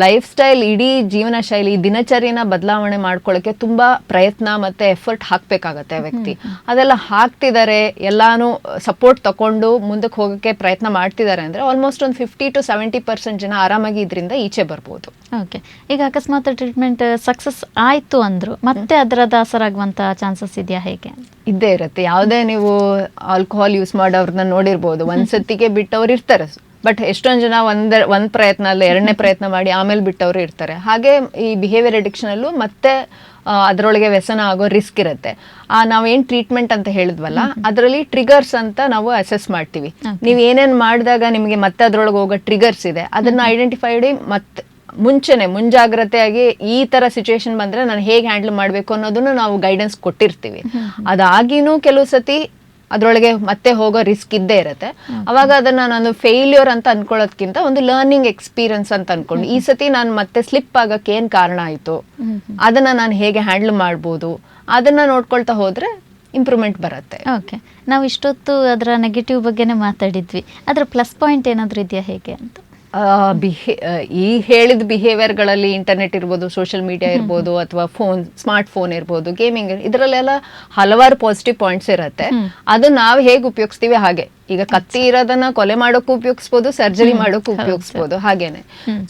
ಲೈಫ್ ಸ್ಟೈಲ್, ಇಡೀ ಜೀವನ ಶೈಲಿ, ದಿನಚರಿನ ಬದಲಾವಣೆ ಮಾಡ್ಕೊಳ್ಳೋಕೆ ತುಂಬಾ ಪ್ರಯತ್ನ ಮತ್ತೆ ಎಫರ್ಟ್ ಹಾಕ್ಬೇಕಾಗತ್ತೆ ವ್ಯಕ್ತಿ. ಅದೆಲ್ಲ ಹಾಕ್ತಿದ್ದಾರೆ, ಎಲ್ಲಾನು ಸಪೋರ್ಟ್ ತಕೊಂಡು ಮುಂದಕ್ಕೆ ಹೋಗಕ್ಕೆ ಪ್ರಯತ್ನ ಮಾಡ್ತಿದ್ದಾರೆ ಅಂದ್ರೆ ಆಲ್ಮೋಸ್ಟ್ ಒಂದು 50 to 70% ಜನ ಆರಾಮಾಗಿ ಇದರಿಂದ ಈಚೆ ಬರ್ಬೋದು. ಓಕೆ, ಈಗ ಅಕಸ್ಮಾತ್ ಟ್ರೀಟ್ಮೆಂಟ್ ಸಕ್ಸಸ್ ಆಯ್ತು ಅಂದ್ರು ಮತ್ತೆ ಅದರ ದಾಸರಾಗುವಂತ ಚಾನ್ಸಸ್ ಇದೆಯಾ ಹೇಗೆ? ಇದ್ದೇ ಇರುತ್ತೆ. ಯಾವುದೇ ನೀವು ಆಲ್ಕೋಹಾಲ್ ಯೂಸ್ ಮಾಡೋರ್ನ ನೋಡಿರ್ಬೋದು, ಒಂದ್ಸತಿಗೆ ಬಿಟ್ಟವ್ರು ಇರ್ತಾರೆ, ಬಟ್ ಎಷ್ಟೊಂದು ಜನ ಒಂದ್ ಪ್ರಯತ್ನ ಅಲ್ಲ ಎರಡನೇ ಪ್ರಯತ್ನ ಮಾಡಿ ಆಮೇಲೆ ಬಿಟ್ಟವರು ಇರ್ತಾರೆ. ಹಾಗೆ ಈ ಬಿಹೇವಿಯರ್ ಅಡಿಕ್ಷನ್ ಅಲ್ಲೂ ಮತ್ತೆ ಅದರೊಳಗೆ ವ್ಯಸನ ಆಗೋ ರಿಸ್ಕ್ ಇರುತ್ತೆ. ನಾವೇನ್ ಟ್ರೀಟ್ಮೆಂಟ್ ಅಂತ ಹೇಳಿದ್ವಲ್ಲ, ಅದರಲ್ಲಿ ಟ್ರಿಗರ್ಸ್ ಅಂತ ನಾವು ಅಸೆಸ್ ಮಾಡ್ತೀವಿ. ನೀವು ಏನೇನ್ ಮಾಡಿದಾಗ ನಿಮಗೆ ಮತ್ತೆ ಅದ್ರೊಳಗೆ ಹೋಗೋ ಟ್ರಿಗರ್ಸ್ ಇದೆ ಅದನ್ನ ಐಡೆಂಟಿಫೈ ಮತ್ತೆ ಮುಂಜಾಗ್ರತೆಯಾಗಿ ಈ ತರ ಸಿಚುವೇಶನ್ ಬಂದ್ರೆ ನಾನು ಹೇಗೆ ಹ್ಯಾಂಡಲ್ ಮಾಡ್ಬೇಕು ಅನ್ನೋದನ್ನು ನಾವು ಗೈಡೆನ್ಸ್ ಕೊಟ್ಟಿರ್ತೀವಿ. ಅದಾಗಿನೂ ಕೆಲವು ಸತಿ ಅದ್ರೊಳಗೆ ಮತ್ತೆ ಹೋಗೋ ರಿಸ್ಕ್ ಇದ್ದೇ ಇರುತ್ತೆ. ಅವಾಗ ಅದನ್ನ ನಾನು ಫೇಲ್ಯೂರ್ ಅಂತ ಅನ್ಕೊಳ್ಳೋದ್ಕಿಂತ ಒಂದು ಲರ್ನಿಂಗ್ ಎಕ್ಸ್ಪೀರಿಯನ್ಸ್ ಅಂತ ಅನ್ಕೊಂಡು, ಈ ಸತಿ ನಾನು ಮತ್ತೆ ಸ್ಲಿಪ್ ಆಗಕ್ಕೆ ಏನ್ ಕಾರಣ ಆಯ್ತು, ಅದನ್ನ ನಾನು ಹೇಗೆ ಹ್ಯಾಂಡಲ್ ಮಾಡ್ಬೋದು, ಅದನ್ನ ನೋಡ್ಕೊಳ್ತಾ ಹೋದ್ರೆ ಇಂಪ್ರೂವ್ಮೆಂಟ್ ಬರುತ್ತೆ. ಓಕೆ, ನಾವು ಇಷ್ಟೊತ್ತು ಅದರ ನೆಗೆಟಿವ್ ಬಗ್ಗೆನೇ ಮಾತಾಡಿದ್ವಿ, ಅದರ ಪ್ಲಸ್ ಪಾಯಿಂಟ್ ಏನಾದರೂ ಇದೆಯಾ ಹೇಗೆ ಅಂತ? ಈ ಹೇಳಿದ ಬಿಹೇವಿಯರ್ಗಳಲ್ಲಿ ಇಂಟರ್ನೆಟ್ ಇರ್ಬೋದು, ಸೋಷಿಯಲ್ ಮೀಡಿಯಾ ಇರ್ಬೋದು, ಅಥವಾ ಸ್ಮಾರ್ಟ್ ಫೋನ್ ಇರ್ಬೋದು, ಗೇಮಿಂಗ್, ಇದರಲ್ಲೆಲ್ಲ ಹಲವಾರು ಪಾಸಿಟಿವ್ ಪಾಯಿಂಟ್ಸ್ ಇರುತ್ತೆ. ಅದು ನಾವು ಹೇಗೆ ಉಪಯೋಗಿಸ್ತೀವಿ ಹಾಗೆ. ಈಗ ಕತ್ತಿ ಇರೋದನ್ನ ಕೊಲೆ ಮಾಡೋಕ್ಕೂ ಉಪಯೋಗಿಸ್ಬೋದು, ಸರ್ಜರಿ ಮಾಡೋಕ್ಕೂ ಉಪಯೋಗಿಸ್ಬೋದು, ಹಾಗೇನೆ.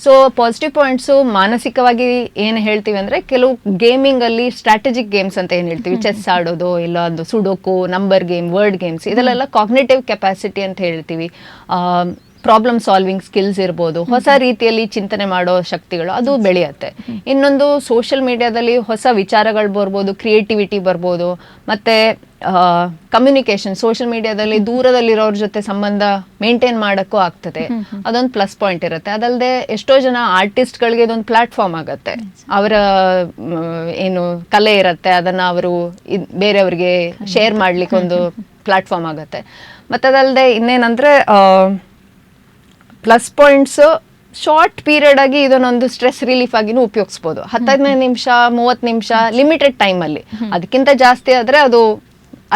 ಸೊ ಪಾಸಿಟಿವ್ ಪಾಯಿಂಟ್ಸ್ ಮಾನಸಿಕವಾಗಿ ಏನ್ ಹೇಳ್ತೀವಿ ಅಂದ್ರೆ, ಕೆಲವು ಗೇಮಿಂಗ್ ಅಲ್ಲಿ ಸ್ಟ್ರಾಟಜಿಕ್ ಗೇಮ್ಸ್ ಅಂತ ಏನ್ ಹೇಳ್ತೀವಿ, ಚೆಸ್ ಆಡೋದು, ಇಲ್ಲ ಒಂದು sudoku, number game, word games, ಇದೆಲ್ಲ ಕಾಗ್ನಿಟಿವ್ ಕೆಪಾಸಿಟಿ ಅಂತ ಹೇಳ್ತೀವಿ. ಪ್ರಾಬ್ಲಮ್ ಸಾಲ್ವಿಂಗ್ ಸ್ಕಿಲ್ಸ್ ಇರ್ಬೋದು, ಹೊಸ ರೀತಿಯಲ್ಲಿ ಚಿಂತನೆ ಮಾಡೋ ಶಕ್ತಿಗಳು ಅದು ಬೆಳೆಯುತ್ತೆ. ಇನ್ನೊಂದು ಸೋಷಿಯಲ್ ಮೀಡಿಯಾದಲ್ಲಿ ಹೊಸ ವಿಚಾರಗಳು ಬರ್ಬೋದು, ಕ್ರಿಯೇಟಿವಿಟಿ ಬರ್ಬೋದು, ಮತ್ತೆ ಕಮ್ಯುನಿಕೇಶನ್, ಸೋಷಿಯಲ್ ಮೀಡಿಯಾದಲ್ಲಿ ದೂರದಲ್ಲಿರೋರ ಜೊತೆ ಸಂಬಂಧ ಮೇಂಟೈನ್ ಮಾಡೋಕ್ಕೂ ಆಗ್ತದೆ, ಅದೊಂದು ಪ್ಲಸ್ ಪಾಯಿಂಟ್ ಇರುತ್ತೆ. ಅದಲ್ಲದೆ ಎಷ್ಟೋ ಜನ ಆರ್ಟಿಸ್ಟ್ಗಳಿಗೆ ಇದೊಂದು ಪ್ಲಾಟ್ಫಾರ್ಮ್ ಆಗುತ್ತೆ, ಅವರ ಏನು ಕಲೆ ಇರುತ್ತೆ ಅದನ್ನ ಅವರು ಬೇರೆಯವ್ರಿಗೆ ಶೇರ್ ಮಾಡ್ಲಿಕ್ಕೆ ಒಂದು ಪ್ಲಾಟ್ಫಾರ್ಮ್ ಆಗುತ್ತೆ. ಮತ್ತೆ ಅದಲ್ಲದೆ ಇನ್ನೇನಂದ್ರೆ ಪ್ಲಸ್ ಪಾಯಿಂಟ್ಸ್, ಶಾರ್ಟ್ ಪೀರಿಯಡ್ ಆಗಿ ಇದನ್ನೊಂದು ಸ್ಟ್ರೆಸ್ ರಿಲೀಫ್ ಆಗಿನೂ ಉಪಯೋಗಿಸ್ಬೋದು. 15 ನಿಮಿಷ 30 ನಿಮಿಷ ಲಿಮಿಟೆಡ್ ಟೈಮಲ್ಲಿ, ಅದಕ್ಕಿಂತ ಜಾಸ್ತಿ ಆದ್ರೆ ಅದು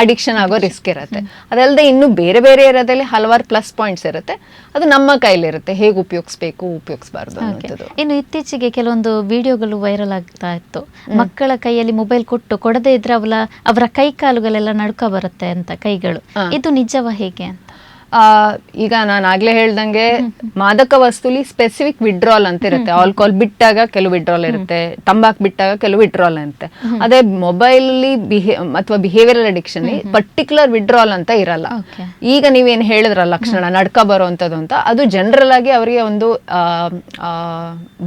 ಅಡಿಕ್ಷನ್ ಆಗೋ ರಿಸ್ಕ್ ಇರುತ್ತೆ. ಅದಲ್ಲದೆ ಇನ್ನು ಬೇರೆ ಬೇರೆ ಏರಿಯಾದಲ್ಲಿ ಹಲವಾರು ಪ್ಲಸ್ ಪಾಯಿಂಟ್ಸ್ ಇರುತ್ತೆ, ಅದು ನಮ್ಮ ಕೈಲಿರುತ್ತೆ ಹೇಗೆ ಉಪಯೋಗಿಸ್ಬೇಕು ಉಪಯೋಗಿಸಬಾರ್ದು ಅನ್ನೋದು. ಇನ್ನು ಇತ್ತೀಚೆಗೆ ಕೆಲವೊಂದು ವಿಡಿಯೋಗಳು ವೈರಲ್ ಆಗ್ತಾ ಇತ್ತು, ಮಕ್ಕಳ ಕೈಯಲ್ಲಿ ಮೊಬೈಲ್ ಕೊಡದೇ ಇದ್ರೆ ಅವರ ಕೈ ಕಾಲುಗಳೆಲ್ಲ ನಡ್ಕ ಬರುತ್ತೆ ಅಂತ, ಕೈಗಳು, ಇದು ನಿಜವಾ ಹೇಗೆ ಅಂತ? ಈಗ ನಾನು ಆಗ್ಲೇ ಹೇಳ್ದಂಗೆ ಮಾದಕ ವಸ್ತುಲಿ ಸ್ಪೆಸಿಫಿಕ್ ವಿಡ್ರಾಲ್ ಅಂತ ಇರುತ್ತೆ. ಆಲ್ಕೋಹಾಲ್ ಬಿಟ್ಟಾಗ ಕೆಲವು ವಿಡ್ರಾಲ್ ಇರುತ್ತೆ, ತಂಬಾಕ್ ಬಿಟ್ಟಾಗ ಕೆಲವು ವಿಡ್ರಾಲ್ ಇರುತ್ತೆ. ಅದೇ ಮೊಬೈಲ್ ಅಥವಾ ಬಿಹೇವಿಯರಲ್ ಅಡಿಕ್ಷನ್ ಪರ್ಟಿಕ್ಯುಲರ್ ವಿಡ್ರಾಲ್ ಅಂತ ಇರಲ್ಲ. ಈಗ ನೀವೇನ್ ಹೇಳಿದ್ರ ಲಕ್ಷಣ ನಡ್ಕ ಬರುವಂತದ್ದು ಅಂತ, ಅದು ಜನರಲ್ ಆಗಿ ಅವರಿಗೆ ಒಂದು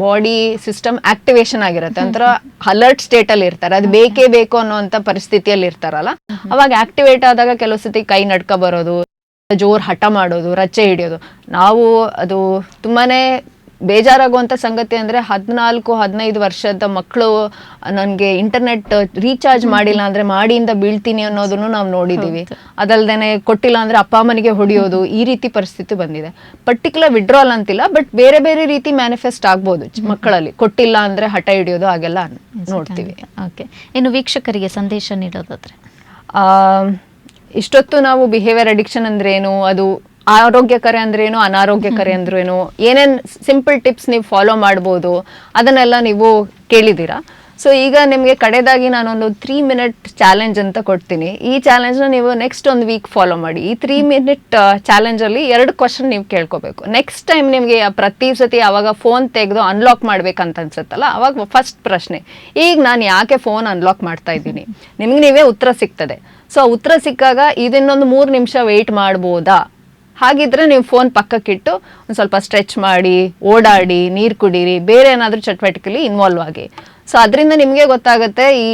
ಬಾಡಿ ಸಿಸ್ಟಮ್ ಆಕ್ಟಿವೇಶನ್ ಆಗಿರುತ್ತೆ, ಒಂಥರ ಅಲರ್ಟ್ ಸ್ಟೇಟ್ ಅಲ್ಲಿ ಇರ್ತಾರೆ, ಅದು ಬೇಕೇ ಬೇಕು ಅನ್ನೋಂತ ಪರಿಸ್ಥಿತಿಯಲ್ಲಿ ಇರ್ತಾರಲ್ಲ, ಅವಾಗ ಆಕ್ಟಿವೇಟ್ ಆದಾಗ ಕೆಲವು ಸತಿ ಕೈ ನಡ್ಕ ಬರೋದು, ಜೋರ್ ಹಠ ಮಾಡೋದು, ರಚ್ಚೆ ಹಿಡಿಯೋದು. ನಾವು ಅದು ತುಂಬಾನೇ ಬೇಜಾರಾಗುವಂತ ಸಂಗತಿ ಅಂದ್ರೆ 14-15 ವರ್ಷದ ಮಕ್ಕಳು ನನ್ಗೆ ಇಂಟರ್ನೆಟ್ ರೀಚಾರ್ಜ್ ಮಾಡಿಲ್ಲ ಅಂದ್ರೆ ಮಾಡಿಯಿಂದ ಬೀಳ್ತೀನಿ ಅನ್ನೋದನ್ನು ನಾವು ನೋಡಿದೀವಿ. ಅದಲ್ದೇನೆ ಕೊಟ್ಟಿಲ್ಲ ಅಂದ್ರೆ ಅಪ್ಪ ಅಮ್ಮನಿಗೆ ಹೊಡಿಯೋದು, ಈ ರೀತಿ ಪರಿಸ್ಥಿತಿ ಬಂದಿದೆ. ಪರ್ಟಿಕ್ಯುಲರ್ ವಿಡ್ರಾಲ್ ಅಂತಿಲ್ಲ, ಬಟ್ ಬೇರೆ ಬೇರೆ ರೀತಿ ಮ್ಯಾನಿಫೆಸ್ಟ್ ಆಗ್ಬೋದು ಮಕ್ಕಳಲ್ಲಿ. ಕೊಟ್ಟಿಲ್ಲ ಅಂದ್ರೆ ಹಠ ಹಿಡಿಯೋದು ಹಾಗೆಲ್ಲ ನೋಡ್ತೀವಿ. ಓಕೆ, ಇನ್ನು ವೀಕ್ಷಕರಿಗೆ ಸಂದೇಶ ನೀಡೋದಾದ್ರೆ? ಇಷ್ಟೊತ್ತು ನಾವು ಬಿಹೇವಿಯರ್ ಅಡಿಕ್ಷನ್ ಅಂದ್ರೇನು, ಅದು ಆರೋಗ್ಯಕರ ಅಂದ್ರೇನು, ಅನಾರೋಗ್ಯಕರ ಅಂದ್ರೇನು, ಏನೇನ್ ಸಿಂಪಲ್ ಟಿಪ್ಸ್ ನೀವು ಫಾಲೋ ಮಾಡ್ಬೋದು ಅದನ್ನೆಲ್ಲ ನೀವು ಕೇಳಿದ್ದೀರಾ. ಸೊ ಈಗ ನಿಮಗೆ ಕಡೆದಾಗಿ ನಾನೊಂದು 3 ಮಿನಿಟ್ ಚಾಲೆಂಜ್ ಅಂತ ಕೊಡ್ತೀನಿ. ಈ ಚಾಲೆಂಜ್ನ ನೀವು ನೆಕ್ಸ್ಟ್ ಒಂದು ವೀಕ್ ಫಾಲೋ ಮಾಡಿ. ಈ 3 ಮಿನಿಟ್ ಚಾಲೆಂಜಲ್ಲಿ 2 ಕ್ವಶನ್ ನೀವು ಕೇಳ್ಕೋಬೇಕು. ನೆಕ್ಸ್ಟ್ ಟೈಮ್ ನಿಮಗೆ ಪ್ರತಿ ಸತಿ ಅವಾಗ ಫೋನ್ ತೆಗೆದು ಅನ್ಲಾಕ್ ಮಾಡ್ಬೇಕಂತ ಅನ್ಸುತ್ತಲ್ಲ, ಅವಾಗ ಫಸ್ಟ್ ಪ್ರಶ್ನೆ, ಈಗ ನಾನು ಯಾಕೆ ಫೋನ್ ಅನ್ಲಾಕ್ ಮಾಡ್ತಾ ಇದ್ದೀನಿ, ನಿಮ್ಗೆ ನೀವೇ ಉತ್ತರ ಸಿಗ್ತದೆ. ಸೊ ಉತ್ತರ ಸಿಕ್ಕಾಗ ಇದನ್ನೊಂದು 3 ನಿಮಿಷ ವೆಯ್ಟ್ ಮಾಡ್ಬೋದಾ, ಹಾಗಿದ್ರೆ ನೀವು ಫೋನ್ ಪಕ್ಕಕ್ಕಿಟ್ಟು ಒಂದು ಸ್ವಲ್ಪ ಸ್ಟ್ರೆಚ್ ಮಾಡಿ, ಓಡಾಡಿ, ನೀರು ಕುಡೀರಿ, ಬೇರೆ ಏನಾದರೂ ಚಟುವಟಿಕೆಯಲ್ಲಿ ಇನ್ವಾಲ್ವ್ ಆಗಿ. ಸೊ ಅದರಿಂದ ನಿಮಗೆ ಗೊತ್ತಾಗುತ್ತೆ, ಈ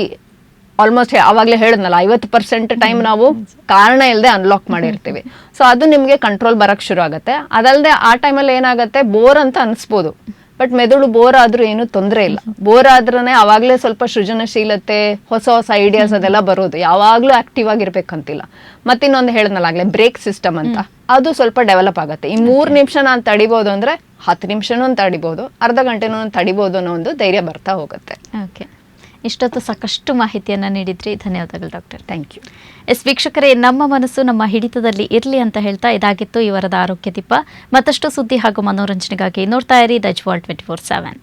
ಆಲ್ಮೋಸ್ಟ್ ಆವಾಗಲೇ ಹೇಳಿದ್ನಲ್ಲ 50% ಟೈಮ್ ನಾವು ಕಾರಣ ಇಲ್ಲದೆ ಅನ್ಲಾಕ್ ಮಾಡಿರ್ತೀವಿ. ಸೊ ಅದು ನಿಮಗೆ ಕಂಟ್ರೋಲ್ ಬರೋಕ್ಕೆ ಶುರು ಆಗುತ್ತೆ. ಅದಲ್ಲದೆ ಆ ಟೈಮಲ್ಲಿ ಏನಾಗುತ್ತೆ, ಬೋರ್ ಅಂತ ಅನಿಸ್ಬೋದು, ಬಟ್ ಮೆದುಳು ಬೋರ್ ಆದ್ರೂ ಏನು ತೊಂದರೆ ಇಲ್ಲ. ಬೋರ್ ಆದ್ರೇ ಅವಾಗಲೇ ಸ್ವಲ್ಪ ಸೃಜನಶೀಲತೆ, ಹೊಸ ಹೊಸ ಐಡಿಯಾಸ್ ಅದೆಲ್ಲ ಬರೋದು. ಯಾವಾಗಲೂ ಆಕ್ಟಿವ್ ಆಗಿರ್ಬೇಕಂತಿಲ್ಲ. ಮತ್ತಿನ್ನೊಂದು ಹೇಳಿದ್ನಲ್ಲಾಗಲೇ ಬ್ರೇಕ್ ಸಿಸ್ಟಮ್ ಅಂತ, ಅದು ಸ್ವಲ್ಪ ಡೆವಲಪ್ ಆಗುತ್ತೆ. ಈ 3 ನಿಮಿಷ ನಾನು ತಡಿಬೋದು ಅಂದರೆ 10 ನಿಮಿಷನೂ ತಡಿಬೋದು, ಅರ್ಧ ಗಂಟೆನೂ ತಡಿಬೋದು ಅನ್ನೋ ಒಂದು ಧೈರ್ಯ ಬರ್ತಾ ಹೋಗುತ್ತೆ. ಓಕೆ, ಇಷ್ಟೊತ್ತು ಸಾಕಷ್ಟು ಮಾಹಿತಿಯನ್ನು ನೀಡಿದ್ರಿ, ಧನ್ಯವಾದಗಳು ಡಾಕ್ಟರ್. Thank you. ವೀಕ್ಷಕರೇ, ನಮ್ಮ ಮನಸ್ಸು ನಮ್ಮ ಹಿಡಿತದಲ್ಲಿ ಇರಲಿ ಅಂತ ಹೇಳ್ತಾ ಇದಾಗಿತ್ತು ಈ ವಾರದ ಆರೋಗ್ಯ ದೀಪ. ಮತ್ತಷ್ಟು ಸುದ್ದಿ ಹಾಗೂ ಮನೋರಂಜನೆಗಾಗಿ ನೋಡ್ತಾ ಇರಿ ದ ಅಜ್ವಾಲ್ 24/7.